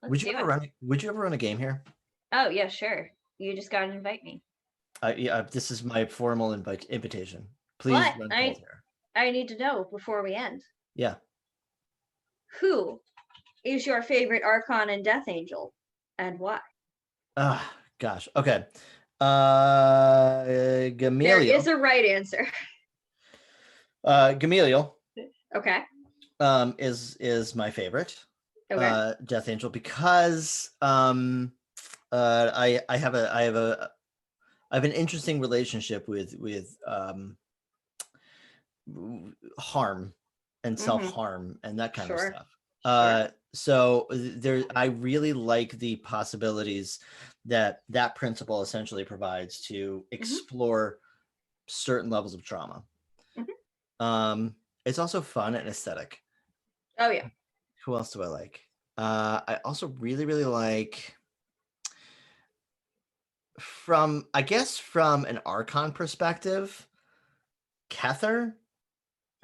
A: Would you ever run a game here?
B: Oh yeah, sure. You just gotta invite me.
A: This is my formal invitation. Please run Cult here.
B: I need to know before we end.
A: Yeah.
B: Who is your favorite Archon and Death Angel, and why?
A: Gosh. Okay. Gamaliel.
B: There is a right answer.
A: Gamaliel.
B: Okay.
A: Is my favorite.
B: Okay.
A: Death Angel, because I have an interesting relationship with harm and self-harm and that kind of stuff. So I really like the possibilities that principle essentially provides to explore certain levels of trauma. It's also fun and aesthetic.
B: Oh yeah.
A: Who else do I like? I also really, really like, from an Archon perspective, Kether.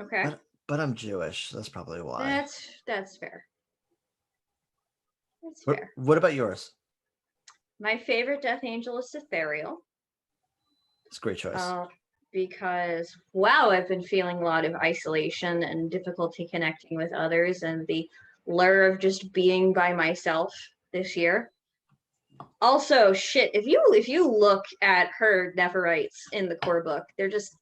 B: Okay.
A: But I'm Jewish. That's probably why.
B: That's fair. That's fair.
A: What about yours?
B: My favorite Death Angel is Ethereal.
A: It's a great choice.
B: Because, wow, I've been feeling a lot of isolation and difficulty connecting with others, and the lure of just being by myself this year. Also, shit, if you look at her Nephirites in the core book, they're just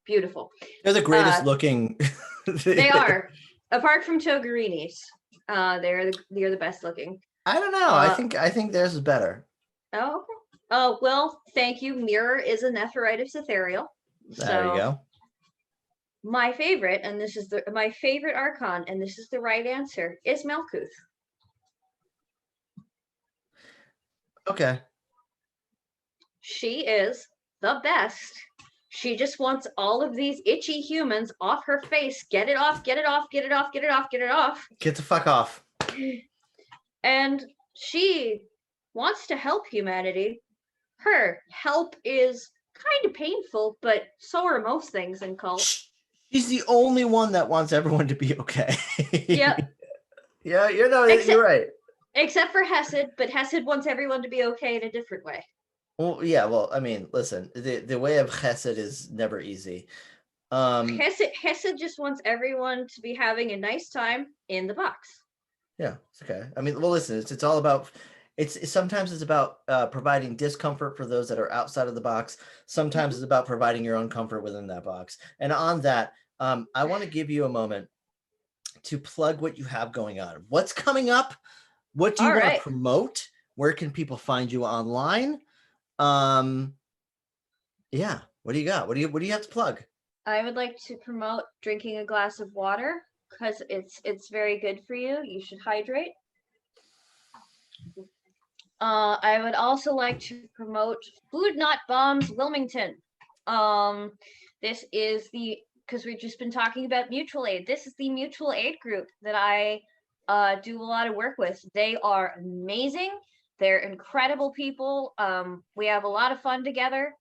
B: beautiful.
A: They're the greatest looking.
B: They are. Apart from Togherini's, they're the best looking.
A: I don't know. I think theirs is better.
B: Oh, okay. Oh, well, thank you. Mirror is a Nephirite of Ethereal.
A: There you go.
B: My favorite, and this is my favorite Archon, and this is the right answer, is Melkuth.
A: Okay.
B: She is the best. She just wants all of these itchy humans off her face. Get it off, get it off, get it off, get it off, get it off.
A: Get the fuck off.
B: And she wants to help humanity. Her help is kind of painful, but so are most things in cult.
A: She's the only one that wants everyone to be okay.
B: Yep.
A: Yeah, you're right.
B: Except for Hesed, but Hesed wants everyone to be okay in a different way.
A: Well, yeah, well, I mean, listen, the way of chesed is never easy.
B: Hesed just wants everyone to be having a nice time in the box.
A: Yeah, it's okay. I mean, well, listen, it's all about sometimes it's about providing discomfort for those that are outside of the box. Sometimes it's about providing your own comfort within that box. And on that, I want to give you a moment to plug what you have going on. What's coming up? What do you want to promote? Where can people find you online? Yeah, what do you got? What do you have to plug?
B: I would like to promote drinking a glass of water because it's very good for you. You should hydrate. I would also like to promote Food Not Bombs Wilmington. This is because we've just been talking about mutual aid. This is the mutual aid group that I do a lot of work with. They are amazing. They're incredible people. We have a lot of fun together.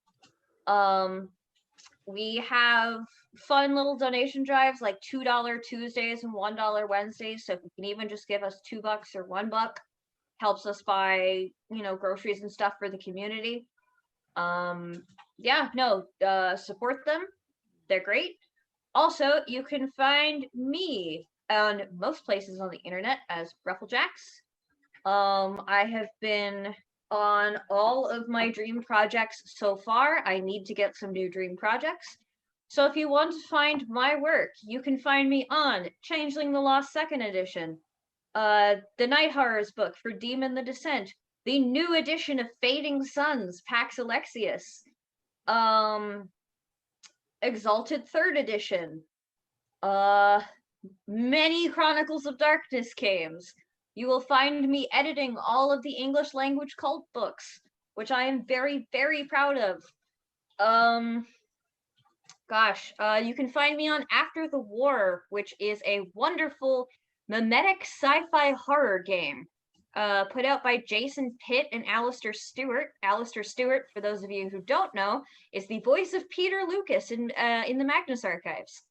B: We have fun little donation drives like $2 Tuesdays and $1 Wednesdays. So if you can even just give us $2 or $1, helps us buy, groceries and stuff for the community. Support them. They're great. Also, you can find me on most places on the internet as Rufflejacks. I have been on all of my dream projects so far. I need to get some new dream projects. So if you want to find my work, you can find me on Changeling the Lost 2nd Edition, the Night Horrors book for Demon the Descent, the new edition of Fading Suns, Pax Alexius, Exalted 3rd Edition, many Chronicles of Darkness games. You will find me editing all of the English language cult books, which I am very, very proud of. You can find me on After the War, which is a wonderful mimetic sci-fi horror game put out by Jason Pitt and Alistair Stewart. Alistair Stewart, for those of you who don't know, is the voice of Peter Lucas in the Magnus Archives.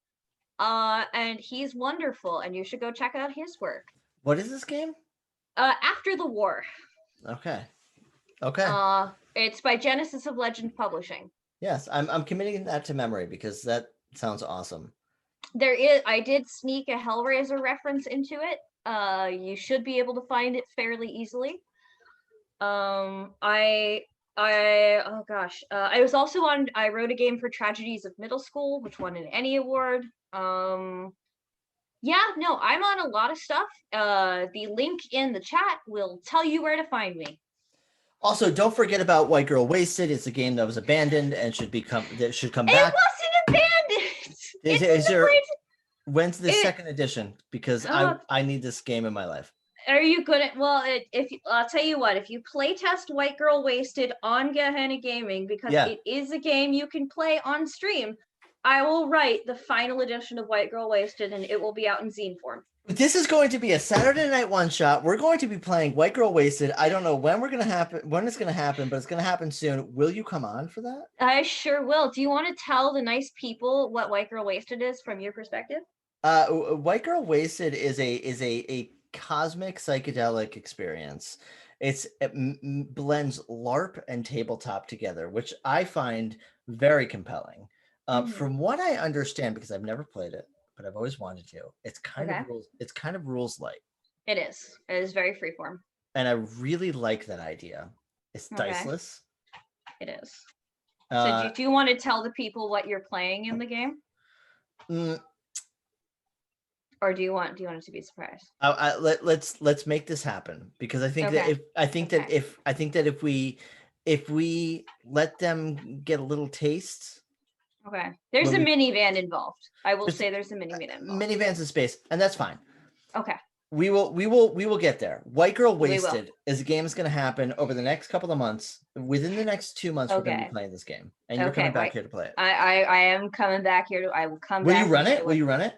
B: And he's wonderful, and you should go check out his work.
A: What is this game?
B: After the War.
A: Okay.
B: It's by Genesis of Legend Publishing.
A: Yes, I'm committing that to memory because that sounds awesome.
B: I did sneak a Hellraiser reference into it. You should be able to find it fairly easily. I was also I wrote a game for Tragedies of Middle School, which won an Emmy Award. I'm on a lot of stuff. The link in the chat will tell you where to find me.
A: Also, don't forget about White Girl Wasted. It's a game that was abandoned and should come back.
B: It wasn't abandoned.
A: When's the 2nd edition? Because I need this game in my life.
B: Are you gonna? Well, I'll tell you what. If you play test White Girl Wasted on Gehenna Gaming, because it is a game you can play on stream, I will write the final edition of White Girl Wasted, and it will be out in zine form.
A: This is going to be a Saturday night one shot. We're going to be playing White Girl Wasted. I don't know when it's going to happen, but it's going to happen soon. Will you come on for that?
B: I sure will. Do you want to tell the nice people what White Girl Wasted is from your perspective?
A: White Girl Wasted is a cosmic psychedelic experience. It blends LARP and tabletop together, which I find very compelling. From what I understand, because I've never played it, but I've always wanted to. It's kind of rules light.
B: It is. It is very freeform.
A: And I really like that idea. It's diceless.
B: It is. So do you want to tell the people what you're playing in the game? Or do you want it to be a surprise?
A: Let's make this happen, because I think that if we let them get a little taste.
B: Okay. There's a minivan involved. I will say there's a minivan involved.
A: Minivans in space, and that's fine.
B: Okay.
A: We will get there. White Girl Wasted is a game that's going to happen over the next couple of months. Within the next 2 months, we're going to be playing this game, and you're coming back here to play it.
B: I am coming back here. I will come.
A: Will you run it? Will you run it?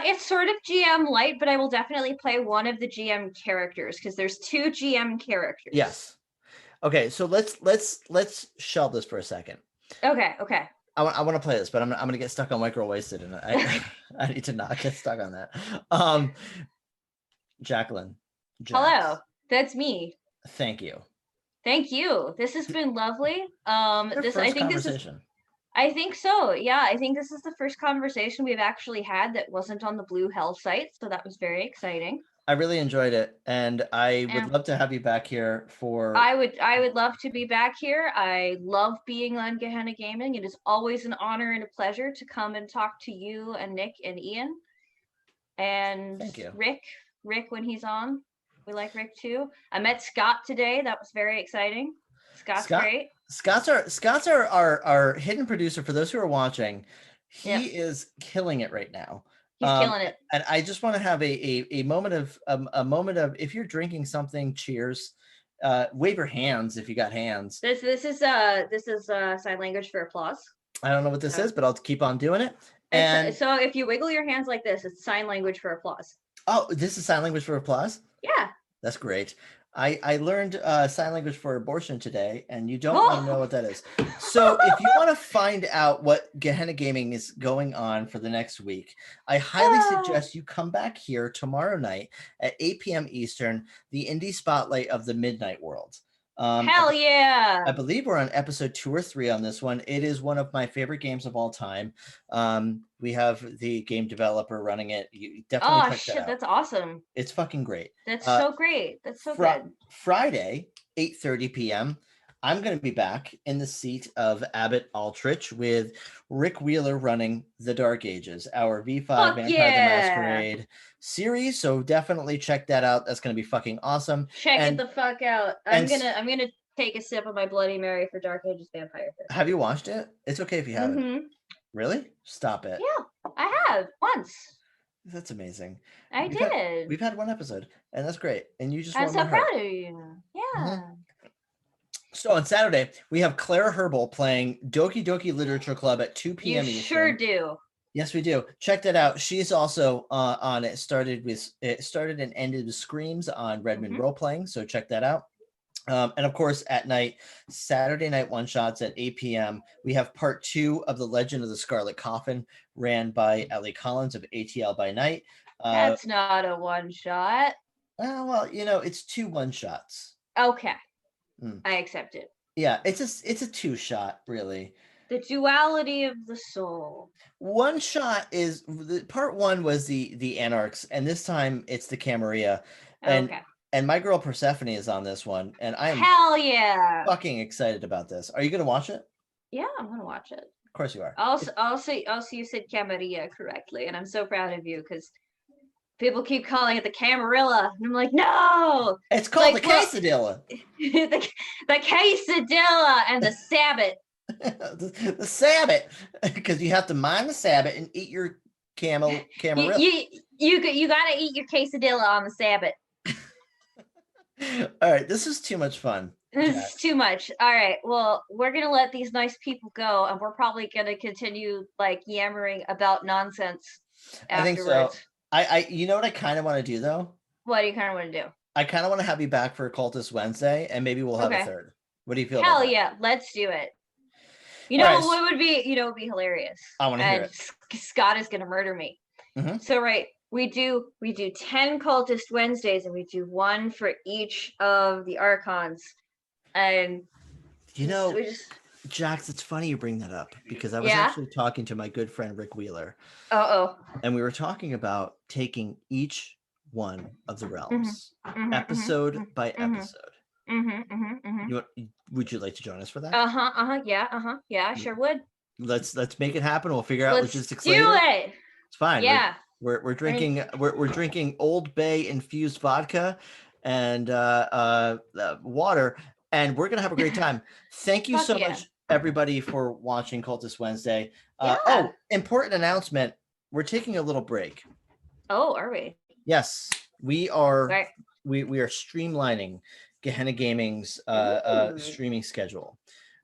B: It's sort of GM light, but I will definitely play one of the GM characters because there's 2 GM characters.
A: Yes. Okay, so let's shelve this for a second.
B: Okay.
A: I want to play this, but I'm gonna get stuck on micro wasted, and I need to not get stuck on that. Jacqueline.
B: Hello, that's me.
A: Thank you.
B: Thank you. This has been lovely.
A: This conversation.
B: I think so. Yeah, I think this is the first conversation we've actually had that wasn't on the Blue Hell site, so that was very exciting.
A: I really enjoyed it, and I would love to have you back here for.
B: I would love to be back here. I love being on Gehenna Gaming. It is always an honor and a pleasure to come and talk to you and Nick and Ian and
A: Thank you.
B: Rick when he's on. We like Rick too. I met Scott today. That was very exciting. Scott's great.
A: Scott's our hidden producer. For those who are watching, he is killing it right now.
B: He's killing it.
A: And I just want to have a moment of if you're drinking something, cheers. Wave your hands if you got hands.
B: This is sign language for applause.
A: I don't know what this is, but I'll keep on doing it. And
B: so if you wiggle your hands like this, it's sign language for applause.
A: Oh, this is sign language for applause?
B: Yeah.
A: That's great. I learned sign language for abortion today, and you don't want to know what that is. So if you want to find out what Gehenna Gaming is going on for the next week, I highly suggest you come back here tomorrow night at 8 p.m. Eastern, the Indie Spotlight of the Midnight World.
B: Hell yeah.
A: I believe we're on episode 2 or 3 on this one. It is one of my favorite games of all time. We have the game developer running it. You definitely check that out.
B: That's awesome.
A: It's fucking great.
B: That's so great. That's so good.
A: Friday, 8:30 p.m. I'm going to be back in the seat of Abbott Aldrich with Rick Wheeler running The Dark Ages, our V5 Vampire the Masquerade series. So definitely check that out. That's going to be fucking awesome.
B: Check it the fuck out. I'm gonna take a sip of my Bloody Mary for Dark Ages Vampire.
A: Have you watched it? It's okay if you haven't.
B: Mm-hmm.
A: Really? Stop it.
B: Yeah, I have once.
A: That's amazing.
B: We've
A: had one episode, and that's great. And you just
B: I'm so proud of you. Yeah.
A: Mm-hmm. So on Saturday, we have Clara Herbal playing Doki Doki Literature Club at 2 p.m.
B: You sure do.
A: Yes, we do. Check that out. She's also on it. Started and ended with Screams on Redmond Role Playing. So check that out. And of course, at night, Saturday night one shots at 8 p.m. We have part 2 of The Legend of the Scarlet Coffin, ran by Ellie Collins of ATL by Night.
B: That's not a one shot.
A: Well, it's 2 1-shots.
B: Okay. I accept it.
A: Yeah, it's a 2-shot, really.
B: The duality of the soul.
A: One shot is part 1 was the Anarchs, and this time it's the Camarilla. And my girl Persephone is on this one, and I am
B: hell yeah
A: fucking excited about this. Are you gonna watch it?
B: Yeah, I'm gonna watch it.
A: Of course you are.
B: Also you said Camarilla correctly, and I'm so proud of you because people keep calling it the Camarilla, and I'm like, no,
A: it's called the Quesadilla.
B: the Quesadilla and the Sabbath.
A: the Sabbath, because you have to mind the Sabbath and eat your Camarilla.
B: You gotta eat your Quesadilla on the Sabbath.
A: All right, this is too much fun.
B: This is too much. All right, well, we're gonna let these nice people go, and we're probably gonna continue yammering about nonsense afterwards.
A: I think so. I you know what I kind of want to do though?
B: What do you kind of want to do?
A: I kind of want to have you back for Cultist Wednesday, and maybe we'll have a third. What do you feel?
B: Hell yeah, let's do it. What would be? It would be hilarious.
A: I want to hear it.
B: Scott is gonna murder me.
A: Mm-hmm.
B: So we do 10 Cultist Wednesdays, and we do 1 for each of the Archons. And
A: Jax, it's funny you bring that up because I was actually talking to my good friend Rick Wheeler. And we were talking about taking each one of the realms, episode by episode. Would you like to join us for that?
B: Yeah, I sure would.
A: Let's make it happen. We'll figure out logistics later.
B: Do it.
A: It's fine.
B: Yeah.
A: We're drinking Old Bay infused vodka and water, and we're gonna have a great time. Thank you so much, everybody, for watching Cultist Wednesday. Important announcement: we're taking a little break.
B: Oh, are we?
A: Yes, we are. Right. We are streamlining Gehenna Gaming's streaming schedule.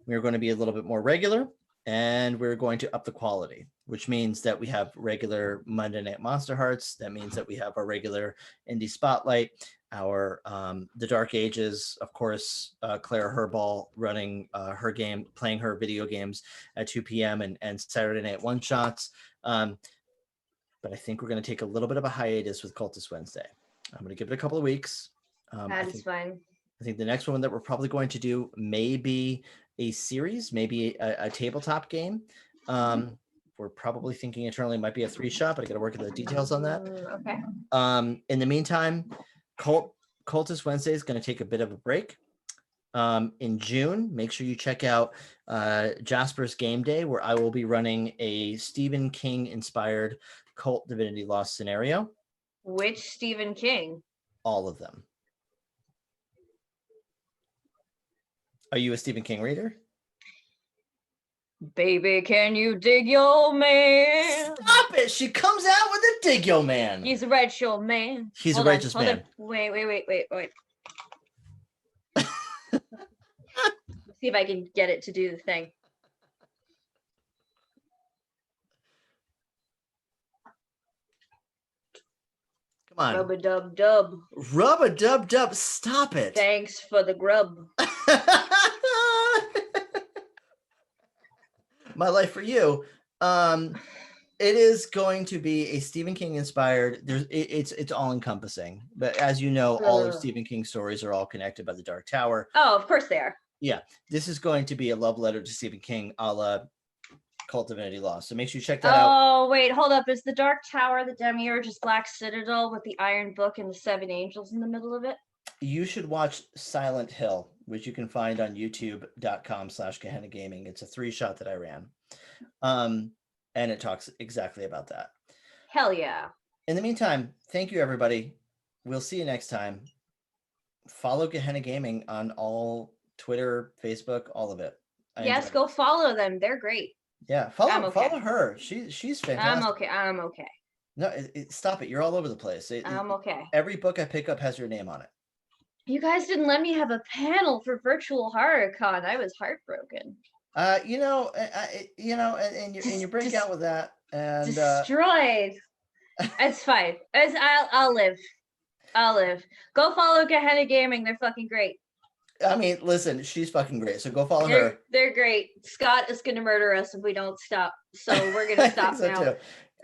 A: We are going to be a little bit more regular, and we're going to up the quality. which means that we have regular Monday Night Monster Hearts. That means that we have our regular Indie Spotlight, our The Dark Ages, of course, Claire Herbal running her game, playing her video games at 2 p.m. and Saturday Night One Shots. But I think we're going to take a little bit of a hiatus with Cultist Wednesday. I'm going to give it a couple of weeks.
B: That is fine.
A: I think the next one that we're probably going to do may be a series, maybe a tabletop game. We're probably thinking internally it might be a 3-shot, but I got to work at the details on that.
B: Okay.
A: In the meantime, Cultist Wednesday is going to take a bit of a break. In June, make sure you check out Jasper's Game Day, where I will be running a Stephen King inspired Cult Divinity Lost scenario.
B: Which Stephen King?
A: All of them. Are you a Stephen King reader?
B: Baby, can you dig your man?
A: Stop it! She comes out with a dig yo man.
B: He's a righteous man.
A: He's a righteous man.
B: Wait. See if I can get it to do the thing.
A: Come on.
B: Rub-a-dub-dub.
A: Rub-a-dub-dub. Stop it.
B: Thanks for the grub.
A: My Life for You. It is going to be a Stephen King inspired. It's all encompassing, but as you know, all of Stephen King's stories are all connected by the Dark Tower.
B: Oh, of course they are.
A: Yeah, this is going to be a love letter to Stephen King, a la Cult Divinity Lost. So make sure you check that out.
B: Oh wait, hold up. Is the Dark Tower the Demiurge's Black Citadel with the Iron Book and the 7 angels in the middle of it?
A: You should watch Silent Hill, which you can find on youtube.com/Gehenna Gaming. It's a 3-shot that I ran. And it talks exactly about that.
B: Hell yeah.
A: In the meantime, thank you, everybody. We'll see you next time. Follow Gehenna Gaming on all Twitter, Facebook, all of it.
B: Yes, go follow them. They're great.
A: Yeah, follow her. She's fantastic.
B: I'm okay.
A: No, stop it. You're all over the place.
B: I'm okay.
A: Every book I pick up has your name on it.
B: You guys didn't let me have a panel for Virtual HorrorCon. I was heartbroken.
A: And you break out with that and
B: destroyed. It's fine. I'll live. Go follow Gehenna Gaming. They're fucking great.
A: I mean, listen, she's fucking great. So go follow her.
B: They're great. Scott is gonna murder us if we don't stop. So we're gonna stop
A: so
B: now.
A: Too.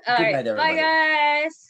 B: All
A: Good
B: right.
A: night, everybody.
B: Bye, guys.